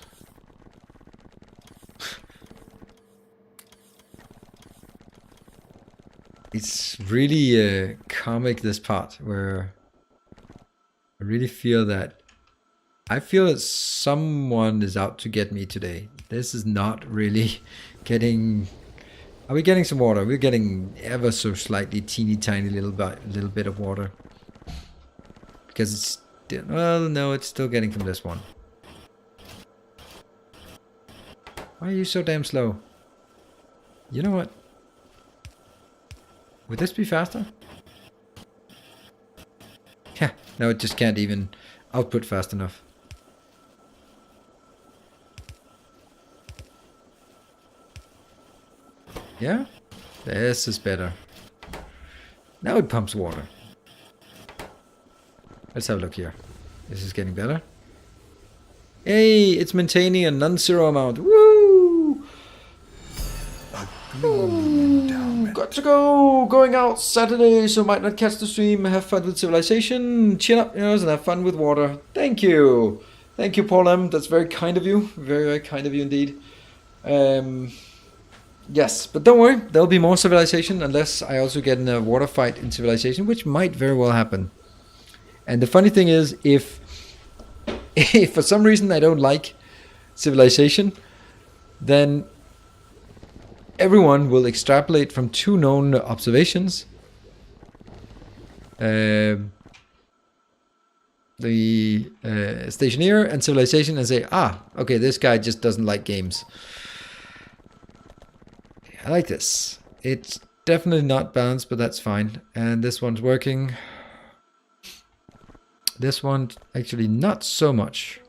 It's really comic, this part, where I really feel that someone is out to get me today. This is not really getting... Are we getting some water? We're getting ever so slightly teeny tiny little bit of water. Because it's still... Well, no, it's still getting from this one. Why are you so damn slow? You know what? Would this be faster? Yeah, no, it just can't even output fast enough. Yeah? This is better. Now it pumps water. Let's have a look here. This is getting better. Hey, it's maintaining a non-zero amount. Woo! Got to go! Going out Saturday, so might not catch the stream. Have fun with Civilization. Chin up, and have fun with water. Thank you. Thank you, Paul M. That's very kind of you. Very, very kind of you indeed. Yes, but don't worry. There'll be more Civilization unless I also get in a water fight in Civilization, which might very well happen. And the funny thing is, if for some reason I don't like Civilization, then everyone will extrapolate from two known observations. The Stationeer and Civilization, and say, okay, this guy just doesn't like games. I like this. It's definitely not balanced, but that's fine. And this one's working. This one, actually not so much.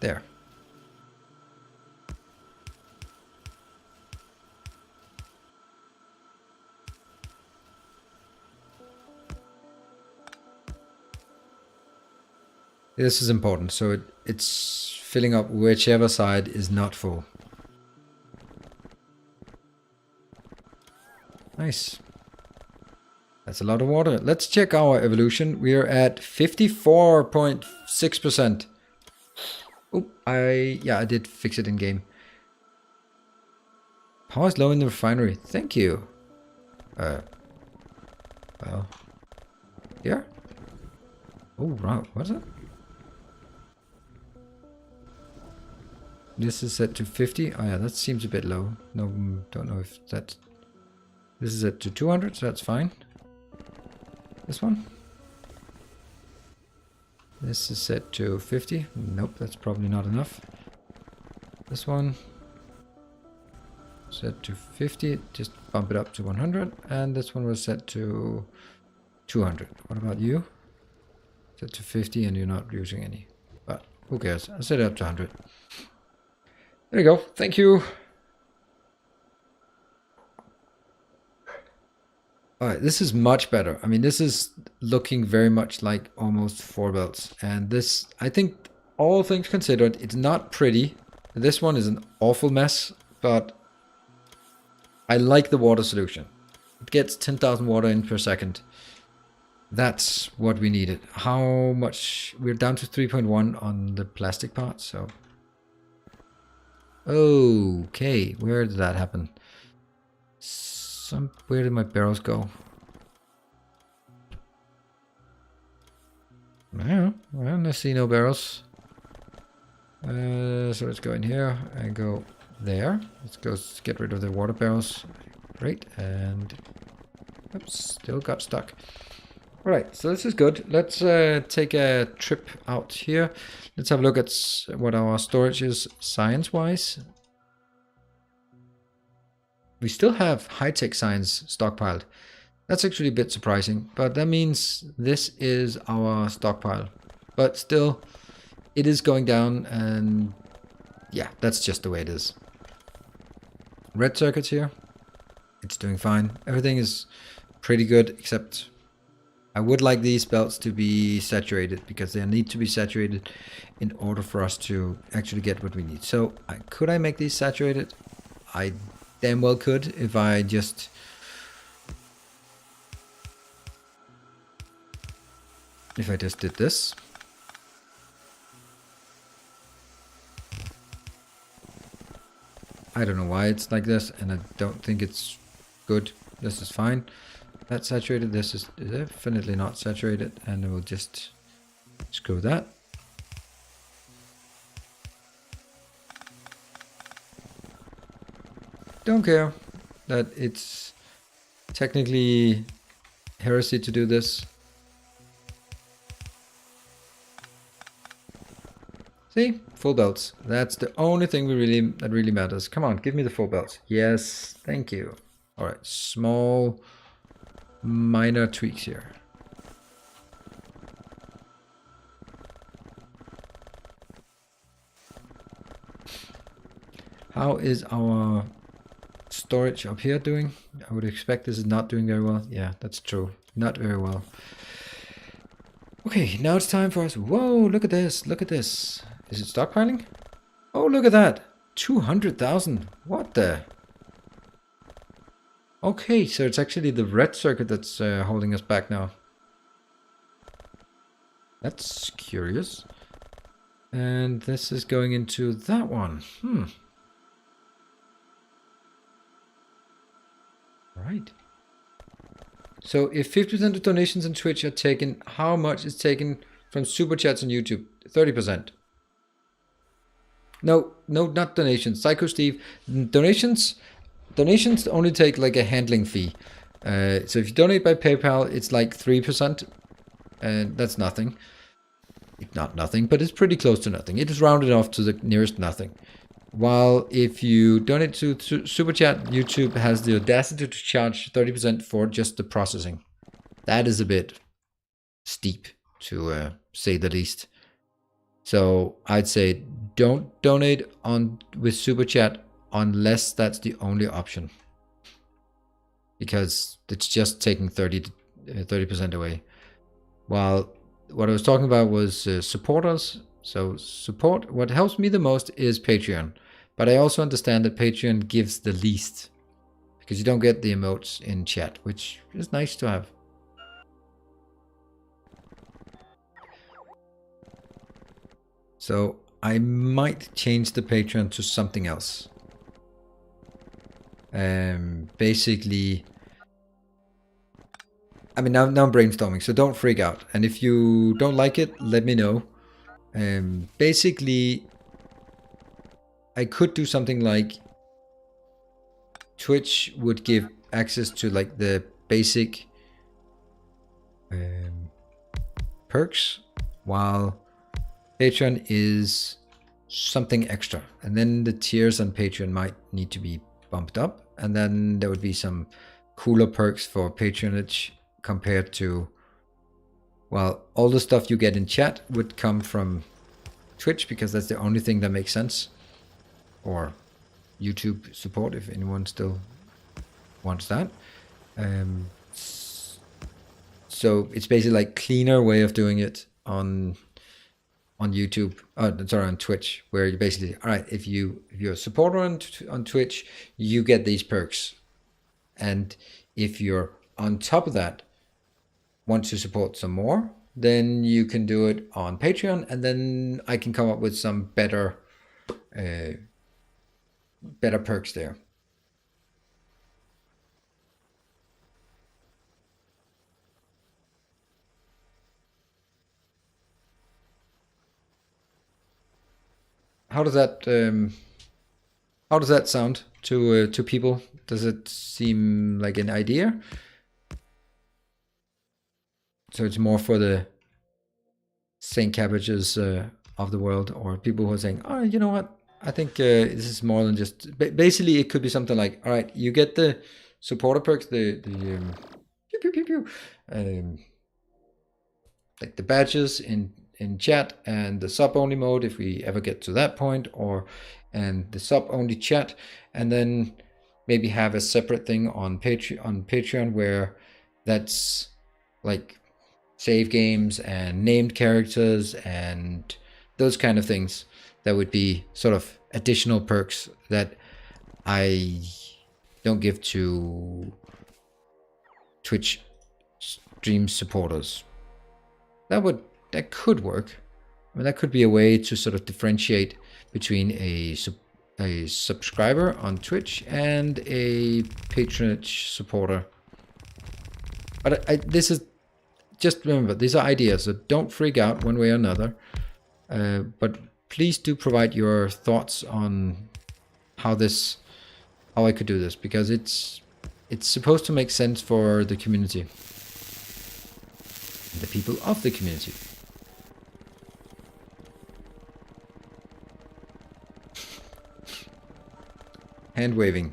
There. This is important. So it's filling up whichever side is not full. Nice. That's a lot of water. Let's check our evolution. We are at 54.6%. Oh, I did fix it in game. Power is low in the refinery. Thank you. Well, here. Oh, right. What is it? This is set to 50. Oh yeah, that seems a bit low. No, don't know if that's... This is set to 200, so that's fine. This one. This is set to 50. Nope, that's probably not enough. This one. Set to 50. Just bump it up to 100. And this one was set to 200. What about you? Set to 50 and you're not using any. But who cares? I'll set it up to 100. There you go. Thank you. Alright, this is much better. I mean, this is looking very much like almost 4 belts. And this, I think, all things considered, it's not pretty. This one is an awful mess, but I like the water solution. It gets 10,000 water in per second. That's what we needed. How much? We're down to 3.1 on the plastic part, so... Okay, where did that happen? Where did my barrels go? Well, I see no barrels. So let's go in here and go there. Let's go get rid of the water barrels. Great, and oops, still got stuck. All right, so this is good. Let's take a trip out here. Let's have a look at what our storage is science-wise. We still have high-tech science stockpiled. That's actually a bit surprising, but that means this is our stockpile. But still, it is going down, and yeah, that's just the way it is. Red circuits here. It's doing fine. Everything is pretty good, except I would like these belts to be saturated, because they need to be saturated in order for us to actually get what we need. So, could I make these saturated? I damn well could if I just did this. I don't know why it's like this, and I don't think it's good. This is fine. That's saturated. This is definitely not saturated, and we'll just screw that. Don't care that it's technically heresy to do this. See? Full belts. That's the only thing that really matters. Come on, give me the full belts. Yes, thank you. Alright, small minor tweaks here. How is our storage up here doing? I would expect this is not doing very well. Yeah, that's true. Not very well. Okay, now it's time for us. Whoa, look at this. Look at this. Is it stockpiling? Oh, look at that. 200,000. What the? Okay, so it's actually the red circuit that's holding us back now. That's curious. And this is going into that one. Right. So if 50% of donations on Twitch are taken, how much is taken from super chats on YouTube? 30%. No, not donations. Psycho Steve. Donations only take like a handling fee. So if you donate by PayPal, it's like 3%. And that's nothing. It's not nothing, but it's pretty close to nothing. It is rounded off to the nearest nothing. While if you donate to Super Chat, YouTube has the audacity to charge 30% for just the processing. That is a bit steep, to say the least. So I'd say don't donate with Super Chat unless that's the only option. Because it's just taking 30% away. While what I was talking about was supporters. So support, what helps me the most is Patreon. But I also understand that Patreon gives the least, because you don't get the emotes in chat, which is nice to have. So I might change the Patreon to something else. Basically, I mean, now I'm brainstorming, so don't freak out. And if you don't like it, let me know. Basically, I could do something like Twitch would give access to like the basic perks, while Patreon is something extra. And then the tiers on Patreon might need to be bumped up. And then there would be some cooler perks for patronage compared to, well, all the stuff you get in chat would come from Twitch, because that's the only thing that makes sense. Or YouTube support, if anyone still wants that. So it's basically like cleaner way of doing it on YouTube, sorry, on Twitch, where you basically, all right, if you're a supporter on Twitch, you get these perks, and if you're on top of that want to support some more, then you can do it on Patreon, and then I can come up with some better perks there. How does that sound to people? Does it seem like an idea? So it's more for the Saint Cabbages of the world, or people who are saying, oh, you know what? I think this is more than just. Basically, it could be something like, all right, you get the supporter perks, the pew, pew, pew, like the badges in chat, and the sub only mode if we ever get to that point, and the sub only chat, and then maybe have a separate thing on Patreon where that's like save games and named characters and those kind of things. That would be sort of additional perks that I don't give to Twitch stream supporters. That could work. I mean, that could be a way to sort of differentiate between a subscriber on Twitch and a patronage supporter. But this is, just remember, these are ideas, so don't freak out one way or another. But please do provide your thoughts on how I could do this, because it's supposed to make sense for the community, the people of the community. Hand waving.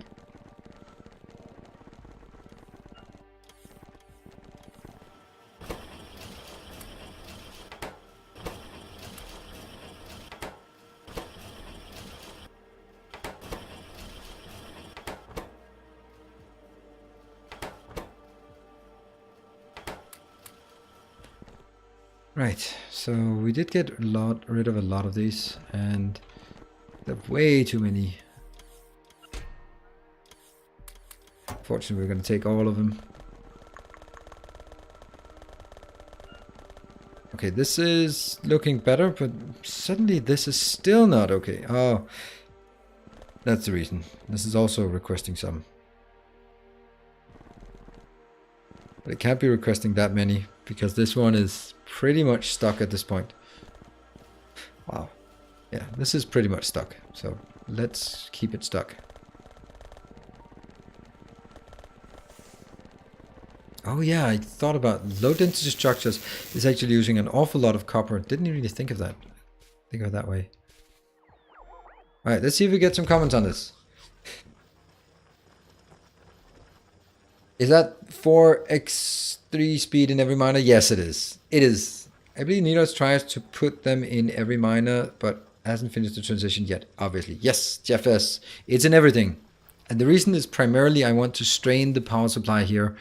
Right, so we did get rid of a lot of these, and there are way too many. Fortunately, we're going to take all of them. Okay, this is looking better, but suddenly this is still not okay. Oh, that's the reason. This is also requesting some. But it can't be requesting that many, because this one is pretty much stuck at this point. Wow. Yeah, this is pretty much stuck. So let's keep it stuck. Oh yeah, I thought about low density structures is actually using an awful lot of copper. Didn't really think of that. Think of it that way. Alright, let's see if we get some comments on this. Is that 4x3 speed in every miner? Yes, it is. It is. I believe Nidos tries to put them in every miner, but hasn't finished the transition yet, obviously. Yes, Jeff S. It's in everything. And the reason is primarily I want to strain the power supply here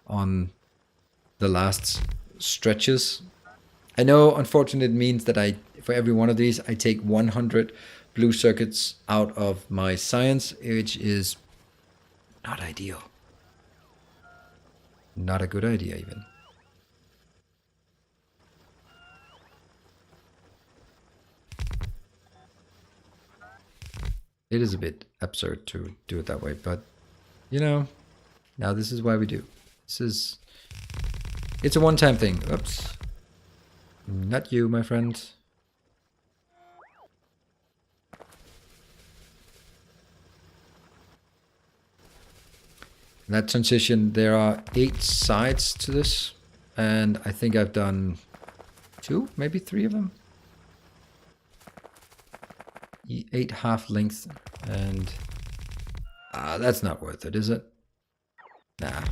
on the last stretches. I know, unfortunately, it means that I for every one of these, I take 100 blue circuits out of my science, which is not ideal. Not a good idea, even. It is a bit absurd to do it that way, but, you know, now this is why we do. It's a one-time thing. Oops. Not you, my friend. That transition, there are 8 sides to this, and I think I've done 2, maybe 3 of them. 8 half length, and that's not worth it, is it? Nah.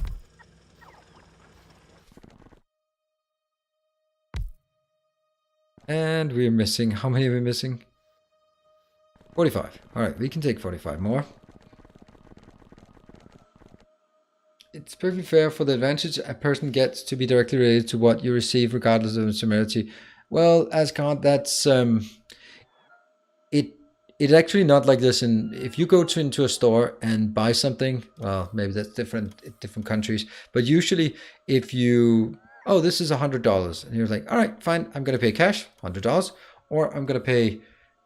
And we're missing, how many are we missing? 45. All right, we can take 45 more. It's perfectly fair for the advantage a person gets to be directly related to what you receive, regardless of similarity. Well, Asgard, that's it's actually not like this. And if you go into a store and buy something, well, maybe that's different in different countries. But usually, if you this is $100, and you're like, all right, fine, I'm gonna pay cash, $100, or I'm gonna pay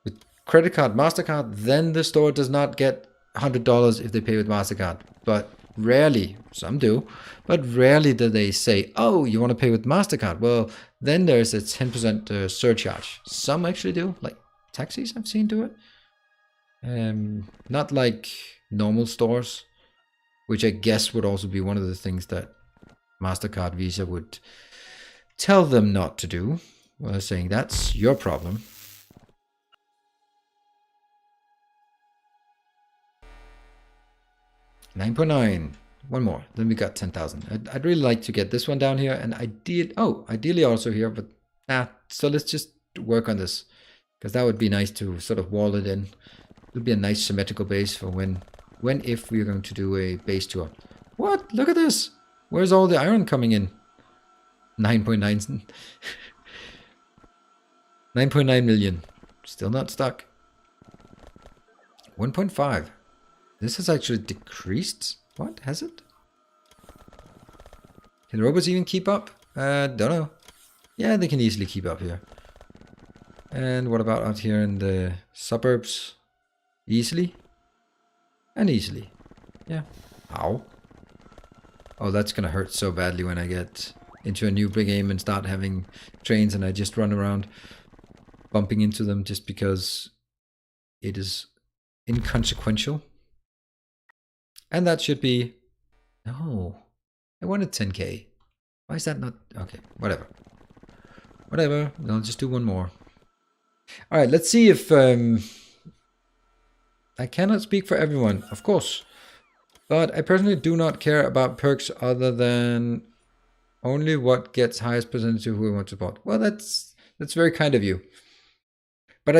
with credit card, MasterCard, then the store does not get $100 if they pay with MasterCard. But rarely, some do, but rarely do they say, oh, you want to pay with MasterCard? Well, then there's a 10% surcharge. Some actually do, like taxis I've seen do it. Not like normal stores, which I guess would also be one of the things that MasterCard, Visa would tell them not to do. Well, saying that's your problem. $9.9. One more. Then we got 10,000. I'd really like to get this one down here, and ideally also here, but so let's just work on this, because that would be nice to sort of wall it in. It would be a nice symmetrical base for if we're going to do a base tour. What? Look at this. Where's all the iron coming in? 9.9. 9.9 million. Still not stuck. 1.5. This has actually decreased. What? Has it? Can robots even keep up? Don't know. Yeah, they can easily keep up here. And what about out here in the suburbs? Easily? And easily. Yeah. Ow. Oh, that's gonna hurt so badly when I get into a new big game and start having trains and I just run around bumping into them just because it is inconsequential. And that should be... No. I wanted 10k. Why is that not... Okay, whatever. Whatever. I'll just do one more. Alright, let's see if... I cannot speak for everyone, of course. But I personally do not care about perks other than only what gets highest percentage of who I want to support. Well, that's very kind of you. But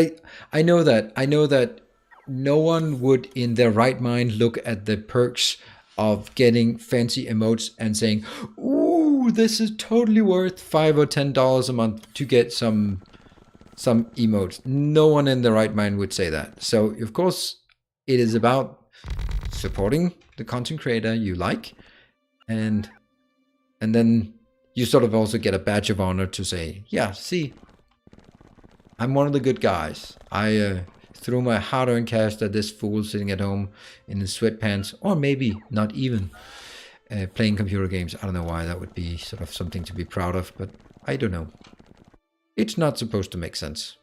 I know that. I know that no one would in their right mind look at the perks of getting fancy emotes and saying, ooh, this is totally worth $5 or $10 a month to get some emotes. No one in their right mind would say that. So, of course, it is about supporting the content creator you like, and then you sort of also get a badge of honor to say, yeah, see, I'm one of the good guys. I threw my hard-earned cash at this fool sitting at home in his sweatpants, or maybe not even playing computer games. I don't know why that would be sort of something to be proud of, but I don't know. It's not supposed to make sense.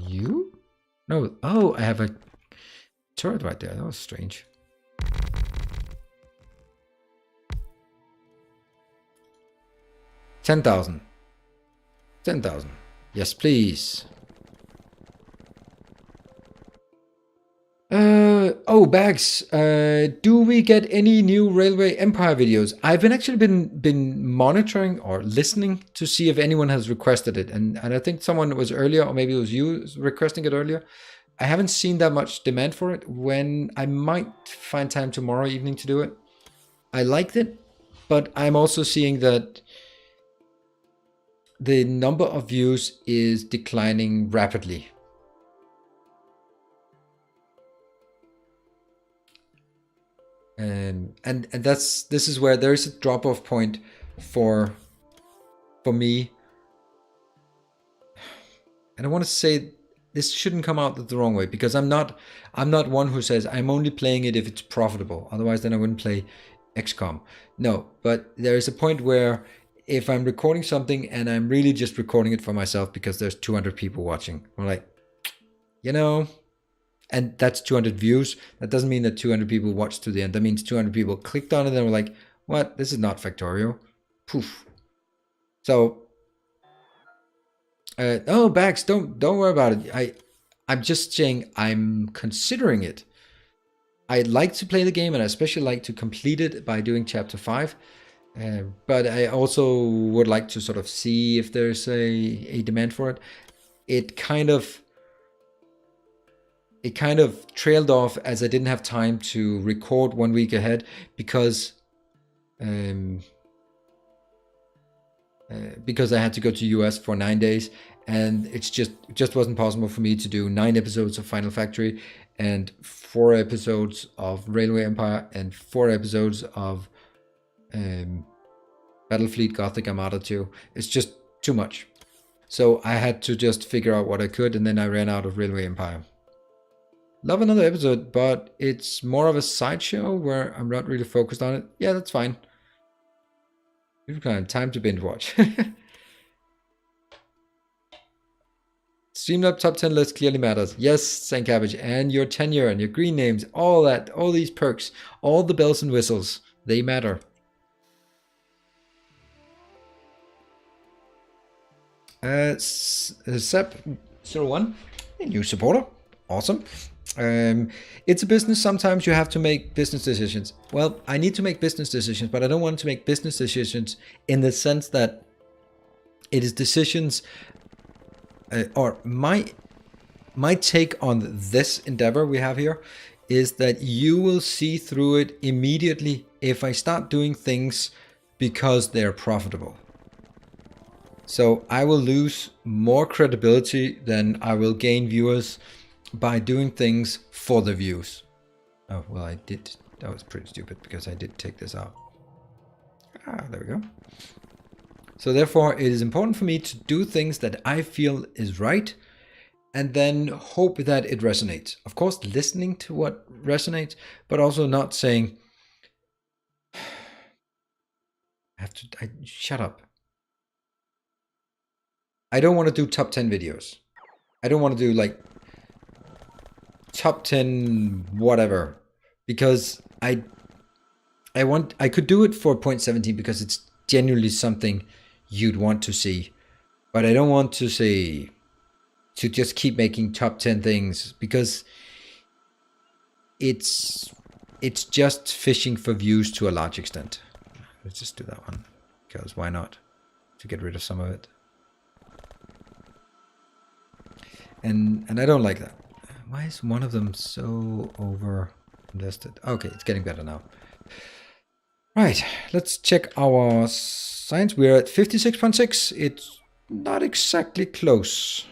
You? No. Oh, I have a turret right there. That was strange. $10,000. 10,000. Yes, please. Bags. Do we get any new Railway Empire videos? I've actually been monitoring or listening to see if anyone has requested it, and I think someone was earlier, or maybe it was you requesting it earlier. I haven't seen that much demand for it. When I might find time tomorrow evening to do it. I liked it, but I'm also seeing that the number of views is declining rapidly. And this is where there is a drop-off point for me. And I want to say this shouldn't come out the wrong way, because I'm not one who says I'm only playing it if it's profitable. Otherwise, then I wouldn't play XCOM. No, but there is a point where if I'm recording something and I'm really just recording it for myself because there's 200 people watching, I'm like, and that's 200 views. That doesn't mean that 200 people watched to the end. That means 200 people clicked on it and were like, what? This is not Factorio. Poof. So, no, Bax, don't worry about it. I'm just saying I'm considering it. I'd like to play the game, and I especially like to complete it by doing chapter 5. But I also would like to sort of see if there's a demand for it. It kind of trailed off as I didn't have time to record 1 week ahead because I had to go to US for 9 days, and it just wasn't possible for me to do 9 episodes of Final Factory and 4 episodes of Railway Empire and 4 episodes of Battlefleet Gothic Armada 2. It's just too much. So I had to just figure out what I could, and then I ran out of Railway Empire. Love another episode, but it's more of a sideshow where I'm not really focused on it. Yeah, that's fine. You've got time to binge watch. Streamlab top 10 list clearly matters. Yes, Saint Cabbage, and your tenure and your green names, all that, all these perks, all the bells and whistles, they matter. Sep01, a new supporter. Awesome. It's a business. Sometimes you have to make business decisions. Well, I need to make business decisions, but I don't want to make business decisions in the sense that it is decisions or my take on this endeavor we have here is that you will see through it immediately if I start doing things because they're profitable. So I will lose more credibility than I will gain viewers by doing things for the views. Oh, well, I did. That was pretty stupid because I did take this out. There we go. So therefore, it is important for me to do things that I feel is right and then hope that it resonates. Of course, listening to what resonates, but also not saying, shut up. I don't want to do top 10 videos. I don't want to do like top 10 whatever, because I could do it for 0.17 because it's genuinely something you'd want to see, but I don't want to say to just keep making top 10 things because it's just fishing for views to a large extent. Let's just do that one because why not, to get rid of some of it. And I don't like that. Why is one of them so over invested? Okay, it's getting better now. Right, let's check our science. We're at 56.6. It's not exactly close.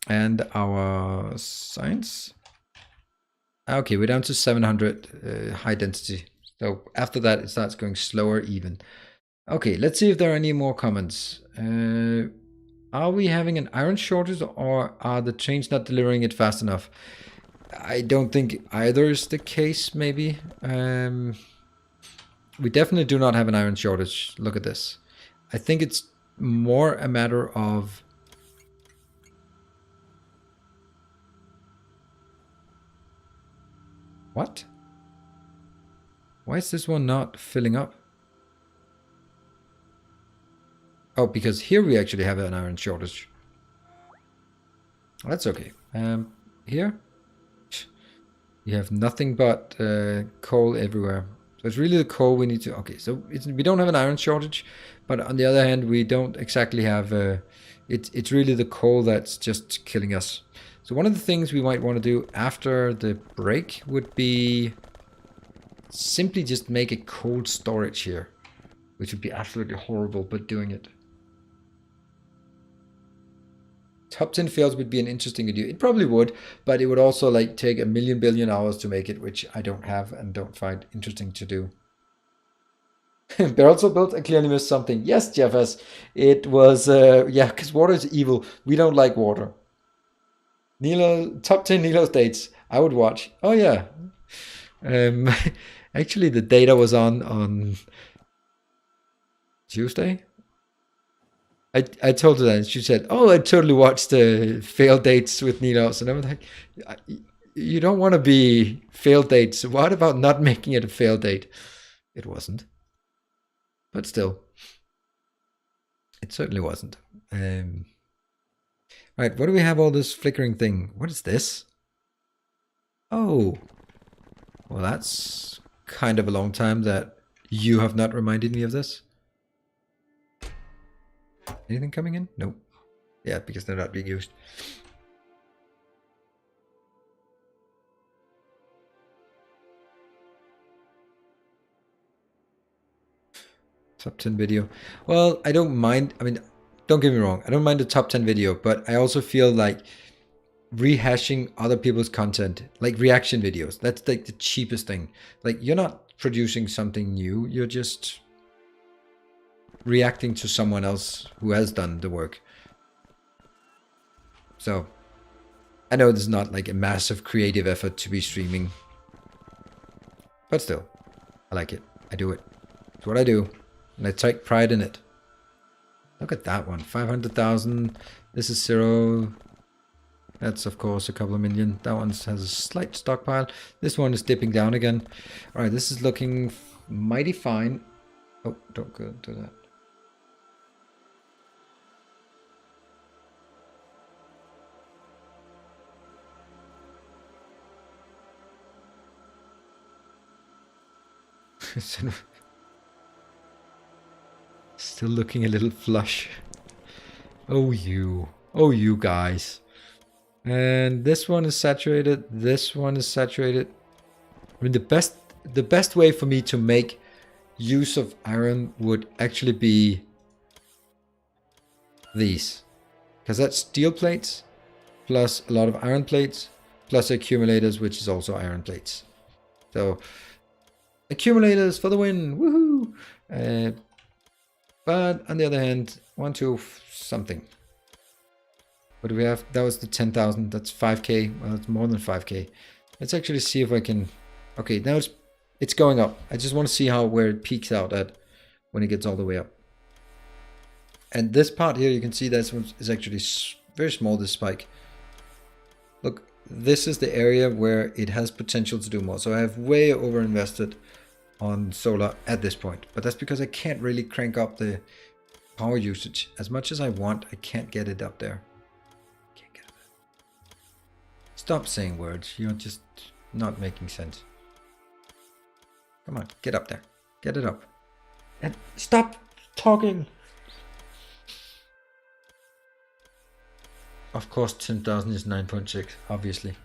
And our science. Okay, we're down to 700 high density. So after that, it starts going slower even. Okay, let's see if there are any more comments. Are we having an iron shortage, or are the trains not delivering it fast enough? I don't think either is the case, maybe. We definitely do not have an iron shortage. Look at this. I think it's more a matter of... What? Why is this one not filling up? Oh, because here we actually have an iron shortage. That's okay. Here? We have nothing but coal everywhere. So it's really the coal we need to... Okay, so we don't have an iron shortage, but on the other hand, we don't exactly have... It's really the coal that's just killing us. So one of the things we might want to do after the break would be simply just make a cold storage here. which would be absolutely horrible, but doing it. Top 10 fails would be an interesting video. It probably would, but it would also like take a million billion hours to make it, which I don't have and don't find interesting to do. Barrels are built. I clearly missed something. Yes, Jeffers. It was, yeah, because water is evil. We don't like water. Nilo, top 10 Nilo states. I would watch. Oh, yeah. Um, actually, the data was on Tuesday. I told her that, and she said, "Oh, I totally watched the failed dates with Nilos," and I was like, "You don't want to be failed dates. What about not making it a failed date?" It wasn't, but still, it certainly wasn't. Right, what do we have? All this flickering thing. What is this? Oh, well, that's kind of a long time that you have not reminded me of this. Anything coming in? Nope. Yeah, because they're not being used. Top 10 video. Well, I don't mind. I mean, don't get me wrong. I don't mind the top 10 video, but I also feel like rehashing other people's content, like reaction videos, that's like the cheapest thing. Like, you're not producing something new. You're just reacting to someone else who has done the work. So I know this is not like a massive creative effort to be streaming, but still, I like it. I do it. It's what I do, and I take pride in it. Look at that one, 500,000. This is 0. That's of course a couple of million. That one has a slight stockpile. This one is dipping down again. All right, this is looking mighty fine. Oh, don't go do that. Still looking a little flush. Oh, you guys. And this one is saturated. This one is saturated. I mean, the best way for me to make use of iron would actually be these, because that's steel plates plus a lot of iron plates plus accumulators, which is also iron plates. So accumulators for the win, woohoo! But on the other hand, 1, 2, something. What do we have? That was the 10,000. That's 5k. Well, it's more than 5k. Let's actually see if I can. Okay, now it's going up. I just want to see where it peaks out at when it gets all the way up. And this part here, you can see that is actually very small, this spike. Look, this is the area where it has potential to do more. So I have way over invested on solar at this point, but that's because I can't really crank up the power usage as much as I want. I can't get it up there. Can't get it up. Stop saying words. You're just not making sense. Come on, get up there. Get it up. And stop talking. Of course, 10,000 is 9.6, obviously.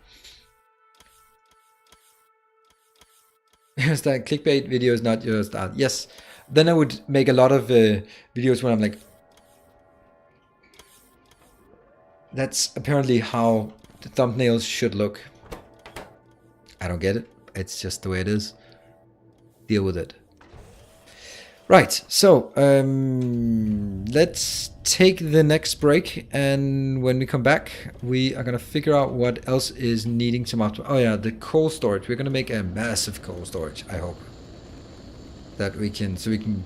Yes, that clickbait video is not your style. Yes, then I would make a lot of videos where I'm like, that's apparently how the thumbnails should look. I don't get it. It's just the way it is. Deal with it. Right, so let's take the next break, and when we come back, we are gonna figure out what else is needing some optimal. Oh yeah, the coal storage. We're gonna make a massive coal storage. I hope that we can, so we can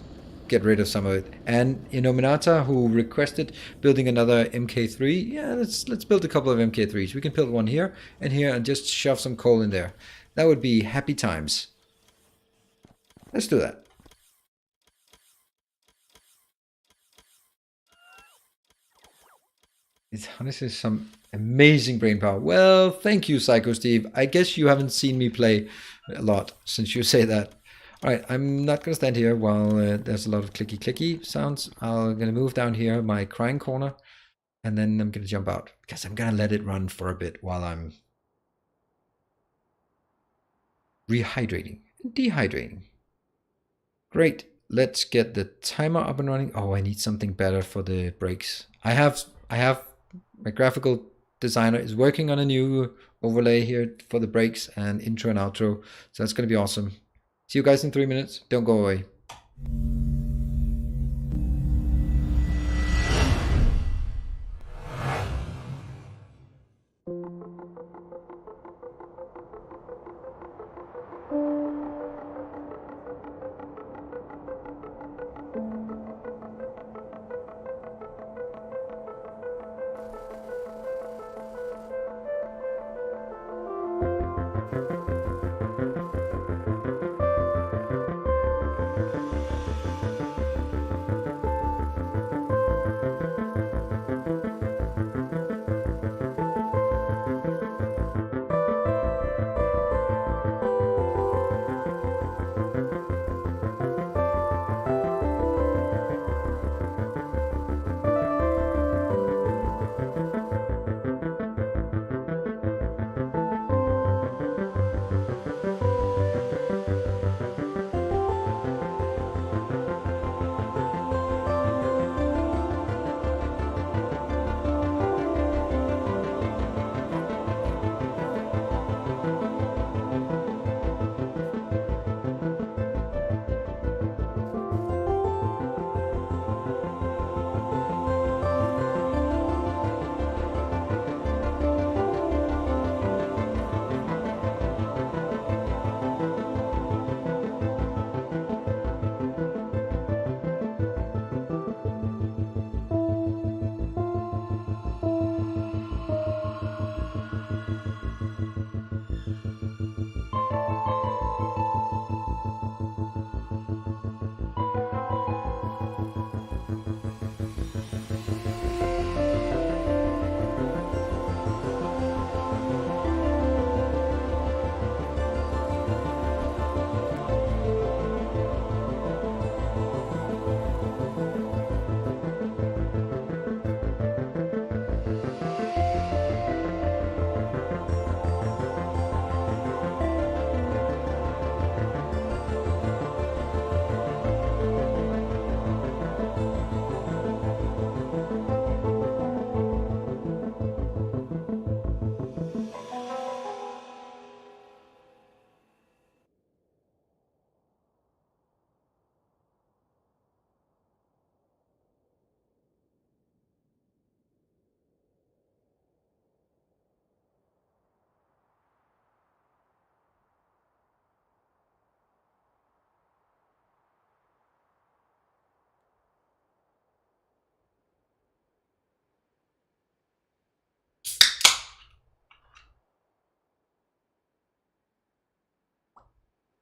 get rid of some of it. And Inominata, who requested building another MK3, yeah, let's build a couple of MK3s. We can build one here, and just shove some coal in there. That would be happy times. Let's do that. It's honestly some amazing brain power. Well, thank you, Psycho Steve. I guess you haven't seen me play a lot since you say that. All right, I'm not going to stand here while there's a lot of clicky clicky sounds. I'm going to move down here, my crying corner, and then I'm going to jump out because I'm going to let it run for a bit while I'm rehydrating and dehydrating. Great. let's get the timer up and running. Oh, I need something better for the brakes. I have my graphical designer is working on a new overlay here for the brakes and intro and outro. So that's going to be awesome. See you guys in 3 minutes. Don't go away.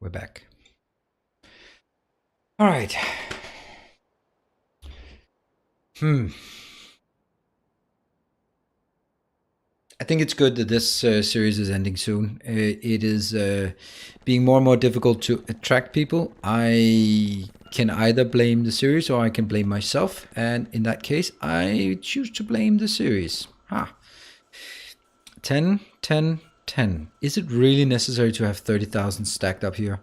We're back. All right. I think it's good that this series is ending soon. It is being more and more difficult to attract people. I can either blame the series or I can blame myself. And in that case, I choose to blame the series. 10, 10, 10. Is it really necessary to have 30,000 stacked up here?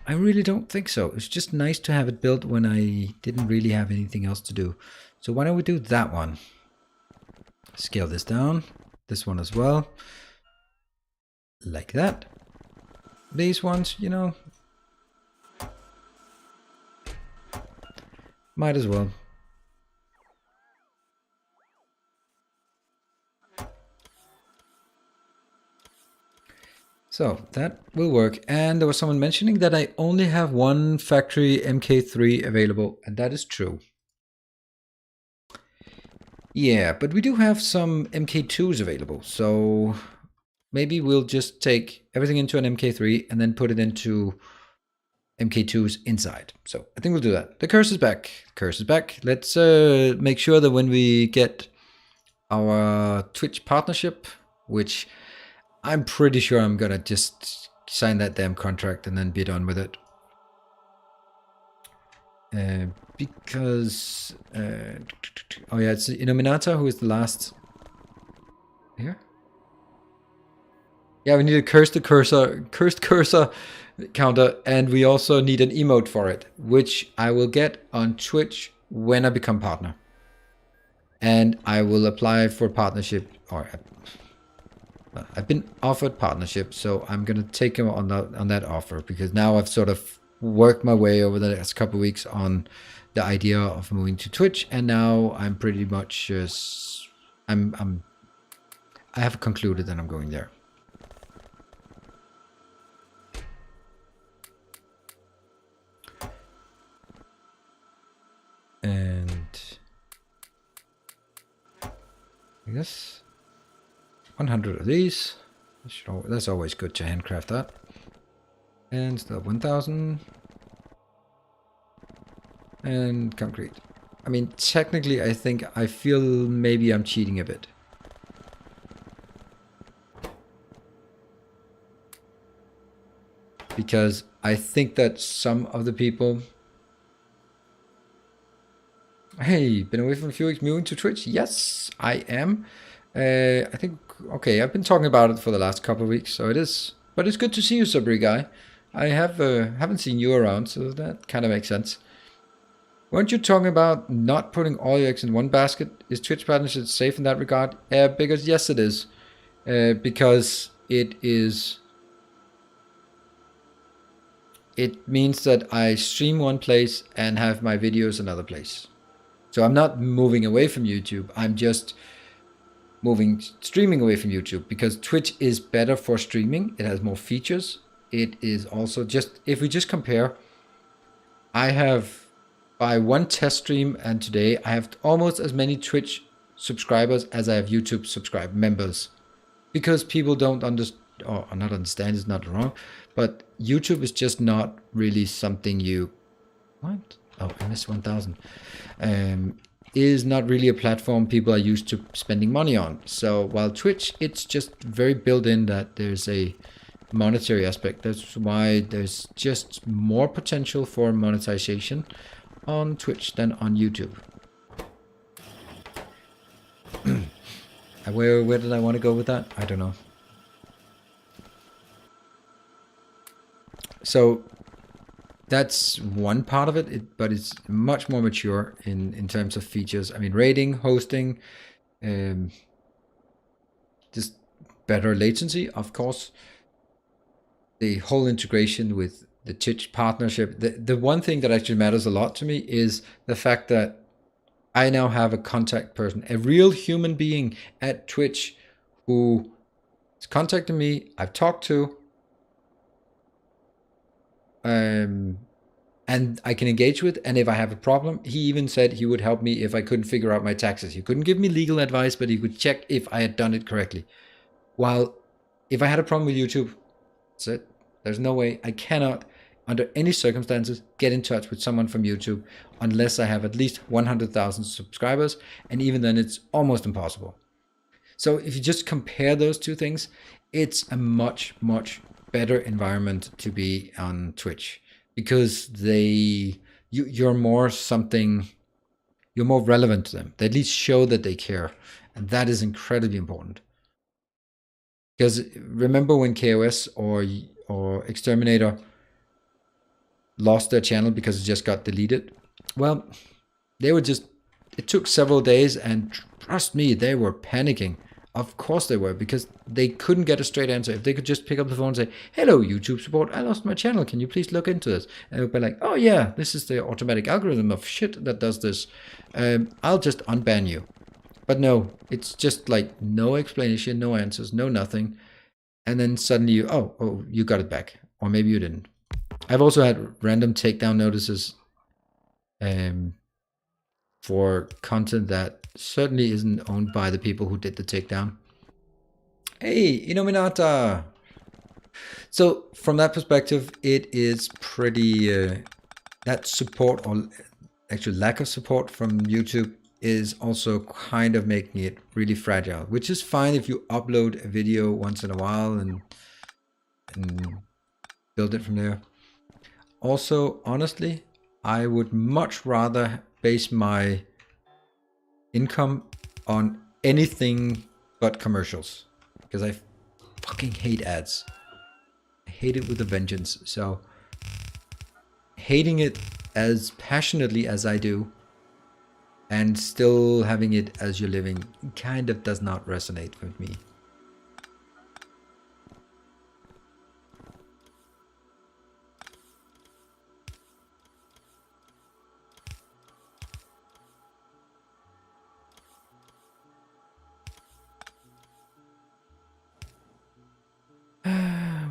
I really don't think so. It's just nice to have it built when I didn't really have anything else to do. So why don't we do that one? Scale this down. This one as well. Like that. These ones, you know, might as well. So that will work. And there was someone mentioning that I only have one factory MK3 available, and that is true. Yeah, but we do have some MK2s available, so maybe we'll just take everything into an MK3 and then put it into MK2s inside. So I think we'll do that. The curse is back. Curse is back. Let's make sure that when we get our Twitch partnership, which I'm pretty sure I'm gonna just sign that damn contract and then be done with it. Because oh yeah, it's Innominata who is the last here. Yeah, we need to curse the cursor, cursed cursor counter, and we also need an emote for it, which I will get on Twitch when I become partner. And I will apply for partnership, or I've been offered partnership, so I'm gonna take him on that offer, because now I've sort of worked my way over the next couple of weeks on the idea of moving to Twitch, and now I'm pretty much I have concluded that I'm going there. And I guess 100 of these. That's always good to handcraft that. And still 1,000. And concrete. I mean, technically, I feel maybe I'm cheating a bit. Because I think that some of the people... Hey, been away for a few weeks, moving to Twitch? Yes, I am. I think, okay, I've been talking about it for the last couple of weeks, so it is. But it's good to see you, Sabri guy. I haven't seen you around, so that kind of makes sense. Weren't you talking about not putting all your eggs in one basket? Is Twitch partnership safe in that regard? Because yes, it is. Because it is... It means that I stream one place and have my videos another place. So I'm not moving away from YouTube. I'm just streaming away from YouTube, because Twitch is better for streaming. It has more features. It is also just, if we just compare, I have, by one test stream and today, I have almost as many Twitch subscribers as I have YouTube members, because people don't understand, or not understand is not wrong, but YouTube is just not really something you, what? Oh, I missed 1,000. Is not really a platform people are used to spending money on. So while Twitch, it's just very built in that there's a monetary aspect. That's why there's just more potential for monetization on Twitch than on YouTube. Where did I want to go with that? I don't know. So that's one part of it, but it's much more mature in terms of features. I mean, rating, hosting, just better latency, of course. The whole integration with the Twitch partnership. The one thing that actually matters a lot to me is the fact that I now have a contact person, a real human being at Twitch who is contacting me, I've talked to, and I can engage with, and if I have a problem, he even said he would help me if I couldn't figure out my taxes. He couldn't give me legal advice, but he could check if I had done it correctly. While if I had a problem with YouTube, that's it. There's no way. I cannot, under any circumstances, get in touch with someone from YouTube unless I have at least 100,000 subscribers, and even then it's almost impossible. So if you just compare those two things, it's a much, much better environment to be on Twitch, because you're more relevant to them. They at least show that they care, and that is incredibly important. Because remember when KOS or Exterminator lost their channel because it just got deleted? Well, it took several days, and trust me, they were panicking. Of course they were, because they couldn't get a straight answer. If they could just pick up the phone and say, "Hello, YouTube support, I lost my channel. Can you please look into this?" And it would be like, "Oh yeah, this is the automatic algorithm of shit that does this. I'll just unban you." But no, it's just like no explanation, no answers, no nothing. And then suddenly you got it back. Or maybe you didn't. I've also had random takedown notices for content that certainly isn't owned by the people who did the takedown. Hey, Innominata! So from that perspective, it is pretty, that support, or actually lack of support from YouTube, is also kind of making it really fragile, which is fine if you upload a video once in a while and build it from there. Also, honestly, I would much rather base my income on anything but commercials, because I fucking hate ads. I hate it with a vengeance. So hating it as passionately as I do and still having it as your living kind of does not resonate with me.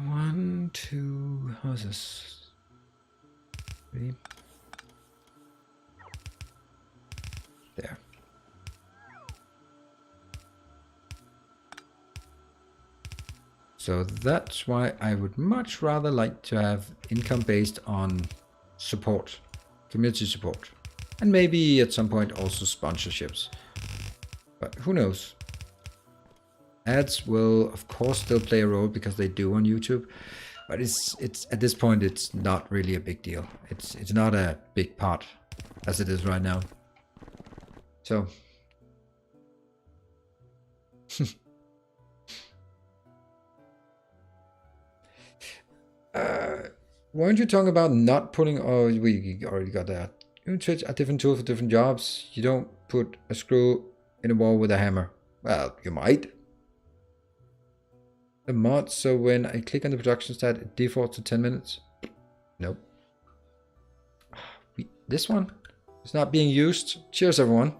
One, two, how's this? Three. There. So that's why I would much rather like to have income based on support, community support, and maybe at some point also sponsorships. But who knows? Ads will of course still play a role because they do on YouTube, but it's at this point it's not really a big deal. It's not a big part as it is right now. So weren't you talking about not putting, oh, we already got that. You switch a different tool for different jobs. You don't put a screw in a wall with a hammer. Well, you might. The mod, so when I click on the production stat, it defaults to 10 minutes. Nope. This one is not being used. Cheers, everyone.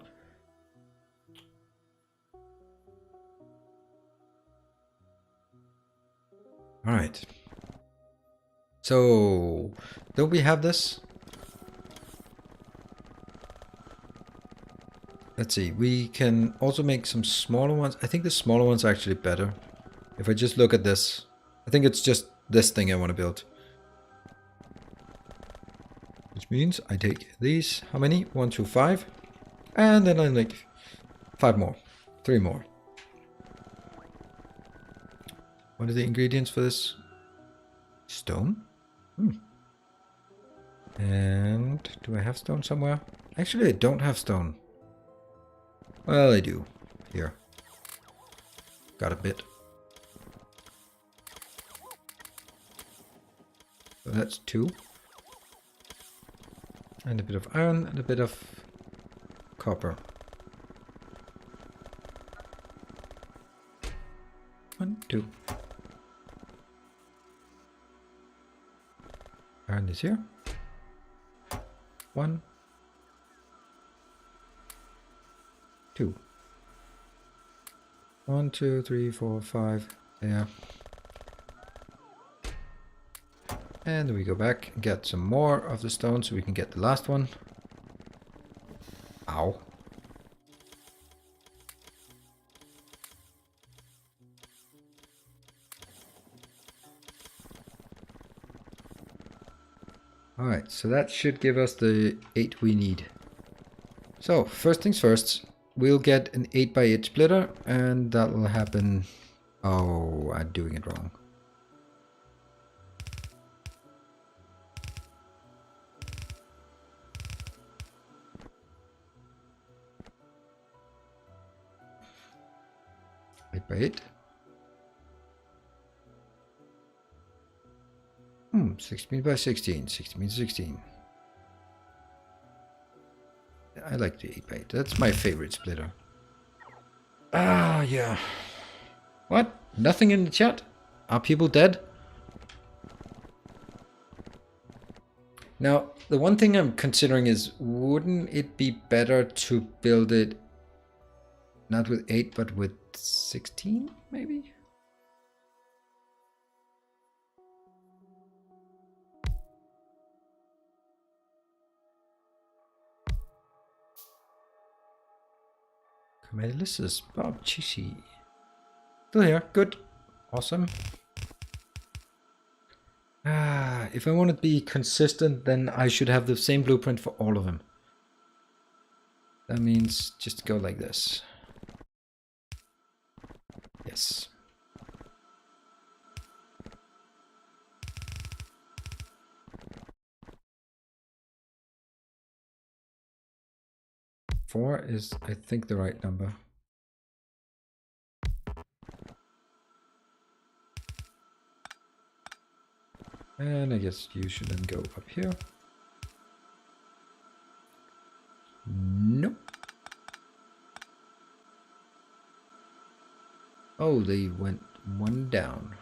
All right. So, don't we have this? Let's see. We can also make some smaller ones. I think the smaller ones are actually better. If I just look at this, I think it's just this thing I want to build. Which means I take these, how many? 1, 2, 5. And then I make 5 more. 3 more. What are the ingredients for this? Stone? And do I have stone somewhere? Actually, I don't have stone. Well, I do. Here. Got a bit. So that's 2. And a bit of iron and a bit of copper. 1, 2. Iron is here. 1, 2. 1, 2, 3, 4, 5. There. And then we go back and get some more of the stone so we can get the last one. Ow. Alright, so that should give us the 8 we need. So, first things first, we'll get an 8x8 splitter, and that will happen... Oh, I'm doing it wrong. By 8. 16 by 16. 16 means 16. I like the 8x8. That's my favorite splitter. Ah, yeah. What? Nothing in the chat? Are people dead? Now, the one thing I'm considering is, wouldn't it be better to build it not with 8, but with 16, maybe? Melissa's Bob Chishi. Still here. Good. Awesome. If I want to be consistent, then I should have the same blueprint for all of them. That means just go like this. Yes. Four is, I think, the right number. And I guess you should then go up here. Nope. Oh, they went one down.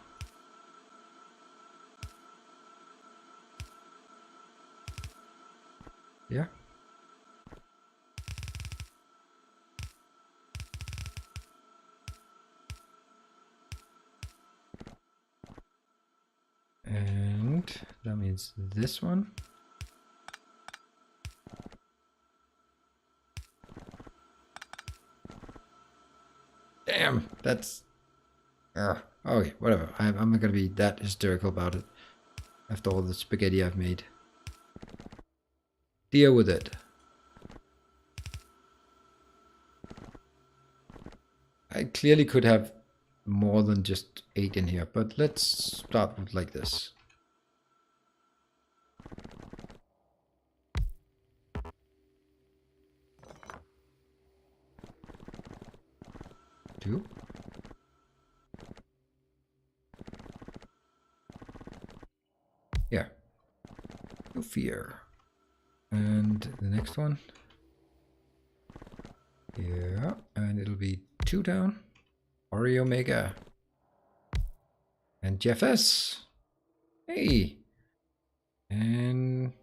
Yeah. And that means this one. Damn, that's... okay, whatever. I'm not gonna be that hysterical about it after all the spaghetti I've made. Deal with it. I clearly could have more than just 8 in here, but let's start with like this. Two. Yeah. No fear. And the next one. Yeah, and it'll be 2 down. Oreo Omega. And Jeff S. Hey. And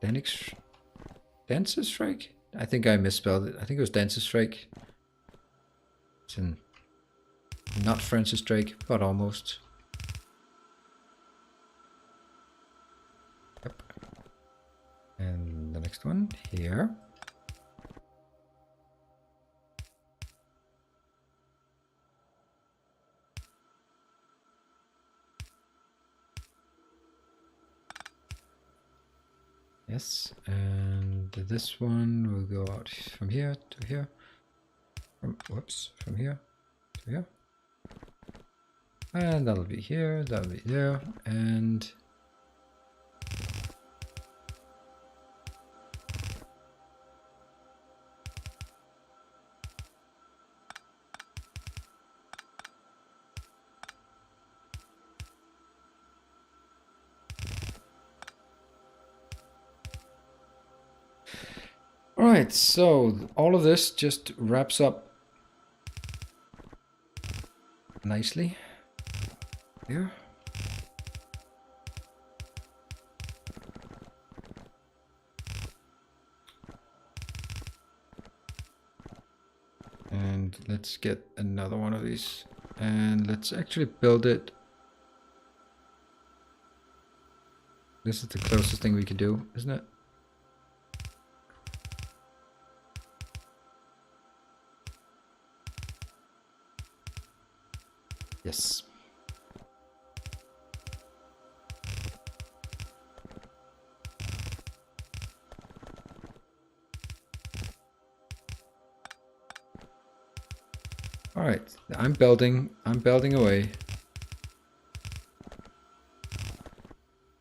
Dancer Strike? I think I misspelled it. I think it was Dancer Strike. It's in not Francis Drake, but almost. Yep. And the next one here. Yes, and this one will go out from here to here. From here to here. And that'll be here, that'll be there, and alright, so all of this just wraps up nicely here. And let's get another one of these. And let's actually build it. This is the closest thing we can do, isn't it? Yes. All right, I'm building away.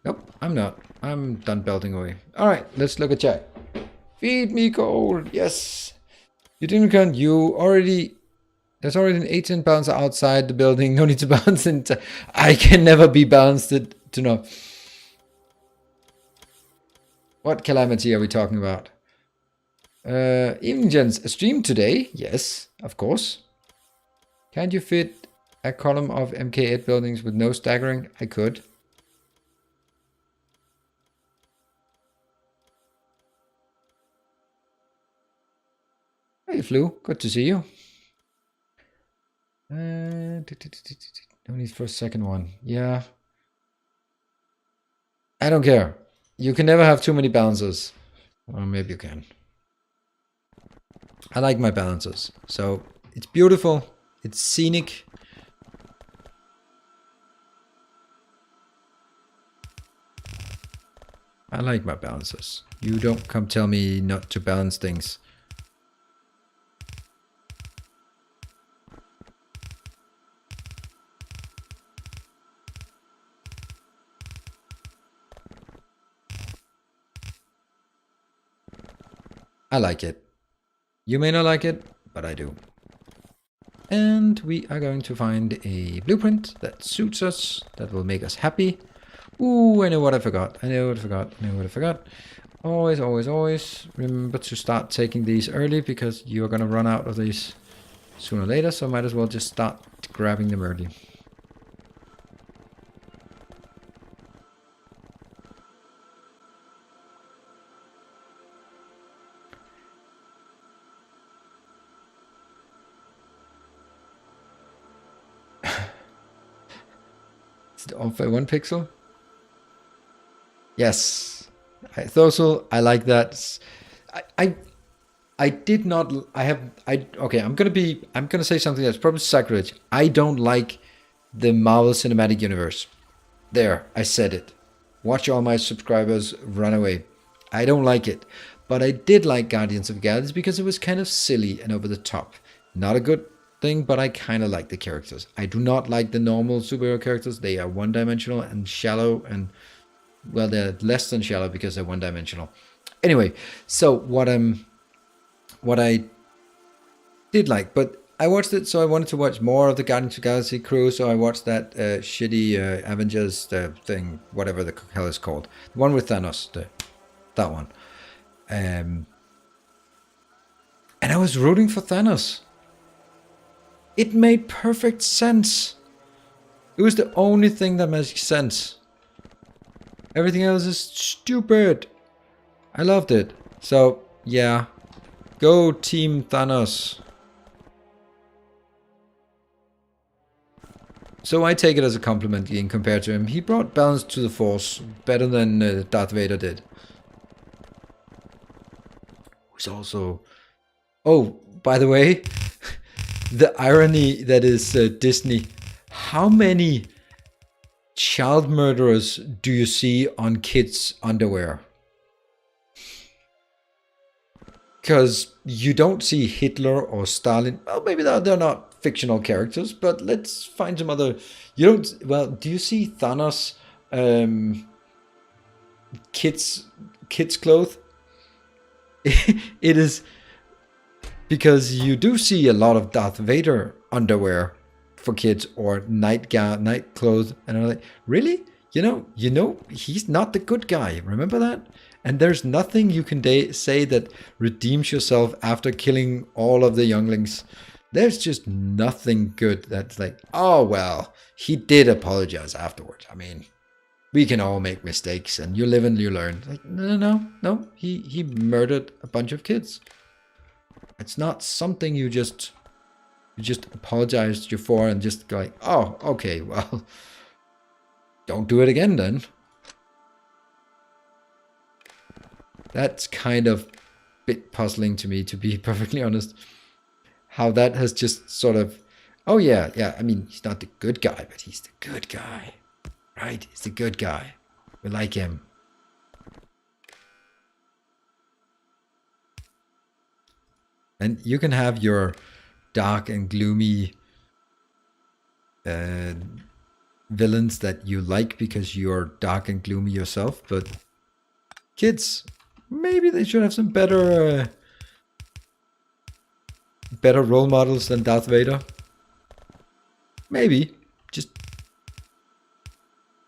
Nope, I'm not. I'm done building away. All right, let's look at chat. Feed me gold. Yes. You didn't count. You already... There's already an 18 bouncer outside the building. No need to bounce inside. I can never be bounced to know. What calamity are we talking about? Evening gents, a stream today? Yes, of course. Can't you fit a column of MK8 buildings with no staggering? I could. Hey Flu, good to see you. No need for a second one. Yeah. I don't care. You can never have too many balances. Or maybe you can. I like my balances. So it's beautiful. It's scenic. I like my balances. You don't come tell me not to balance things. I like it. You may not like it, but I do. And we are going to find a blueprint that suits us, that will make us happy. Ooh, I know what I forgot. I know what I forgot. I know what I forgot. Always, always, always remember to start taking these early because you're going to run out of these sooner or later. So might as well just start grabbing them early. Is it off by 1 pixel? Yes. Thorsel, I like that. I did not. Okay, I'm gonna say something that's probably sacrilege. I don't like the Marvel Cinematic Universe. There, I said it. Watch all my subscribers run away. I don't like it. But I did like Guardians of the Galaxy because it was kind of silly and over the top. Not a good thing, but I kind of like the characters. I do not like the normal superhero characters. They are one-dimensional and shallow, and well, they're less than shallow because they're one-dimensional. Anyway, so what I did like, but I watched it, so I wanted to watch more of the Guardians of the Galaxy crew, so I watched that shitty Avengers thing, whatever the hell is called. The one with Thanos, that one. And I was rooting for Thanos. It made perfect sense. It was the only thing that makes sense. Everything else is stupid. I loved it. So, yeah. Go Team Thanos. So I take it as a compliment being compared to him. He brought balance to the Force better than Darth Vader did. Who's also... Oh, by the way, the irony that is Disney. How many child murderers do you see on kids' underwear? Because you don't see Hitler or Stalin. Well, maybe they're not fictional characters, but let's find some other... You don't... Well, do you see Thanos kids clothes? It is... Because you do see a lot of Darth Vader underwear for kids, or night clothes, and I'm like, really? You know, he's not the good guy. Remember that? And there's nothing you can say that redeems yourself after killing all of the younglings. There's just nothing good that's like, oh well, he did apologize afterwards. I mean, we can all make mistakes, and you live and you learn. Like, no. He murdered a bunch of kids. It's not something you just apologized you for and just go like, oh, okay, well, don't do it again then. That's kind of a bit puzzling to me, to be perfectly honest. How that has just sort of, oh yeah, I mean, he's not the good guy, but he's the good guy, right? He's the good guy. We like him. And you can have your dark and gloomy villains that you like because you're dark and gloomy yourself, but kids, maybe they should have some better role models than Darth Vader. Maybe. Just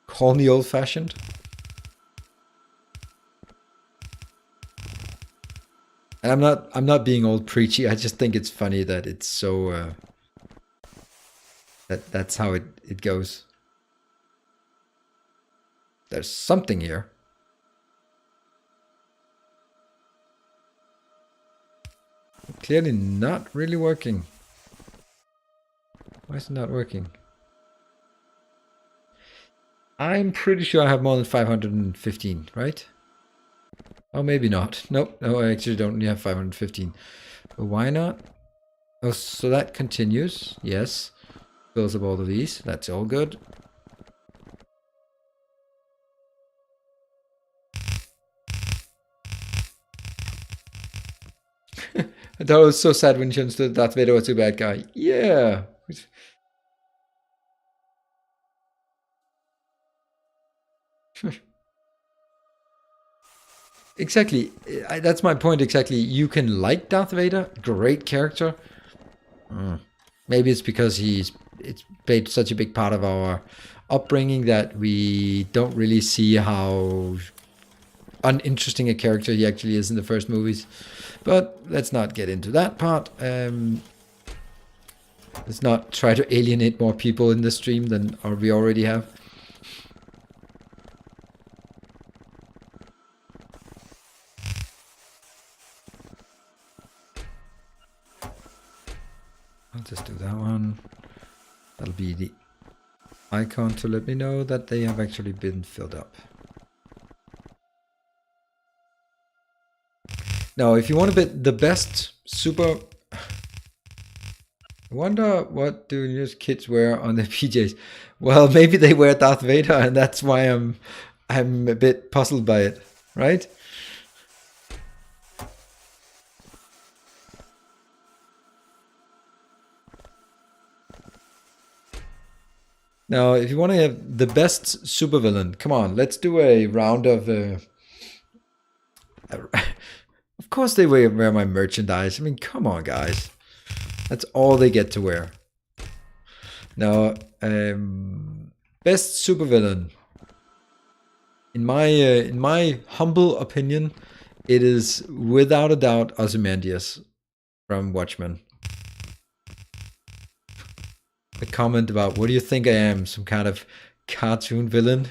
call me old-fashioned. And I'm not being old preachy. I just think it's funny that it's so that's how it goes. There's something here. Clearly not really working. Why is it not working? I'm pretty sure I have more than 515, right? Oh, maybe not. Nope, no, I actually don't have 515. But why not? Oh, so that continues. Yes. Fills up all of these. That's all good. I thought it was so sad when she understood Darth Vader was a bad guy. Yeah. Exactly. That's my point exactly. You can like Darth Vader. Great character. Maybe it's because he's it's played such a big part of our upbringing that we don't really see how uninteresting a character he actually is in the first movies. But let's not get into that part. Let's not try to alienate more people in the stream than we already have. I'll just do that one. That'll be the icon to let me know that they have actually been filled up. Now, if you want a bit the best super... I wonder what do these kids wear on their PJs? Well, maybe they wear Darth Vader, and that's why I'm a bit puzzled by it, right? Now, if you want to have the best supervillain, come on, let's do a round of... Of course they wear my merchandise. I mean, come on, guys. That's all they get to wear. Now, best supervillain. In my humble opinion, it is without a doubt Ozymandias from Watchmen. A comment about, what do you think I am? Some kind of cartoon villain?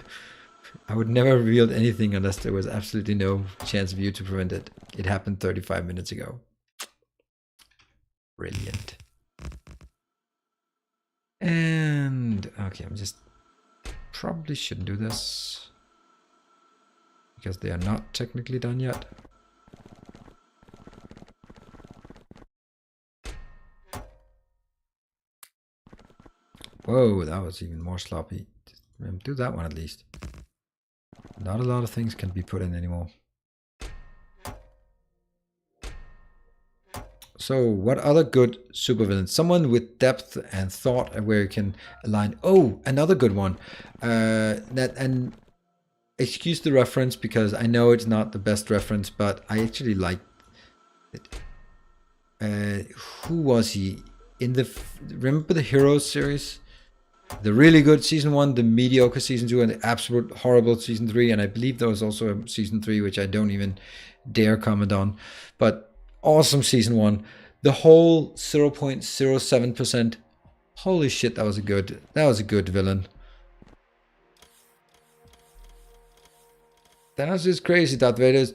I would never have revealed anything unless there was absolutely no chance of you to prevent it. It happened 35 minutes ago. Brilliant. And okay, I'm just probably shouldn't do this because they are not technically done yet. Whoa, that was even more sloppy. Do that one at least. Not a lot of things can be put in anymore. So, what other good supervillains? Someone with depth and thought, where you can align. Oh, another good one. And excuse the reference because I know it's not the best reference, but I actually like it. Who was he in the? Remember the Heroes series? The really good season 1, the mediocre season 2, and the absolute horrible season 3. And I believe there was also a season 3, which I don't even dare comment on. But awesome season 1. The whole 0.07%. Holy shit, that was a good villain. That was just crazy. Darth Vader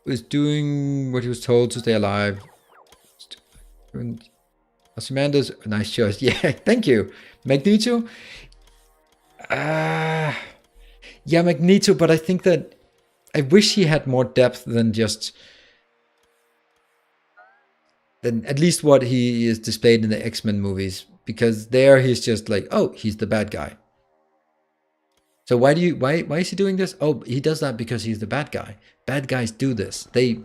was doing what he was told to stay alive. Ozymandias, nice choice. Yeah, thank you. Magneto? Yeah, Magneto, but I think that I wish he had more depth than at least what he is displayed in the X-Men movies, because there he's just like, oh, he's the bad guy. So why is he doing this? Oh, he does that because he's the bad guy. Bad guys do this. They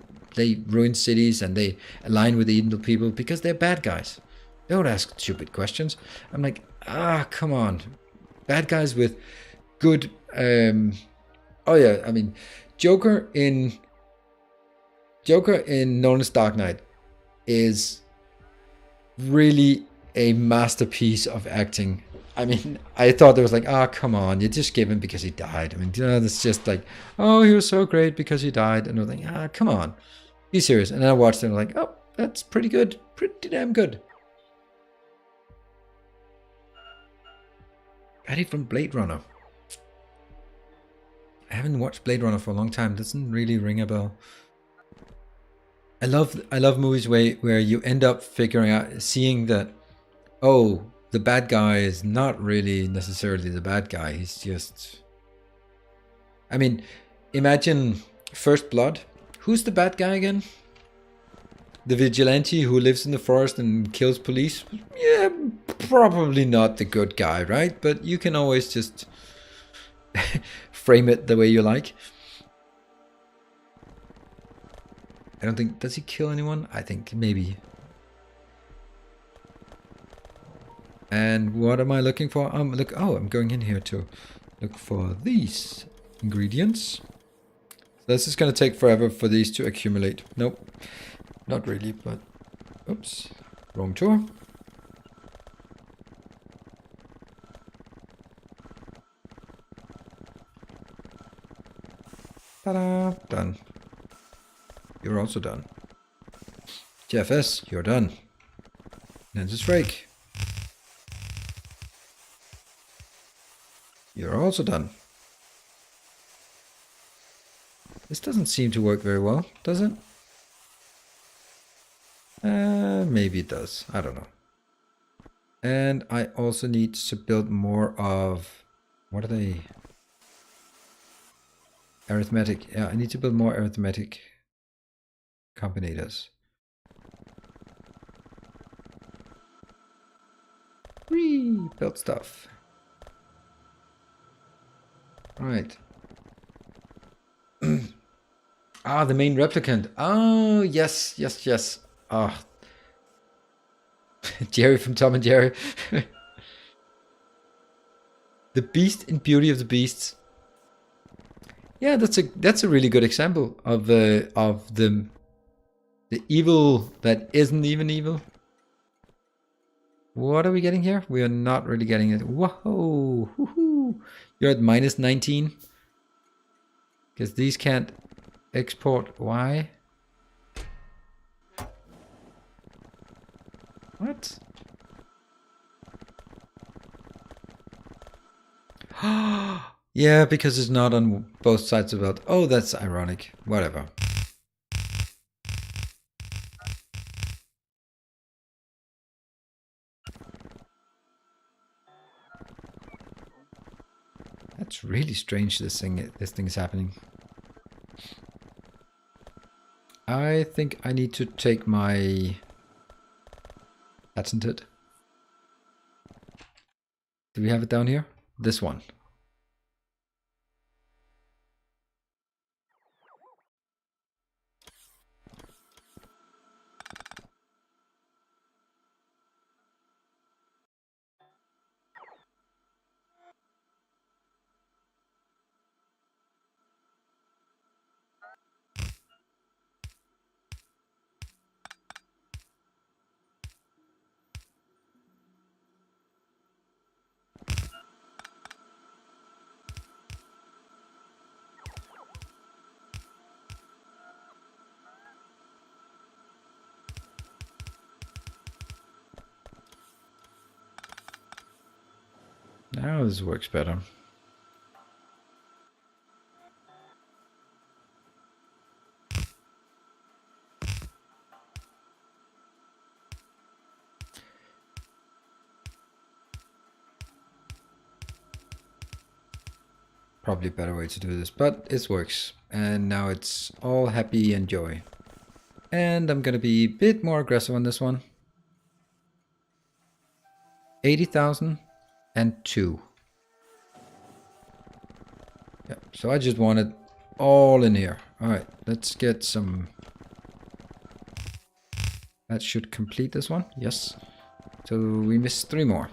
ruin cities and they align with the evil people because they're bad guys. Don't ask stupid questions. I'm like, come on. Bad guys with good... oh yeah, I mean, Joker in Nolan's Dark Knight is really a masterpiece of acting. I mean, I thought there was like, come on, you just gave him because he died. I mean, it's just like, oh, he was so great because he died. And I was like, come on, be serious. And then I watched it and I'm like, oh, that's pretty good. Pretty damn good. Patty from Blade Runner. I haven't watched Blade Runner for a long time. Doesn't really ring a bell. I love movies where you end up figuring out, seeing that, oh, the bad guy is not really necessarily the bad guy. He's just... I mean, imagine First Blood. Who's the bad guy again? The vigilante who lives in the forest and kills police? Yeah, probably not the good guy, right? But you can always just frame it the way you like. I don't think... Does he kill anyone? I think maybe. And what am I looking for? I'm going in here to look for these ingredients. This is going to take forever for these to accumulate. Nope. Not really, but... Oops. Wrong tour. done. You're also done. Jeff S, you're done. Nancy Drake. You're also done. This doesn't seem to work very well, does it? Maybe it does. I don't know. And I also need to build more of... What are they? Arithmetic. Yeah, I need to build more arithmetic combinators. Whee! Build stuff. Right. Ah, the main replicant. Oh, yes, yes, yes. Ah. Jerry from Tom and Jerry. The Beast in Beauty of the Beasts. Yeah, that's a really good example of the evil that isn't even evil. What are we getting here? We are not really getting it. Whoa! Woohoo! You're at minus 19. Because these can't export. Why? What? Yeah, because it's not on both sides of it. Oh, that's ironic. Whatever. That's really strange. This thing is happening. I think I need to take my patented. Do we have it down here? This one. Now this works better. Probably a better way to do this, but it works. And now it's all happy and joy. And I'm gonna be a bit more aggressive on this one. 80,000 and 2. Yeah, so I just want it all in here. Alright, let's get some... That should complete this one, yes. So we missed 3 more.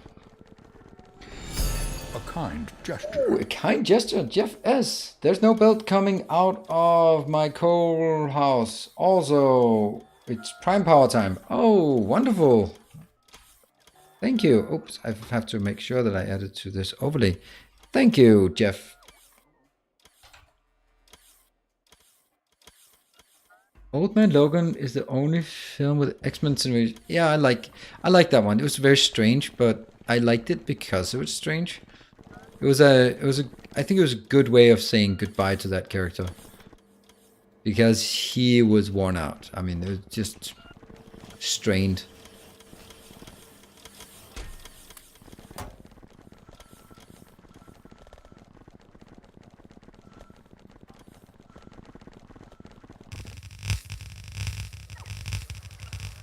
A kind gesture. Ooh, a kind gesture, Jeff S. There's no belt coming out of my coal house. Also, it's prime power time. Oh, wonderful. Thank you. Oops, I have to make sure that I add it to this overlay. Thank you, Jeff. Old Man Logan is the only film with X-Men simulation. Yeah, I like that one. It was very strange, but I liked it because it was strange. I think it was a good way of saying goodbye to that character. Because he was worn out. I mean, it was just strained.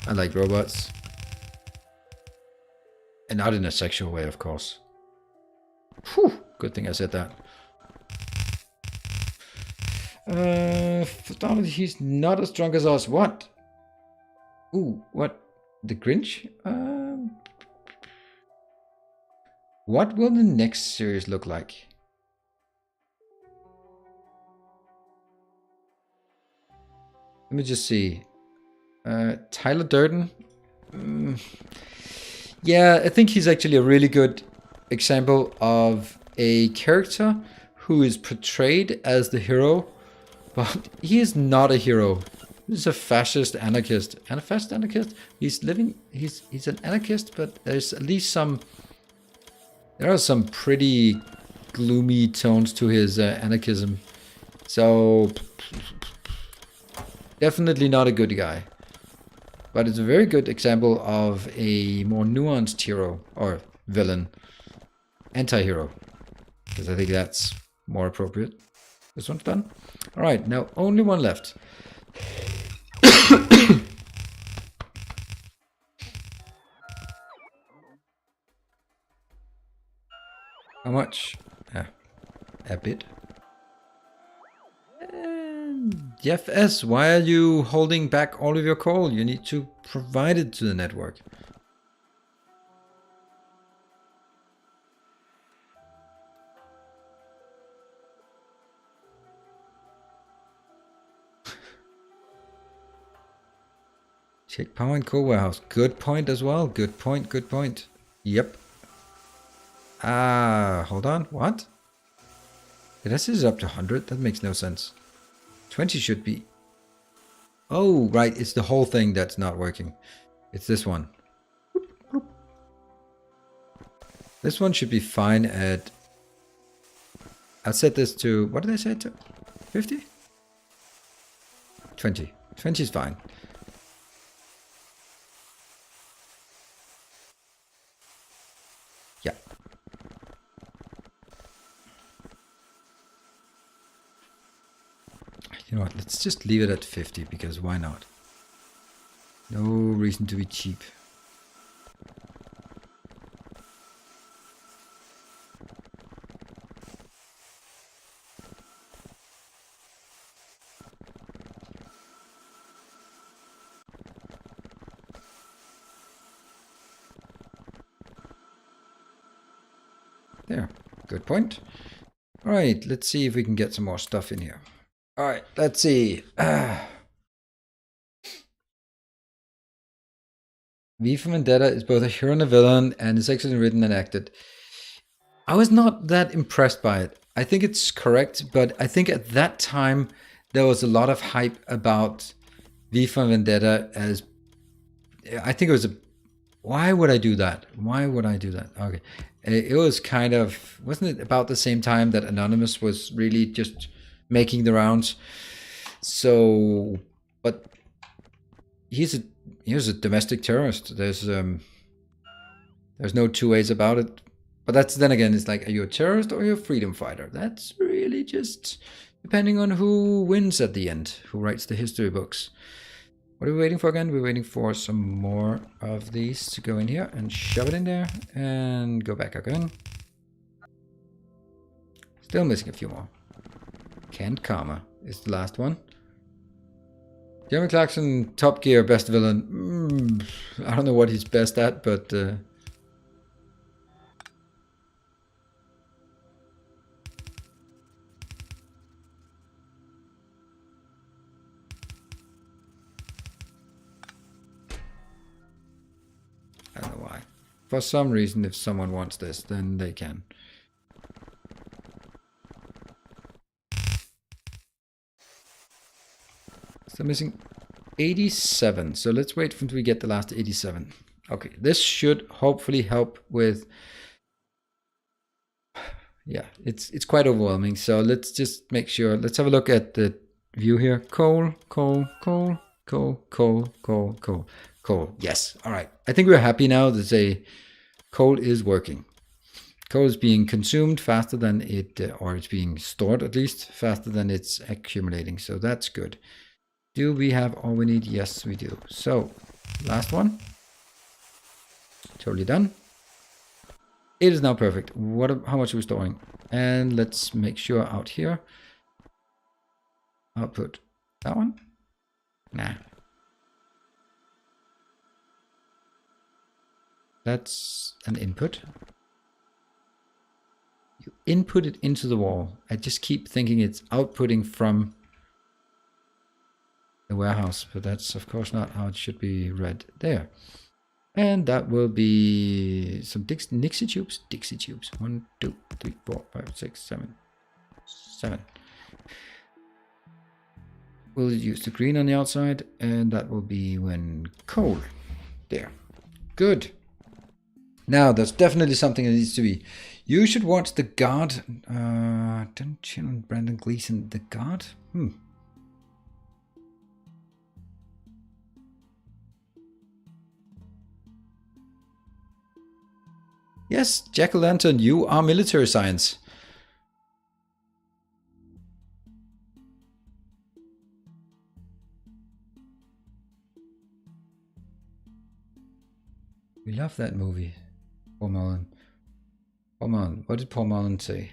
I like robots. And not in a sexual way, of course. Whew, good thing I said that. He's not as strong as us. What? Ooh, what? The Grinch? What will the next series look like? Let me just see. Tyler Durden? Yeah, I think he's actually a really good example of a character who is portrayed as the hero, But he is not a hero. He's a fascist anarchist. And a fascist anarchist? He's living... He's an anarchist, but there's at least some... There are some pretty gloomy tones to his anarchism. So... Definitely not a good guy. But it's a very good example of a more nuanced hero. Or villain. Anti-hero. Because I think that's more appropriate. This one's done. Alright, now only one left. How much? A bit. Jeff S., why are you holding back all of your coal? You need to provide it to the network. Check power and coal warehouse. Good point as well. Good point, good point. Yep. Hold on. What? Did I set it up to 100? That makes no sense. 20 should be... Oh, right. It's the whole thing that's not working. It's this one. This one should be fine at... I'll set this to... What did I set it to? 50? 20. 20 is fine. Yeah. You know what? Let's just leave it at 50 because why not? No reason to be cheap. There. Good point. All right, let's see if we can get some more stuff in here. All right, let's see. V for Vendetta is both a hero and a villain, and is excellently written and acted. I was not that impressed by it. I think it's correct, but I think at that time there was a lot of hype about V for Vendetta as... I think it was a... Why would I do that? Why would I do that? Okay. It was kind of... Wasn't it about the same time that Anonymous was really just making the rounds? So... But... He was a domestic terrorist. There's no two ways about it. But that's, then again, it's like, are you a terrorist or are you a freedom fighter? That's really just depending on who wins at the end, who writes the history books. What are we waiting for again? We're waiting for some more of these to go in here and shove it in there and go back again. Still missing a few more. Canned Karma is the last one. Jeremy Clarkson, Top Gear, best villain. I don't know what he's best at, but... I don't know why. For some reason, if someone wants this, then they can. Still missing 87. So let's wait until we get the last 87. Okay, this should hopefully help with... Yeah, it's quite overwhelming. So let's just make sure. Let's have a look at the view here. Coal, coal, coal, coal, coal, coal, coal, coal. Yes. All right. I think we're happy now to say coal is working. Coal is being consumed faster than it, or it's being stored at least faster than it's accumulating. So that's good. Do we have all we need? Yes, we do. So, last one. Totally done. It is now perfect. How much are we storing? And let's make sure out here. Output. That one? Nah. That's an input. You input it into the wall. I just keep thinking it's outputting from the warehouse, but that's of course not how it should be read there. And that will be some Dixie tubes. Dixie tubes. 1, 2, 3, 4, 5, 6, 7. 7. We'll use the green on the outside, and that will be when cold. There. Good. Now, there's definitely something that needs to be. You should watch The Guard. Don't chill on Brandon Gleeson. The Guard? Yes, Jack-o'-lantern, you are military science. We love that movie. Paul Mullen. Paul Mullen. What did Paul Mullen say?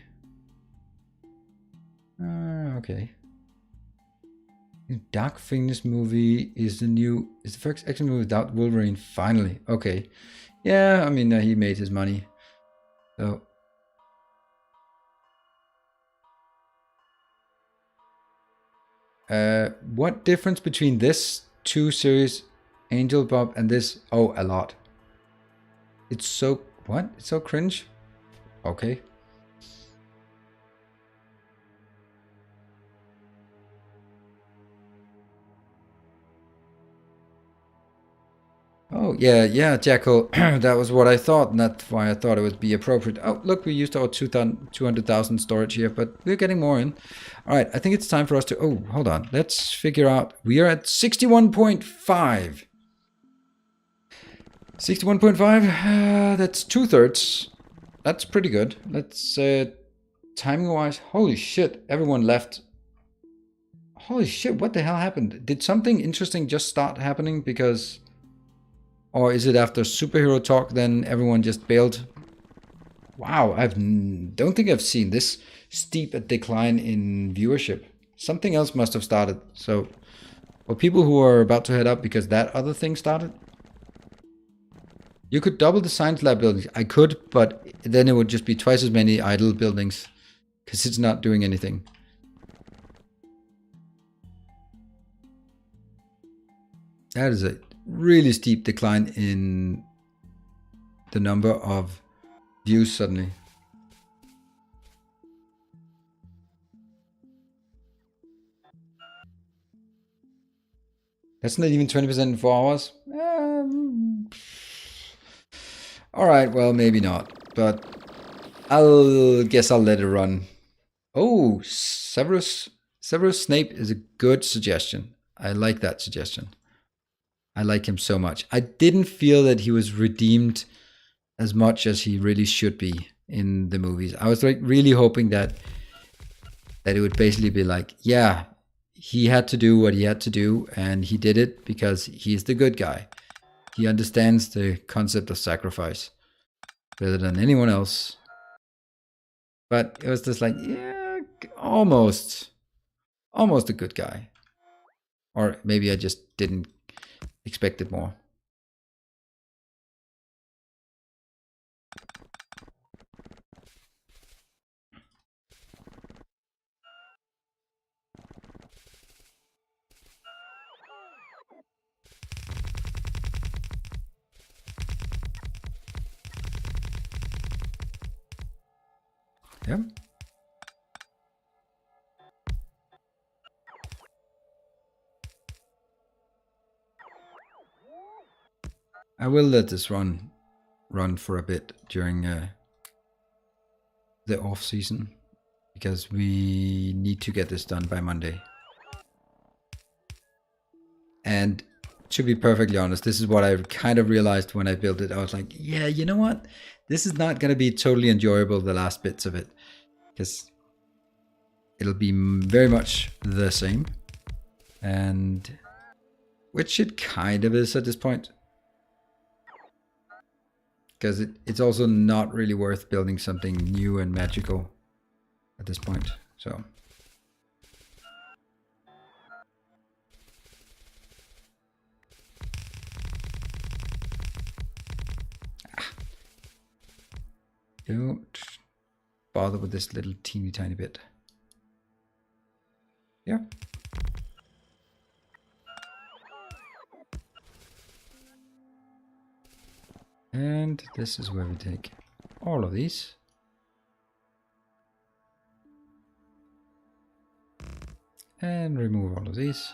Okay. Dark Phoenix movie is the first action movie without Wolverine. Finally. Okay. Yeah, I mean, he made his money. So. What difference between this 2 series, Angel Bob, and this? Oh, a lot. It's so... What? It's so cringe? Okay. Oh, yeah, Jackal. That was what I thought, and that's why I thought it would be appropriate. Oh, look, we used our 200,000 storage here, but we're getting more in. All right, I think it's time for us to... Oh, hold on. Let's figure out... We are at 61.5. 61.5. That's 2/3. That's pretty good. Let's... timing-wise... Holy shit, everyone left. Holy shit, what the hell happened? Did something interesting just start happening? Because... Or is it after superhero talk, then everyone just bailed? Wow, don't think I've seen this steep a decline in viewership. Something else must have started. So, for people who are about to head up because that other thing started, you could double the science lab buildings. I could, but then it would just be twice as many idle buildings because it's not doing anything. That is a really steep decline in the number of views suddenly. That's not even 20% in 4 hours. All right, well, maybe not, but I'll let it run. Oh, Severus Snape is a good suggestion. I like that suggestion. I like him so much. I didn't feel that he was redeemed as much as he really should be in the movies. I was like really hoping that it would basically be like, yeah, he had to do what he had to do, and he did it because he's the good guy. He understands the concept of sacrifice better than anyone else. But it was just like, yeah, almost a good guy. Or maybe I just didn't expect it more. Yeah. I will let this run for a bit during the off season because we need to get this done by Monday. And to be perfectly honest, this is what I kind of realized when I built it. I was like, yeah, you know what? This is not going to be totally enjoyable, the last bits of it, because it'll be very much the same. And which it kind of is at this point. Because it's also not really worth building something new and magical at this point. So don't bother with this little teeny tiny bit. Yeah. And this is where we take all of these. And remove all of these.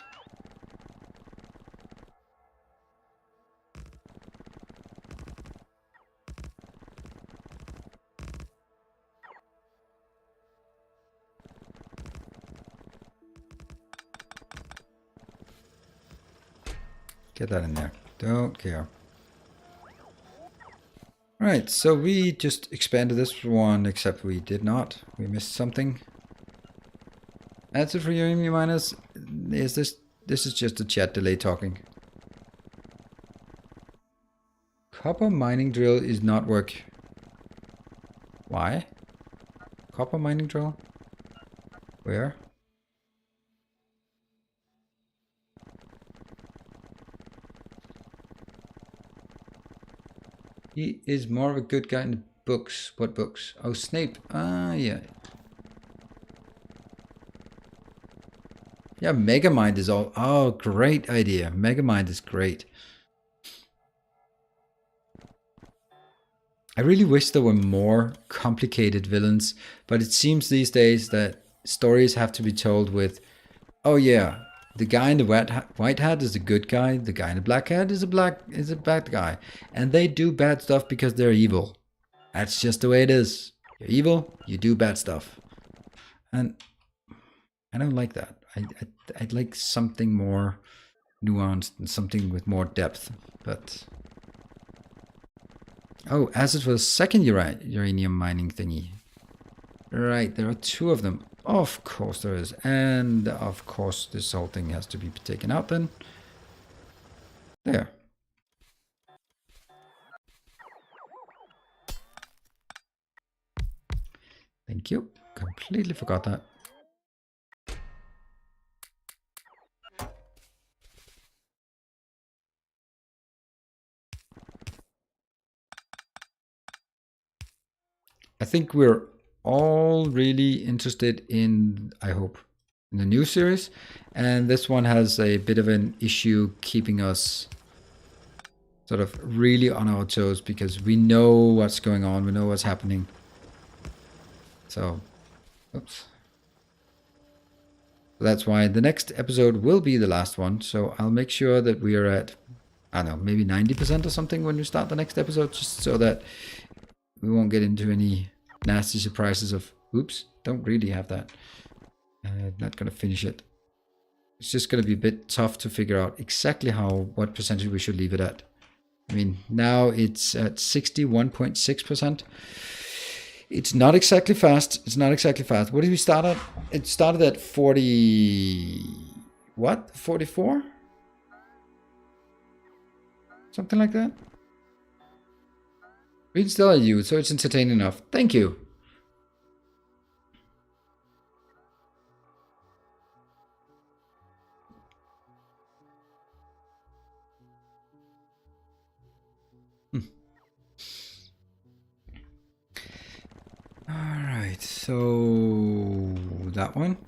Get that in there. Don't care. Alright, so we just expanded this one, except we did not. We missed something. Answer for uranium miners. Is this is just a chat delay talking. Copper mining drill is not work. Why? Copper mining drill? Where? He is more of a good guy in the books. What books? Oh, Snape. Ah, yeah. Yeah, Megamind is all... Oh, great idea. Megamind is great. I really wish there were more complicated villains, but it seems these days that stories have to be told with, oh yeah, the guy in the white hat is a good guy, the guy in the black hat is a bad guy, and they do bad stuff because they're evil. That's just the way it is. You're evil, you do bad stuff. And I don't like that. I'd like something more nuanced and something with more depth, but... Oh, acid for the second uranium mining thingy. Right, there are two of them. Of course there is. And of course this whole thing has to be taken out then. There. Thank you. Completely forgot that. I think we're all really interested in, I hope, in the new series. And this one has a bit of an issue keeping us sort of really on our toes because we know what's going on, we know what's happening. So, oops. That's why the next episode will be the last one. So I'll make sure that we are at, I don't know, maybe 90% or something when we start the next episode, just so that we won't get into any nasty surprises of, oops, don't really have that. Not going to finish it. It's just going to be a bit tough to figure out exactly what percentage we should leave it at. I mean, now it's at 61.6%. It's not exactly fast. It's not exactly fast. What did we start at? It started at 40... What? 44? Something like that? Read still at you, so it's entertaining enough. Thank you. Alright, so that one.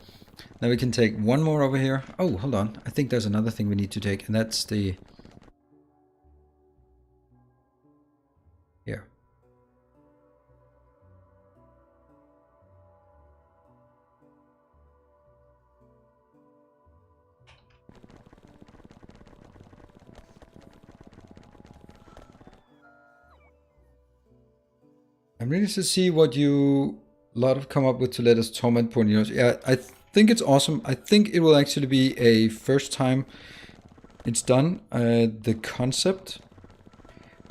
Now we can take one more over here. Oh, hold on. I think there's another thing we need to take, and that's the... Here. I'm ready to see what you lot have come up with to let us torment poor Neos. Yeah, I think it's awesome. I think it will actually be a first time it's done. The concept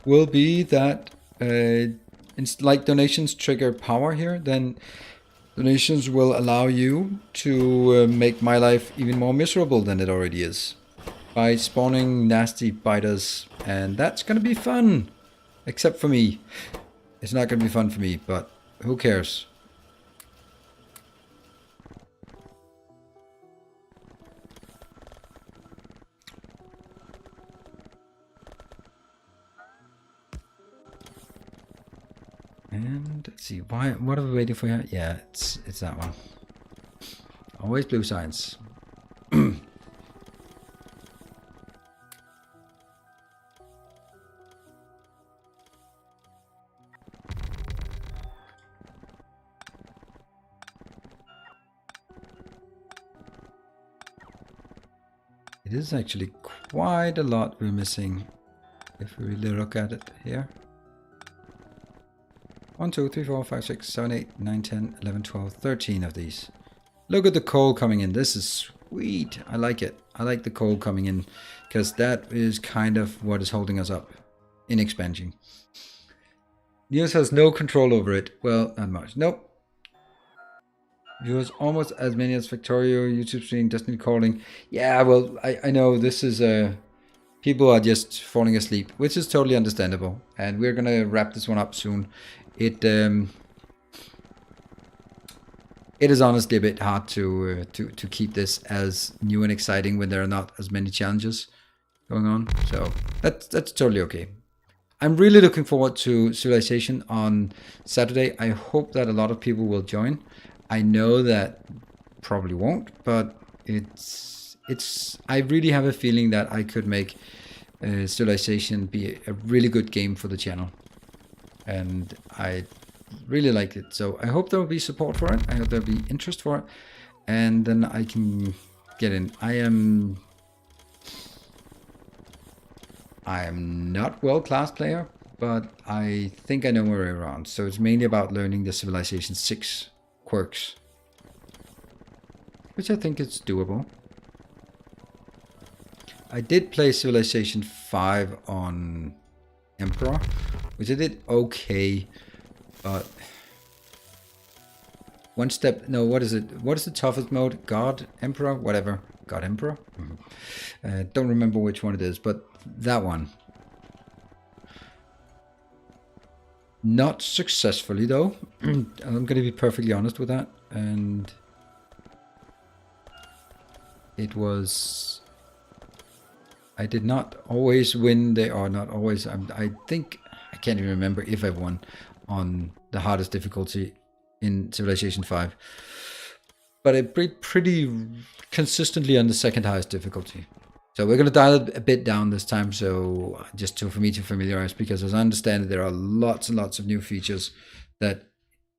will be that it's like donations trigger power here, then donations will allow you to make my life even more miserable than it already is by spawning nasty biters, and that's gonna be fun, except for me. It's not gonna be fun for me, but who cares? And let's see, what are we waiting for here? Yeah, it's that one. Always blue signs. It is actually quite a lot we're missing if we really look at it here. 1, 2, 3, 4, 5, 6, 7, 8, 9, 10, 11, 12, 13 of these. Look at the coal coming in. This is sweet. I like it. I like the coal coming in because that is kind of what is holding us up in expanding. News has no control over it. Well, not much. Nope. Viewers almost as many as Factorio, YouTube streaming, Destiny calling. Yeah, well, I know this is people are just falling asleep, which is totally understandable. And we're gonna wrap this one up soon. It is honestly a bit hard to keep this as new and exciting when there are not as many challenges going on. So that's totally okay. I'm really looking forward to Civilization on Saturday. I hope that a lot of people will join. I know that probably won't, but I really have a feeling that I could make Civilization be a really good game for the channel, and I really like it. So I hope there will be support for it. I hope there will be interest for it, and then I can get in. I am not world-class player, but I think I know my way around. So it's mainly about learning the Civilization 6 quirks, which I think is doable. I did play Civilization 5 on Emperor, which I did okay, but one step, no, what is it? What is the toughest mode? God Emperor? Whatever. God Emperor? Don't remember which one it is, but that one. Not successfully though. I'm going to be perfectly honest with that. And it was... I did not always win. They are not always... I think... I can't even remember if I won on the hardest difficulty in Civilization 5. But I played pretty consistently on the second highest difficulty. So we're going to dial it a bit down this time, so just for me to familiarize, because as I understand it, there are lots and lots of new features that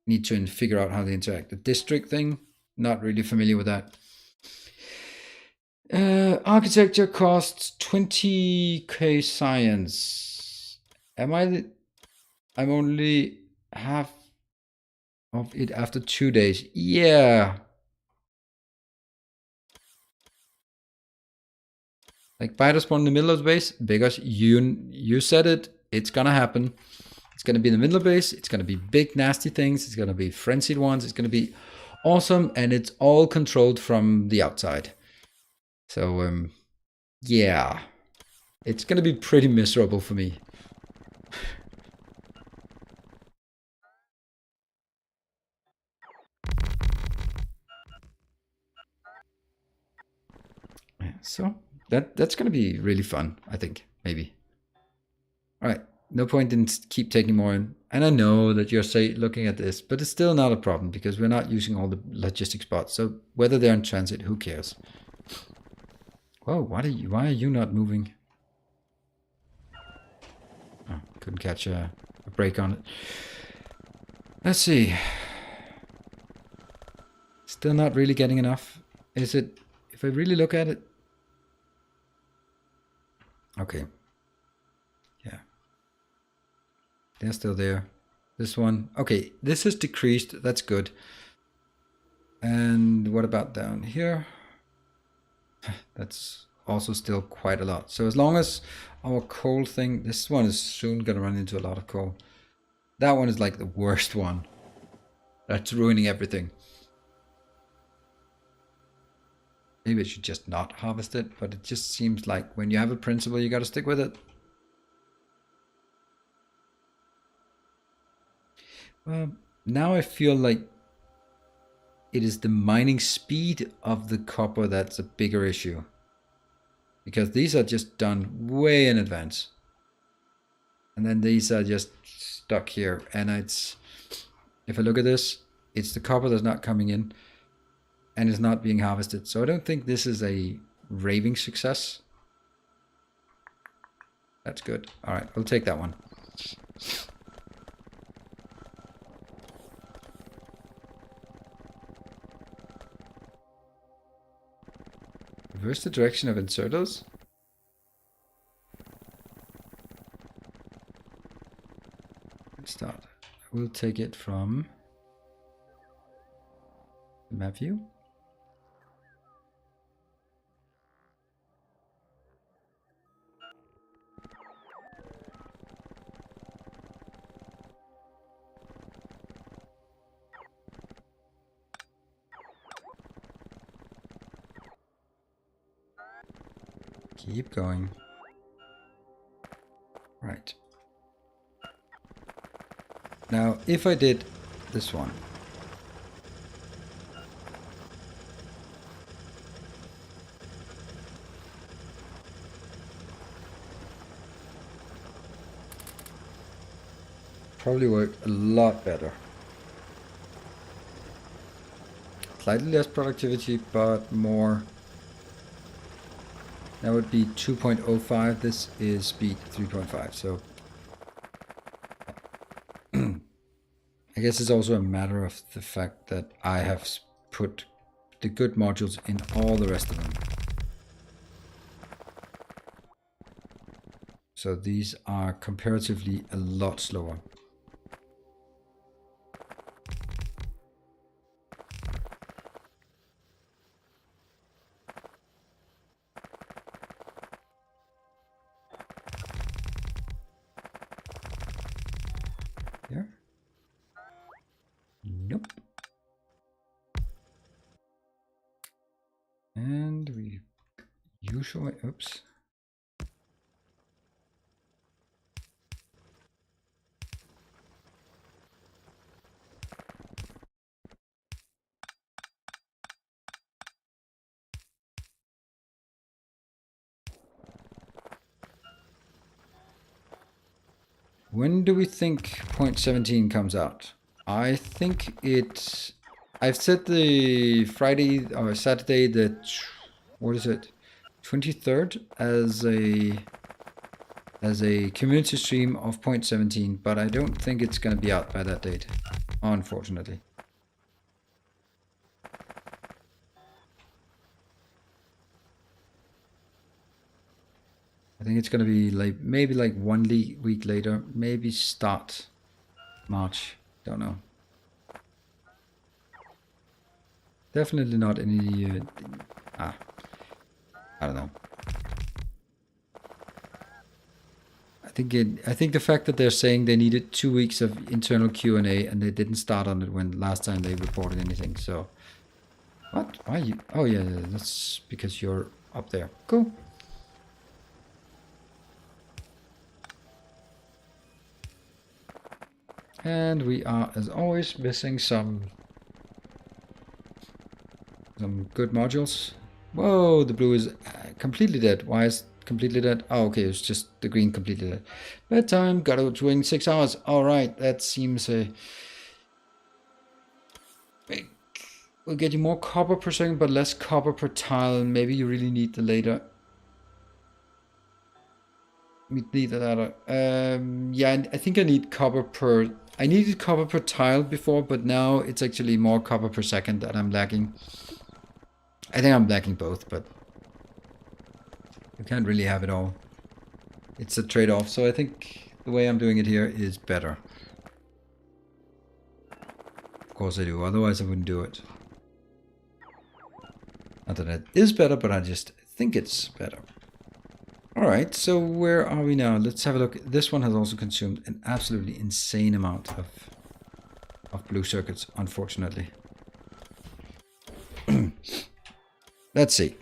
need to figure out how they interact. The district thing, not really familiar with that. Architecture costs 20k science. I'm only half of it after 2 days. Yeah. Like biter spawn in the middle of the base because you said it. It's gonna happen. It's gonna be in the middle of the base. It's gonna be big nasty things. It's gonna be frenzied ones. It's gonna be awesome, and it's all controlled from the outside. So yeah, it's gonna be pretty miserable for me. So that's gonna be really fun, I think, maybe. All right, no point in keep taking more in. And I know that you're looking at this, but it's still not a problem because we're not using all the logistics spots. So whether they're in transit, who cares? Whoa, why are you not moving? Oh, couldn't catch a break on it. Let's see. Still not really getting enough. Is it, if I really look at it? Okay. Yeah. They're still there. This one. Okay, this is decreased. That's good. And what about down here? That's also still quite a lot. So as long as our coal thing, this one is soon going to run into a lot of coal. That one is like the worst one. That's ruining everything. Maybe I should just not harvest it, but it just seems like when you have a principle, you got to stick with it. Well, now I feel like it is the mining speed of the copper that's a bigger issue. Because these are just done way in advance. And then these are just stuck here. And it's, if I look at this, it's the copper that's not coming in and is not being harvested. So I don't think this is a raving success. That's good. All right, we'll take that one. Reverse the direction of inserters? Let's start. We'll take it from the map view. Keep going. Right. Now, if I did this one. Probably work a lot better. Slightly less productivity, but more. That would be 2.05. This is speed 3.5. So I guess it's also a matter of the fact that I have put the good modules in all the rest of them. So these are comparatively a lot slower. Here? Nope. And we usually, oops. When do we think 0.17 comes out? I think it's... I've set the Friday or Saturday the... What is it? 23rd as a community stream of 0.17, but I don't think it's going to be out by that date, unfortunately. I think it's going to be like maybe like 1 week later, maybe start March. Don't know. Definitely not any. I don't know. I think the fact that they're saying they needed 2 weeks of internal Q&A and they didn't start on it when last time they reported anything. So, what? Why are you? Oh yeah, that's because you're up there. Cool. And we are, as always, missing some good modules. Whoa, the blue is completely dead. Why is it completely dead? Oh, okay, it's just the green completely dead. Bedtime, gotta wait 6 hours. All right, that seems will get you more copper per second, but less copper per tile. Maybe you really need the later. Need the latter. Yeah, I think I need copper per. I needed copper per tile before, but now it's actually more copper per second that I'm lacking. I think I'm lacking both, but you can't really have it all. It's a trade-off, so I think the way I'm doing it here is better. Of course I do, otherwise I wouldn't do it. Not that it is better, but I just think it's better. Alright, so where are we now? Let's have a look. This one has also consumed an absolutely insane amount of blue circuits, unfortunately. Let's see.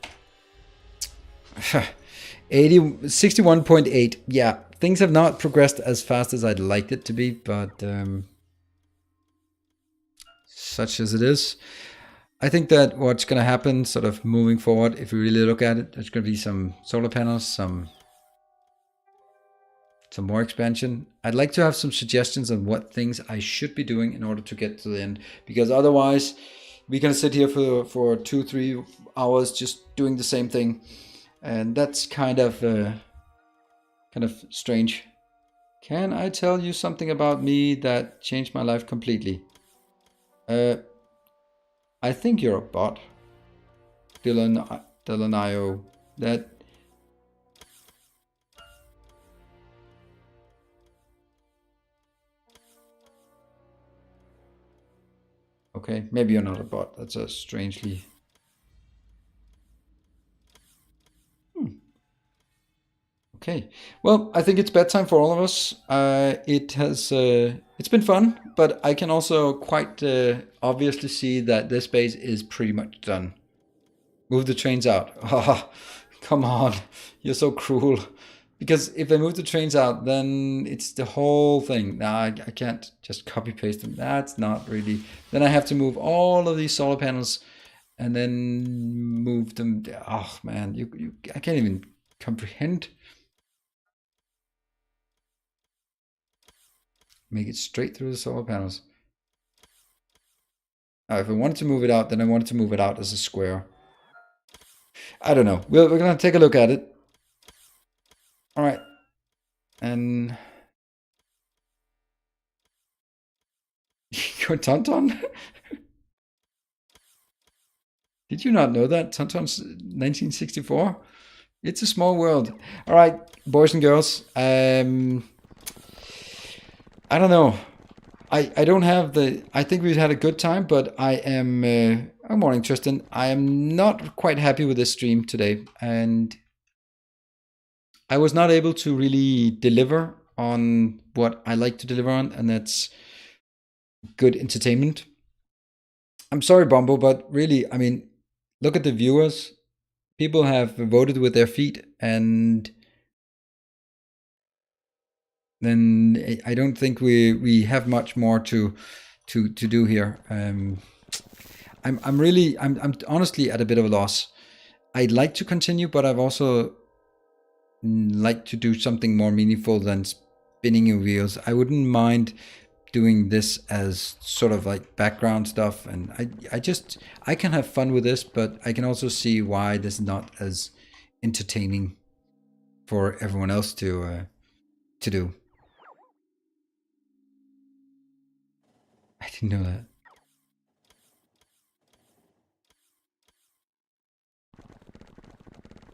61.8. Yeah, things have not progressed as fast as I'd liked it to be, but such as it is. I think that what's going to happen sort of moving forward, if we really look at it, there's going to be some solar panels, some more expansion. I'd like to have some suggestions on what things I should be doing in order to get to the end, because otherwise we can sit here for 2-3 hours just doing the same thing, and that's kind of strange. Can I tell you something about me that changed my life completely? I think you're a bot, Dylan. Delanio. That... Okay, maybe you're not a bot. That's a strangely... Okay, well, I think it's bedtime for all of us. It's been fun, but I can also quite obviously see that this base is pretty much done. Move the trains out. Oh, come on, you're so cruel. Because if I move the trains out, then it's the whole thing. Now I can't just copy paste them. That's not really. Then I have to move all of these solar panels, and then move them. Oh man, I can't even comprehend. Make it straight through the solar panels. If I wanted to move it out, then I wanted to move it out as a square. I don't know. We're going to take a look at it. All right. And... Your Tauntaun? Did you not know that? Tauntaun's 1964? It's a small world. All right, boys and girls. I don't know. I don't have the... I think we've had a good time, but I am... good morning, Tristan. I am not quite happy with this stream today, and I was not able to really deliver on what I like to deliver on, and that's good entertainment. I'm sorry, Bombo, but really, I mean, look at the viewers. People have voted with their feet, and then I don't think we have much more to do here. I'm honestly at a bit of a loss. I'd like to continue, but I've also like to do something more meaningful than spinning your wheels. I wouldn't mind doing this as sort of like background stuff, and I can have fun with this, but I can also see why this is not as entertaining for everyone else to do. I didn't know that.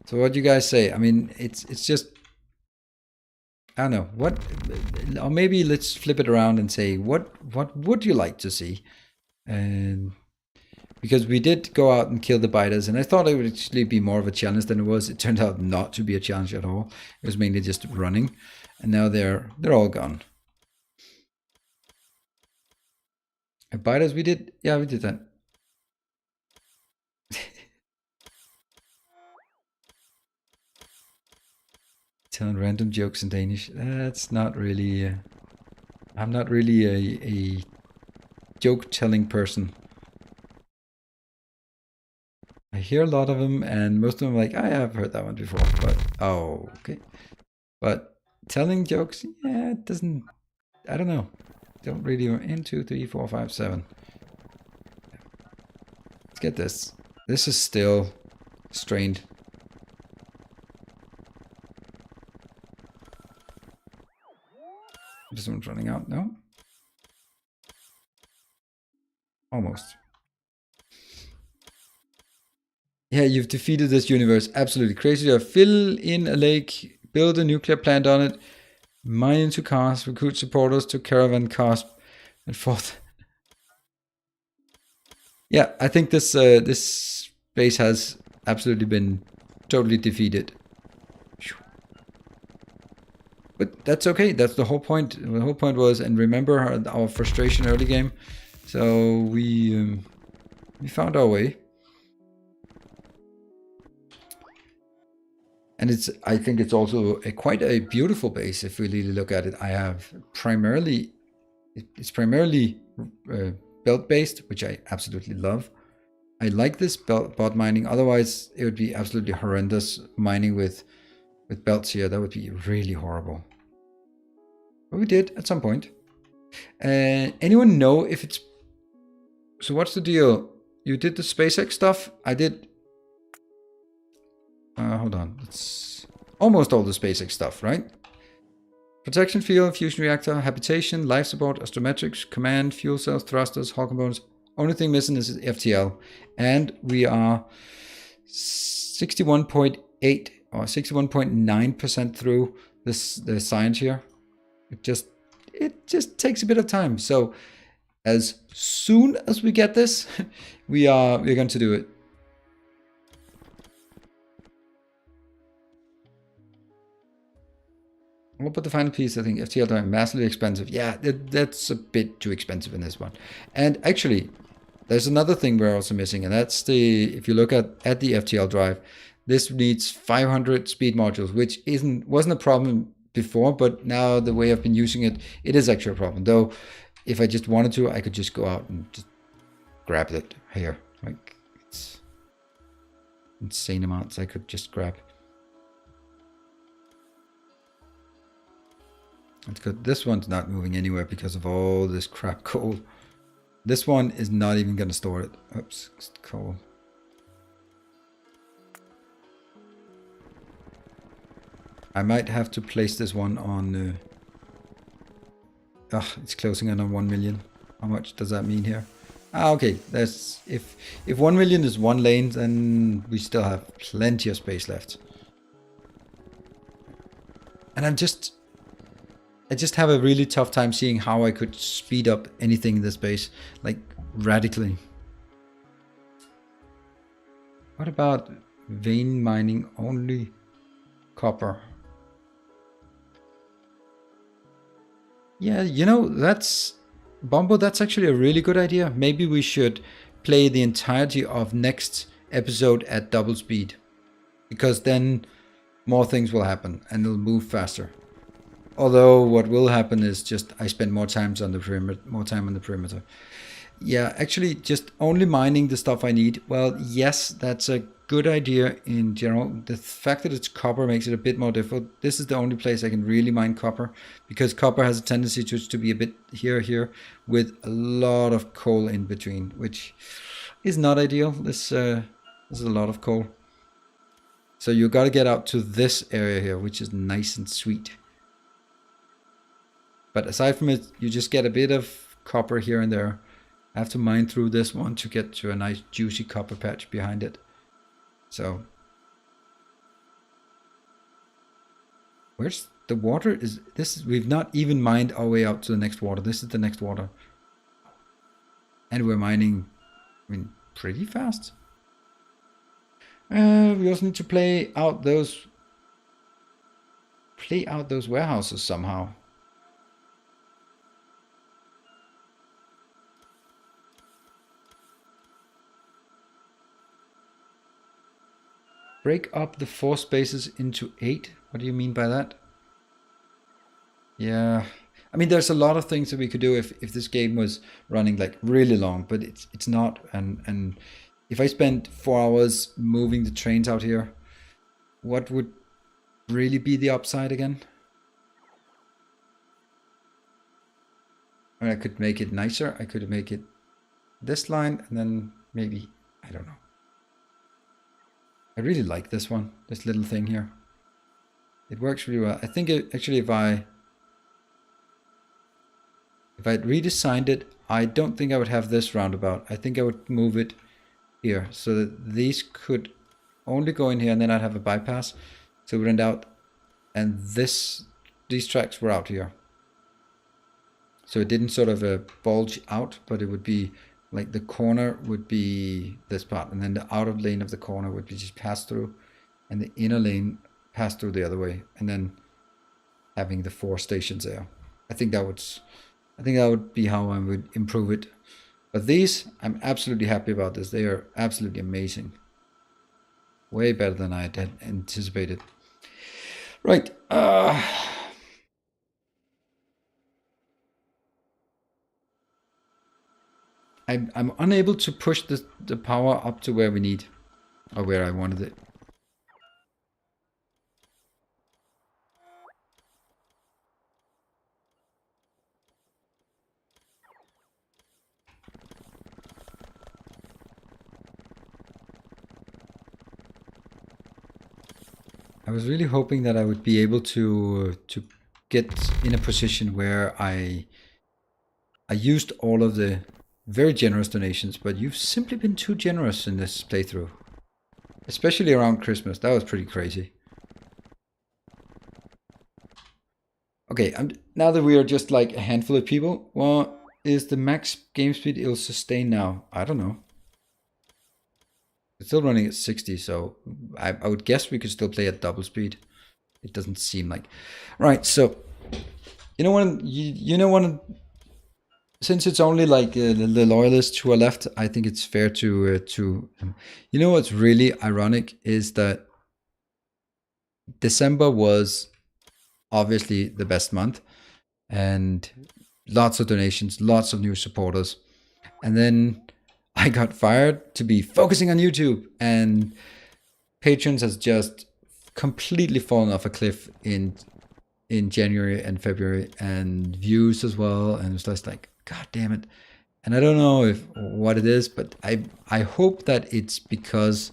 So what do you guys say? I mean, it's just, I don't know, what, or maybe let's flip it around and say, what would you like to see? And because we did go out and kill the biters, and I thought it would actually be more of a challenge than it was. It turned out not to be a challenge at all. It was mainly just running, and now they're all gone. And biters, we did that. Telling random jokes in Danish. That's not really... I'm not really a joke-telling person. I hear a lot of them, and most of them are like, I have heard that one before, but... Oh, okay. But telling jokes, yeah, it doesn't... I don't know. Don't really... 1, 2, 3, 4, 5, 7. Let's get this. This is still strained. This one's running out, no? Almost. Yeah, you've defeated this universe. Absolutely crazy. You fill in a lake, build a nuclear plant on it, mine into cars, recruit supporters to caravan cars, and forth. Yeah, I think this this base has absolutely been totally defeated. But that's okay. That's the whole point. The whole point was, and remember our frustration early game. So we found our way, and I think it's also quite a beautiful base if we really look at it. It's primarily belt based, which I absolutely love. I like this bot mining. Otherwise, it would be absolutely horrendous mining with belts here. That would be really horrible. But we did at some point. Anyone know if it's... So what's the deal? You did the SpaceX stuff? I did... hold on. It's almost all the SpaceX stuff, right? Protection field, fusion reactor, habitation, life support, astrometrics, command, fuel cells, thrusters, hull components. Only thing missing is FTL. And we are 61.8 or 61.9% through the science here. It just takes a bit of time. So as soon as we get this, we're going to do it. What about the final piece? I think FTL drive massively expensive. Yeah, that's a bit too expensive in this one. And actually, there's another thing we're also missing, and that's if you look at the FTL drive, this needs 500 speed modules, which wasn't a problem before, but now the way I've been using it, it is actually a problem. Though, if I just wanted to, I could just go out and just grab it here. Like, it's insane amounts I could just grab. That's good. This one's not moving anywhere because of all this crap coal. This one is not even going to store it. Oops, it's coal. I might have to place this one on... it's closing in on 1 million. How much does that mean here? Okay, that's if 1 million is one lane, then we still have plenty of space left. And I just have a really tough time seeing how I could speed up anything in this space, like radically. What about vein mining only copper? Yeah, you know, that's Bombo, that's actually a really good idea. Maybe we should play the entirety of next episode at double speed, because then more things will happen and it'll move faster. Although what will happen is just I spend more time on the perimeter. Yeah, actually just only mining the stuff I need. Well, yes, that's a good idea in general. The fact that it's copper makes it a bit more difficult. This is the only place I can really mine copper, because copper has a tendency to be a bit here with a lot of coal in between, which is not ideal. This is a lot of coal. So you got to get out to this area here, which is nice and sweet. But aside from it, you just get a bit of copper here and there. I have to mine through this one to get to a nice juicy copper patch behind it. So, where's the water? We've not even mined our way out to the next water. This is the next water. And we're mining, pretty fast. We also need to play out those warehouses somehow. Break up the 4 spaces into 8. What do you mean by that? Yeah, there's a lot of things that we could do if this game was running like really long, but it's not. And if I spent 4 hours moving the trains out here, what would really be the upside again? I could make it nicer. I could make it this line, and then maybe, I don't know. I really like this one, this little thing here. It works really well. I think actually if I redesigned it, I don't think I would have this roundabout. I think I would move it here so that these could only go in here, and then I'd have a bypass. So we went out, and these tracks were out here. So it didn't sort of bulge out, but it would be like the corner would be this part, and then the outer lane of the corner would be just pass through, and the inner lane pass through the other way, and then having the 4 stations there. I think that would be how I would improve it. But these, I'm absolutely happy about this. They are absolutely amazing. Way better than I had anticipated. Right. I'm unable to push the power up to where we need, or where I wanted it. I was really hoping that I would be able to get in a position where I used all of the very generous donations, but you've simply been too generous in this playthrough. especially around Christmas. That was pretty crazy. Okay, now that we are just like a handful of people, well, is the max game speed it'll sustain now? I don't know. It's still running at 60, so I would guess we could still play at double speed. It doesn't seem like. Right, so you know when since it's only like the loyalists who are left, I think it's fair to you know what's really ironic is that December was obviously the best month and lots of donations, lots of new supporters. And then I got fired to be focusing on YouTube, and patrons has just completely fallen off a cliff in January and February, and views as well. And it's just like, God damn it. And I don't know if what it is, but I hope that it's because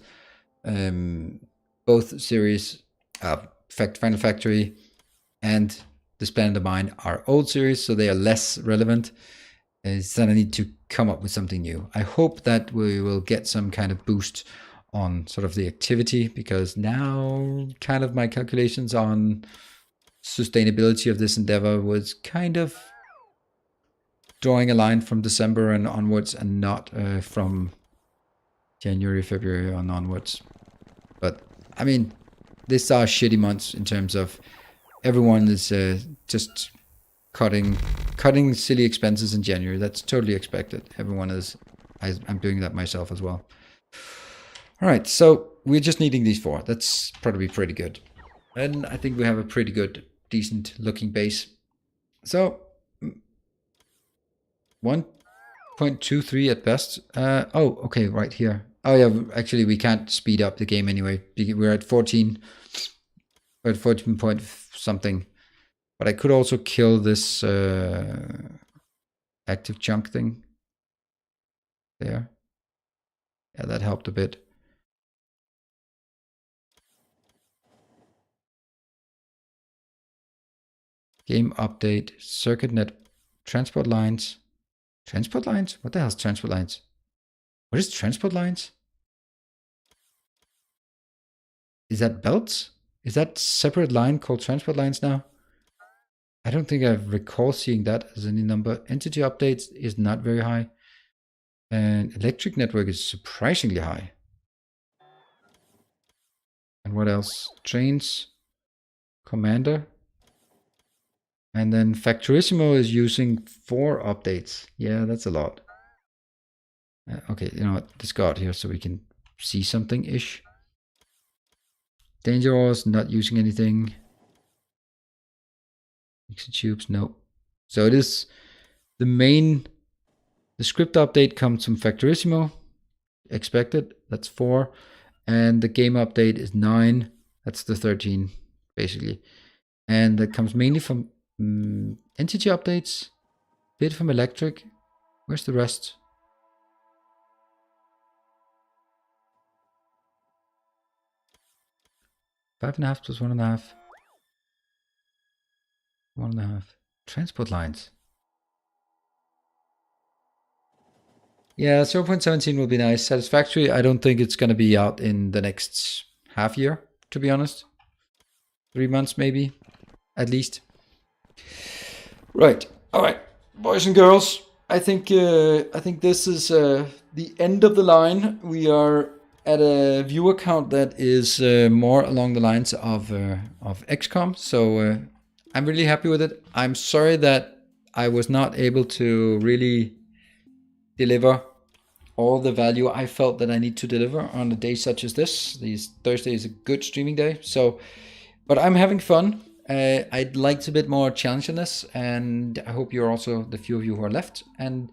both series, Final Factory and This Planet of Mine, are old series, so they are less relevant. Is that I need to come up with something new. I hope that we will get some kind of boost on sort of the activity, because now kind of my calculations on sustainability of this endeavor was kind of drawing a line from December and onwards, and not from January, February on onwards. But I mean, these are shitty months in terms of everyone is just cutting silly expenses in January. That's totally expected. Everyone is. I'm doing that myself as well. All right, so we're just needing these 4. That's probably pretty good. And I think we have a pretty good, decent looking base. So 1.23 at best. Oh, okay, right here. Oh yeah, actually we can't speed up the game anyway. We're at 14. We're at 14 point something. But I could also kill this active chunk thing. There. Yeah, that helped a bit. Game update, circuit net, transport lines. Transport lines? What the hell is transport lines? What is transport lines? Is that belts? Is that separate line called transport lines now? I don't think I recall seeing that as any number. Entity updates is not very high. And electric network is surprisingly high. And what else? Trains, commander. And then Factorissimo is using 4 updates. Yeah, that's a lot. Okay, you know what? Let's go out here so we can see something-ish. DangOreus, not using anything. Exit tubes, no. So it is the main. The script update comes from Factorissimo. Expected, that's 4. And the game update is 9. That's the 13, basically. And that comes mainly from entity updates. Bit from electric. Where's the rest? 5.5 plus 1.5. 1.5. Transport lines. Yeah, 0.17 will be nice. Satisfactory, I don't think it's going to be out in the next half year, to be honest. 3 months maybe, at least. Right. All right, boys and girls. I think this is the end of the line. We are at a viewer count that is more along the lines of XCOM. So I'm really happy with it. I'm sorry that I was not able to really deliver all the value I felt that I need to deliver on a day such as this. Thursday is a good streaming day. So, but I'm having fun. I'd like a bit more challenge in this, and I hope you're also the few of you who are left. And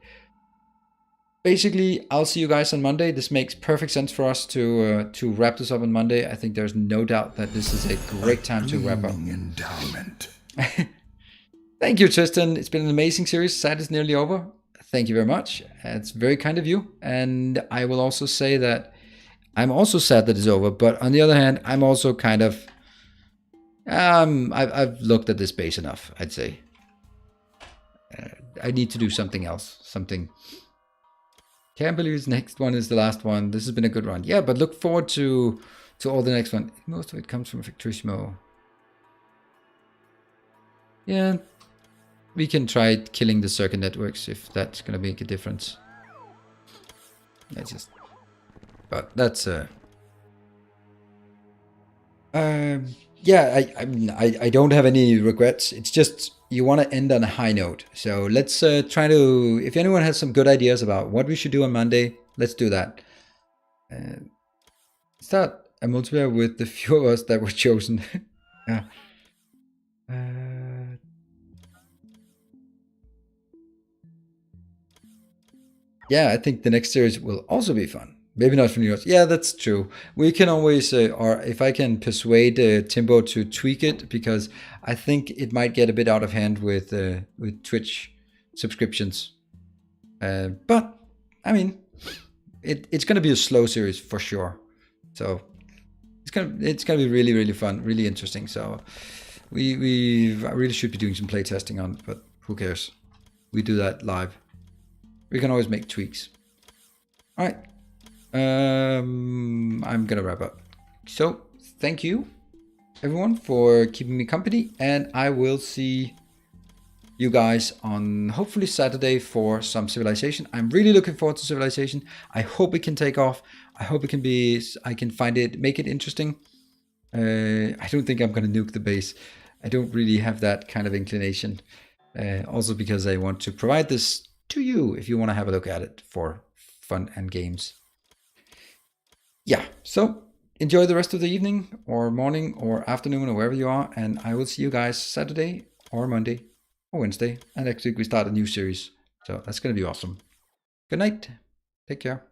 basically, I'll see you guys on Monday. This makes perfect sense for us to wrap this up on Monday. I think there's no doubt that this is a great time to wrap up. Endowment. Thank you, Tristan. It's been an amazing series. Sad is nearly over. Thank you very much. It's very kind of you. And I will also say that I'm also sad that it's over. But on the other hand, I'm also kind of I've looked at this base enough, I'd say. I need to do something else, something Can't believe this next one is the last one. This has been a good run. Yeah, but look forward to all the next one. Most of it comes from Factorio. Yeah, we can try killing the circuit networks if that's gonna make a difference. But that's yeah, I mean, I don't have any regrets. It's just you want to end on a high note. So let's try to. If anyone has some good ideas about what we should do on Monday, let's do that. Start a multiplayer with the few of us that were chosen. Yeah. Yeah, I think the next series will also be fun. Maybe not for New York. Yeah, that's true. We can always, or if I can persuade Timbo to tweak it, because I think it might get a bit out of hand with Twitch subscriptions. But I mean, it's gonna be a slow series for sure. So it's gonna be really really fun, really interesting. So we really should be doing some play testing on, but who cares? We do that live. We can always make tweaks. All right. I'm gonna wrap up. So thank you everyone for keeping me company, and I will see you guys on hopefully Saturday for some Civilization. I'm really looking forward to Civilization. I hope it can take off. I hope it can be, I can make it interesting. I don't think I'm gonna nuke the base. I don't really have that kind of inclination. Also because I want to provide this to you if you want to have a look at it for fun and games. Yeah, so enjoy the rest of the evening or morning or afternoon or wherever you are, and I will see you guys Saturday or Monday or Wednesday. And next week we start a new series, so that's going to be awesome. Good night. Take care.